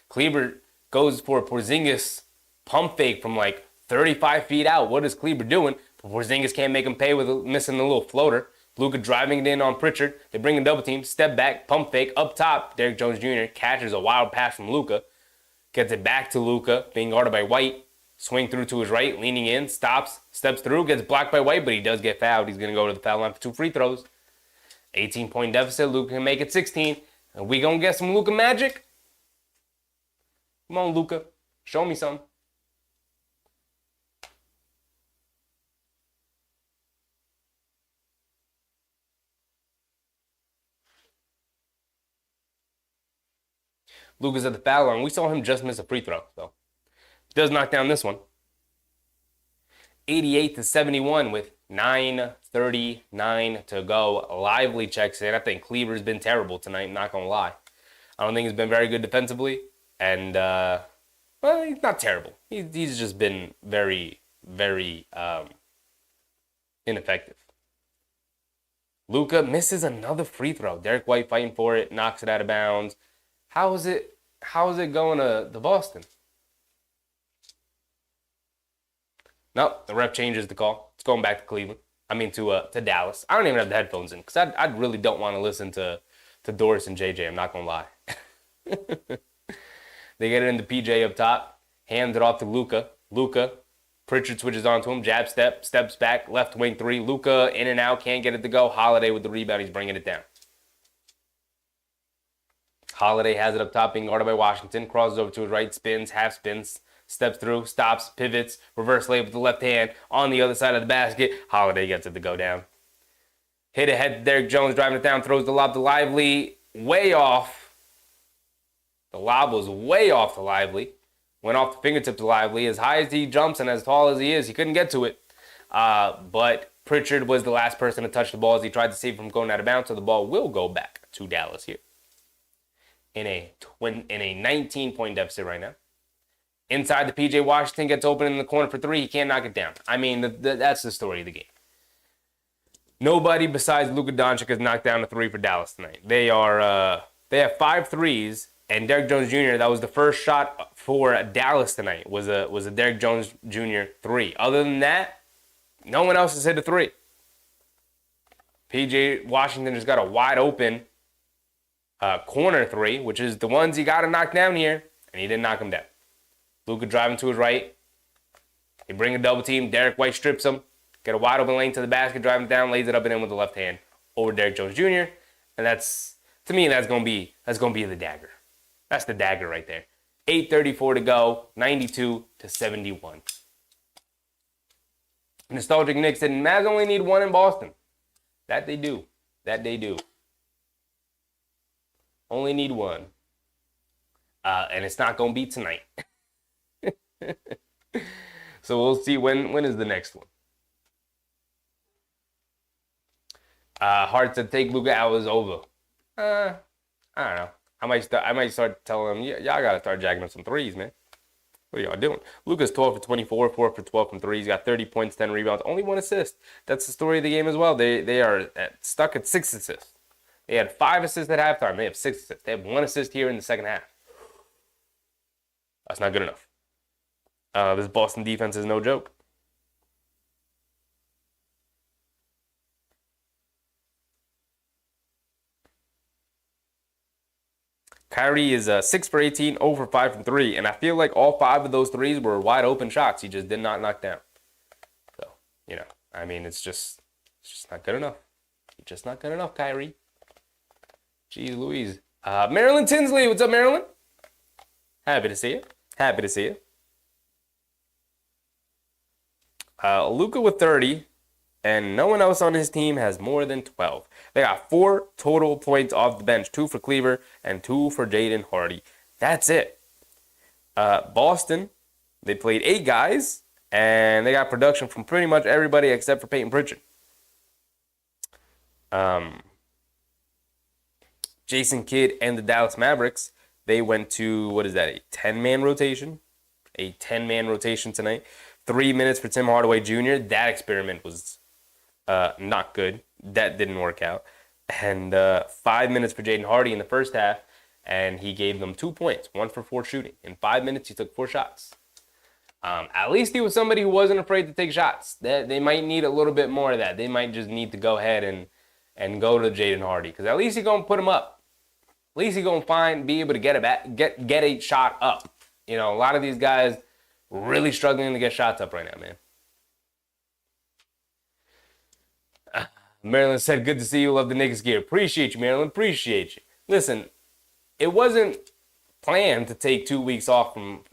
Kleber goes for a Porzingis pump fake from like 35 feet out. What is Kleber doing? Porzingis can't make him pay with missing a little floater. Luka driving it in on Pritchard. They bring a double team, step back, pump fake, up top. Derrick Jones Jr. catches a wild pass from Luka. Gets it back to Luka, being guarded by White. Swing through to his right, leaning in, stops, steps through, gets blocked by White, but he does get fouled. He's going to go to the foul line for 2 free throws. 18-point deficit. Luka can make it 16. And we going to get some Luka magic? Come on, Luka. Show me something. Luka's at the foul line. We saw him just miss a free throw, so does knock down this one. 88-71 with 9:39 to go. Lively checks in. I think Kleber's been terrible tonight, not going to lie. I don't think he's been very good defensively. And, well, he's not terrible. He's just been very, very ineffective. Luka misses another free throw. Derek White fighting for it, knocks it out of bounds. How is it going to Boston? Nope, the ref changes the call. It's going back to Cleveland. I mean to Dallas. I don't even have the headphones in because I really don't want to listen to Doris and JJ. I'm not gonna lie. They get it into PJ up top, hands it off to Luka. Pritchard switches onto him, jab step, steps back, left wing three. Luka in and out, can't get it to go. Holiday with the rebound, he's bringing it down. Holiday has it up top, being guarded by Washington. Crosses over to his right, spins, half spins, steps through, stops, pivots, reverse layup with the left hand on the other side of the basket. Holiday gets it to go down. Hit ahead, Derrick Jones driving it down, throws the lob to Lively, way off. The lob was way off to Lively. Went off the fingertip to Lively. As high as he jumps and as tall as he is, he couldn't get to it. But Pritchard was the last person to touch the ball as he tried to save it from going out of bounds, so the ball will go back to Dallas here. In a 19-point deficit right now. Inside, the PJ Washington gets open in the corner for three. He can't knock it down. I mean, that's the story of the game. Nobody besides Luka Doncic has knocked down a three for Dallas tonight. They have 5 threes, and Derrick Jones Jr., that was the first shot for Dallas tonight, was a Derrick Jones Jr. three. Other than that, No one else has hit a three. PJ Washington just got a wide open corner three, which is the ones he got to knock down here, and he didn't knock him down. Luka driving to his right. They bring a double team. Derek White strips him. Get a wide open lane to the basket, driving down, lays it up and in with the left hand over Derek Jones Jr. And that's, to me, that's gonna be the dagger. That's the dagger right there. 8:34 to go, 92-71. Nostalgic Knicks and Mavs only need one in Boston. That they do. Only need one. And it's not gonna be tonight. So we'll see when is the next one. Hard to take Luka out is over. I don't know. I might start telling him, y'all gotta start jacking up some threes, man. What are y'all doing? Luka's 12 for 24, 4 for 12 from three. He's got 30 points, 10 rebounds, only 1 assist. That's the story of the game as well. They are stuck at 6 assists. They had 5 assists at halftime. They have 6 assists. They have 1 assist here in the second half. That's not good enough. This Boston defense is no joke. Kyrie is 6 for 18, 0 for 5 from 3. And I feel like all 5 of those threes were wide open shots. He just did not knock down. So, I mean, it's just not good enough. Just not good enough, Kyrie. Jeez Louise. Marilyn Tinsley, what's up, Marilyn? Happy to see you. Luka with 30, and no one else on his team has more than 12. They got 4 total points off the bench, 2 for Cleaver and 2 for Jaden Hardy. That's it. Boston, they played 8 guys, and they got production from pretty much everybody except for Peyton Pritchard. Jason Kidd and the Dallas Mavericks, they went to, a 10-man rotation? A 10-man rotation tonight. 3 minutes for Tim Hardaway Jr. That experiment was not good. That didn't work out. And 5 minutes for Jaden Hardy in the first half, and he gave them 2 points, 1 for 4 shooting. In 5 minutes, he took 4 shots. At least he was somebody who wasn't afraid to take shots. They might need a little bit more of that. They might just need to go ahead and go to Jaden Hardy, because at least he's going to put him up. At least he's going to be able to get a shot up. A lot of these guys really struggling to get shots up right now, man. Maryland said, good to see you. Love the Knicks gear. Appreciate you, Maryland. Appreciate you. Listen, it wasn't planned to take 2 weeks off from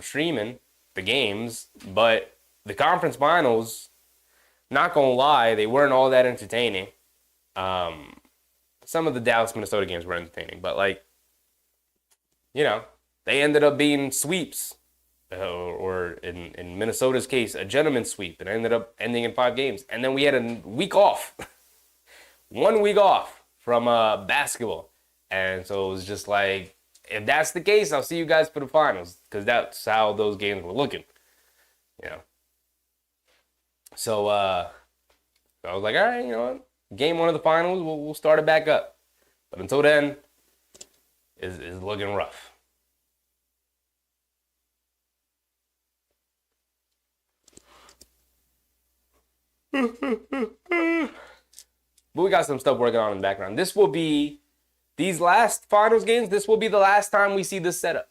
streaming the games, but the conference finals, not going to lie, they weren't all that entertaining. Some of the Dallas-Minnesota games were entertaining, but, they ended up being sweeps. Or in Minnesota's case, a gentleman's sweep. It ended up ending in 5 games. And then we had a week off. 1 week off from basketball. And so it was just like, if that's the case, I'll see you guys for the finals. Because that's how those games were looking. So I was like, all right, what? Game 1 of the finals, we'll start it back up. But until then, it's looking rough. But we got some stuff working on in the background. These last finals games, this will be the last time we see this setup.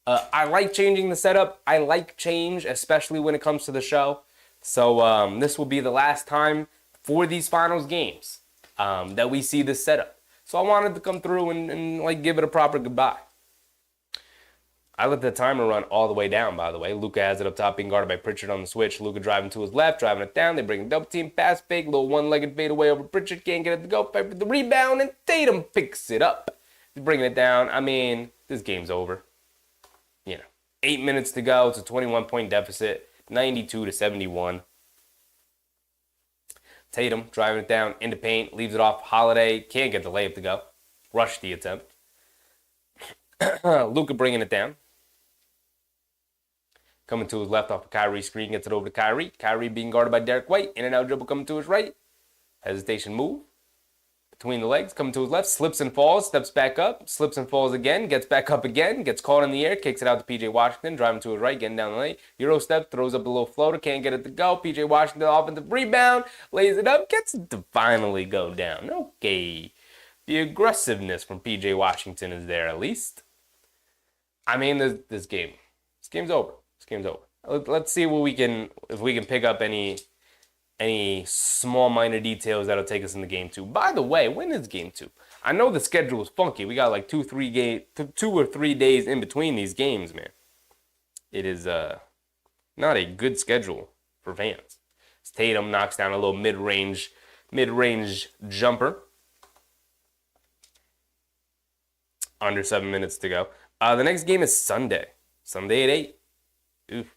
I like changing the setup. I like change, especially when it comes to the show. So this will be the last time for these finals games that we see this setup. So I wanted to come through and give it a proper goodbye. I let the timer run all the way down, by the way. Luka has it up top, being guarded by Pritchard on the switch. Luka driving to his left, driving it down. They bring a double team, pass fake, little one-legged fade away over Pritchard. Can't get it to go. Pipe with the rebound, and Tatum picks it up. He's bringing it down. I mean, this game's over. 8 minutes to go. It's a 21-point deficit, 92-71. Tatum driving it down into paint, leaves it off Holiday. Can't get the layup to go. Rushed the attempt. Luka bringing it down. Coming to his left off of Kyrie's screen, gets it over to Kyrie. Kyrie being guarded by Derek White. In and out dribble coming to his right. Hesitation move. between the legs, coming to his left, slips and falls, steps back up, slips and falls again, gets back up again, gets caught in the air, kicks it out to P.J. Washington, driving to his right, getting down the lane. Euro step, throws up a little floater, can't get it to go. P.J. Washington, offensive rebound, lays it up, gets it to finally go down. Okay. The aggressiveness from P.J. Washington is there at least. I mean, this game's over. This game's over. Let's see what if we can pick up any small minor details that'll take us into game 2. By the way, when is game 2? I know the schedule is funky. We got like 2 or 3 days in between these games, man. It is not a good schedule for fans. Tatum knocks down a little mid-range jumper. Under 7 minutes to go. The next game is Sunday. Sunday at 8. Oof.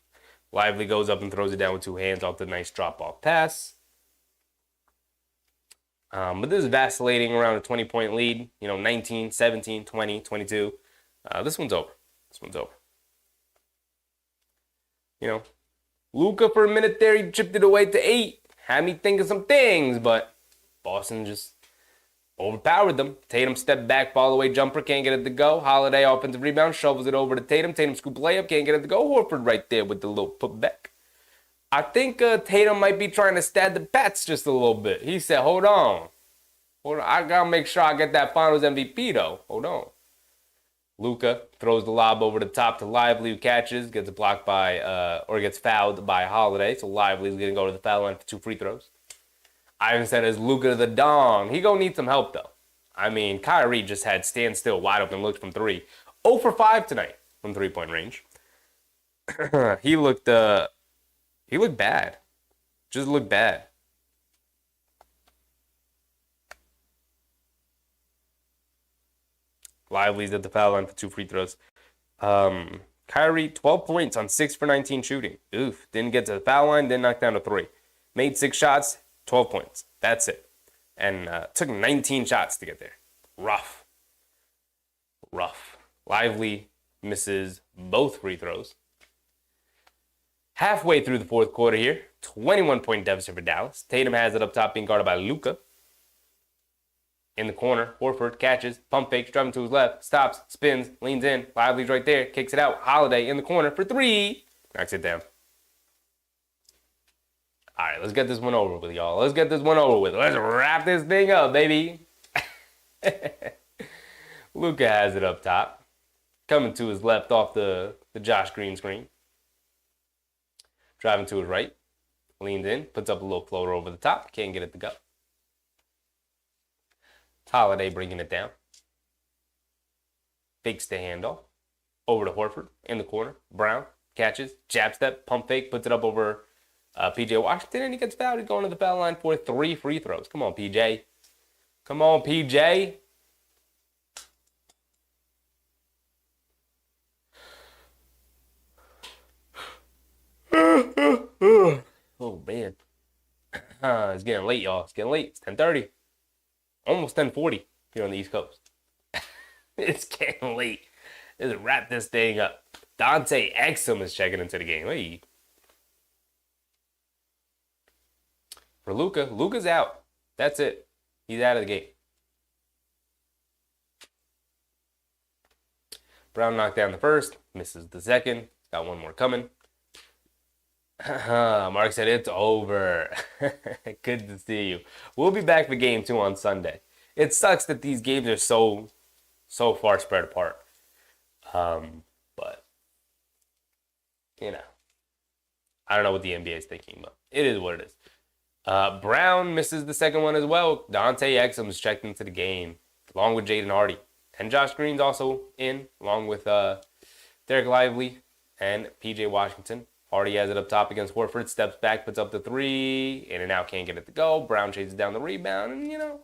Lively goes up and throws it down with 2 hands off the nice drop-off pass. But this is vacillating around a 20-point lead. 19, 17, 20, 22. This one's over. Luka for a minute there, he chipped it away to 8. Had me thinking some things, but Boston just overpowered them. Tatum stepped back, fall away jumper, can't get it to go. Holiday offensive rebound, shovels it over to Tatum. Tatum scoop layup, can't get it to go. Horford right there with the little putback. I think Tatum might be trying to stab the Pats just a little bit. He said, hold on. I gotta make sure I get that Finals MVP though. Hold on. Luka throws the lob over the top to Lively, who catches, gets blocked by, or gets fouled by Holiday. So Lively's gonna go to the foul line for 2 free throws. Ivan said, is Luka the Dong? He gonna need some help, though. I mean, Kyrie just had standstill, wide open looks from 3. 0 for 5 tonight from 3-point range. He looked bad. Just looked bad. Lively's at the foul line for 2 free throws. Kyrie, 12 points on 6 for 19 shooting. Oof. Didn't get to the foul line, didn't knock down a 3. Made 6 shots. 12 points. That's it. And took 19 shots to get there. Rough. Lively misses both free throws. Halfway through the fourth quarter here, 21-point deficit for Dallas. Tatum has it up top being guarded by Luka. In the corner, Horford catches, pump fakes, driving to his left, stops, spins, leans in. Lively's right there, kicks it out. Holiday in the corner for 3. Knocks it down. All right, let's get this one over with, y'all. Let's wrap this thing up, baby. Luka has it up top. Coming to his left off the Josh Green screen. Driving to his right. Leans in, puts up a little floater over the top. Can't get it to go. Holiday bringing it down. Fakes the handoff. Over to Horford in the corner. Brown catches, jab step, pump fake, puts it up over P.J. Washington, and he gets fouled. He's going to the foul line for 3 free throws. Come on, P.J. Come on, P.J. Oh, man. It's getting late, y'all. It's getting late. It's 10:30. Almost 10:40 here on the East Coast. It's getting late. Let's wrap this thing up. Dante Exum is checking into the game. Hey. For Luka, Luka's out. That's it. He's out of the game. Brown knocked down the first, misses the second. Got one more coming. Mark said it's over. Good to see you. We'll be back for game 2 on Sunday. It sucks that these games are so far spread apart. But, I don't know what the NBA is thinking, but it is what it is. Brown misses the second one as well. Dante Exum is checked into the game, along with Jaden Hardy. And Josh Green's also in, along with Derek Lively and P.J. Washington. Hardy has it up top against Horford, steps back, puts up the 3, in and out, can't get it to go. Brown chases down the rebound, and,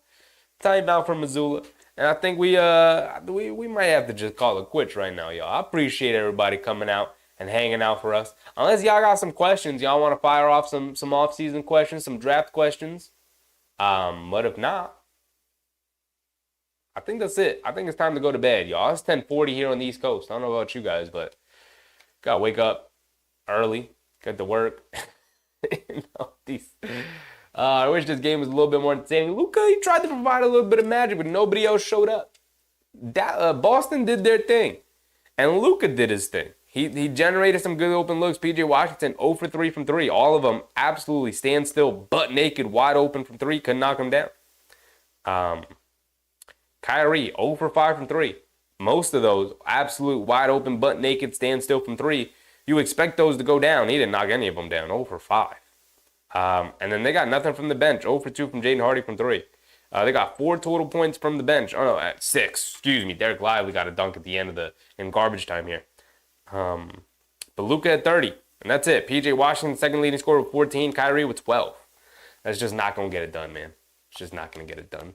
timeout from Missoula. And I think we might have to just call it quits right now, y'all. I appreciate everybody coming out and hanging out for us. Unless y'all got some questions, y'all want to fire off some off-season questions, some draft questions. But if not, I think that's it. I think it's time to go to bed, y'all. It's 10:40 here on the East Coast. I don't know about you guys, but gotta wake up early, get to work. I wish this game was a little bit more entertaining. Luka, he tried to provide a little bit of magic, but nobody else showed up. Boston did their thing, and Luka did his thing. He generated some good open looks. P.J. Washington 0 for 3 from 3. All of them absolutely stand still, butt naked, wide open from 3. Couldn't knock him down. Kyrie 0 for 5 from 3. Most of those absolute wide open, butt naked, stand still from 3. You expect those to go down. He didn't knock any of them down. 0 for 5. And then they got nothing from the bench. 0 for 2 from Jaden Hardy from 3. They got 4 total points from the bench. Oh, no, at 6. Excuse me. Derek Lively got a dunk at the end in garbage time here. But Luka at 30. And that's it. P.J. Washington, second leading scorer with 14. Kyrie with 12. That's just not going to get it done, man. It's just not going to get it done.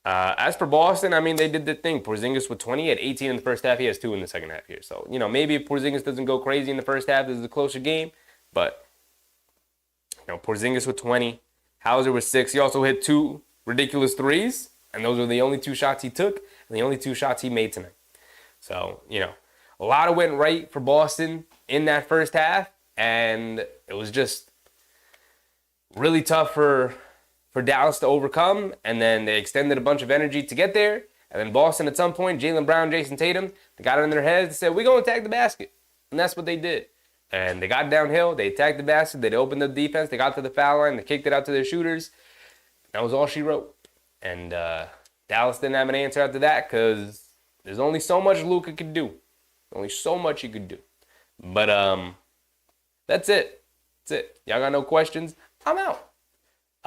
As for Boston, I mean, they did the thing. Porzingis with 20 at 18 in the first half. He has 2 in the second half here. So, maybe if Porzingis doesn't go crazy in the first half, this is a closer game. But, Porzingis with 20. Hauser with 6. He also hit 2 ridiculous threes. And those were the only 2 shots he took and the only 2 shots he made tonight. So, a lot of went right for Boston in that first half. And it was just really tough for Dallas to overcome, and then they extended a bunch of energy to get there, and then Boston at some point, Jaylen Brown, Jason Tatum, they got it in their heads and said, we're going to attack the basket, and that's what they did. And they got downhill, they attacked the basket, they opened up defense, they got to the foul line, they kicked it out to their shooters. That was all she wrote. And Dallas didn't have an answer after that because there's only so much Luka could do. Only so much he could do. But that's it. That's it. Y'all got no questions? I'm out.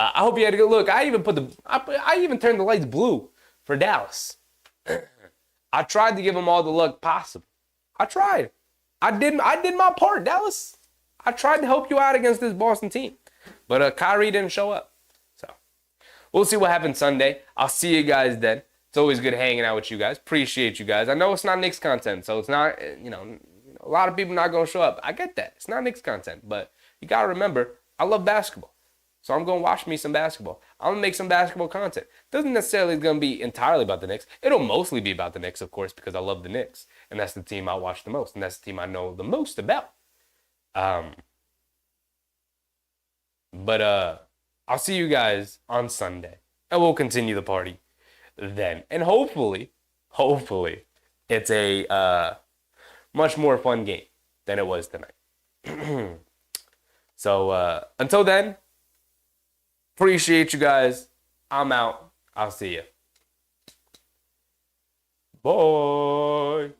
I hope you had a good look. I even turned the lights blue for Dallas. I tried to give them all the luck possible. I tried. I did my part, Dallas. I tried to help you out against this Boston team. But Kyrie didn't show up. So we'll see what happens Sunday. I'll see you guys then. It's always good hanging out with you guys. Appreciate you guys. I know it's not Knicks content, so it's not, a lot of people not going to show up. I get that. It's not Knicks content. But you got to remember, I love basketball. So I'm going to watch me some basketball. I'm going to make some basketball content. Doesn't necessarily going to be entirely about the Knicks. It'll mostly be about the Knicks, of course, because I love the Knicks. And that's the team I watch the most. And that's the team I know the most about. But I'll see you guys on Sunday. And we'll continue the party then. And hopefully, it's a much more fun game than it was tonight. So until then, appreciate you guys. I'm out. I'll see you. Bye.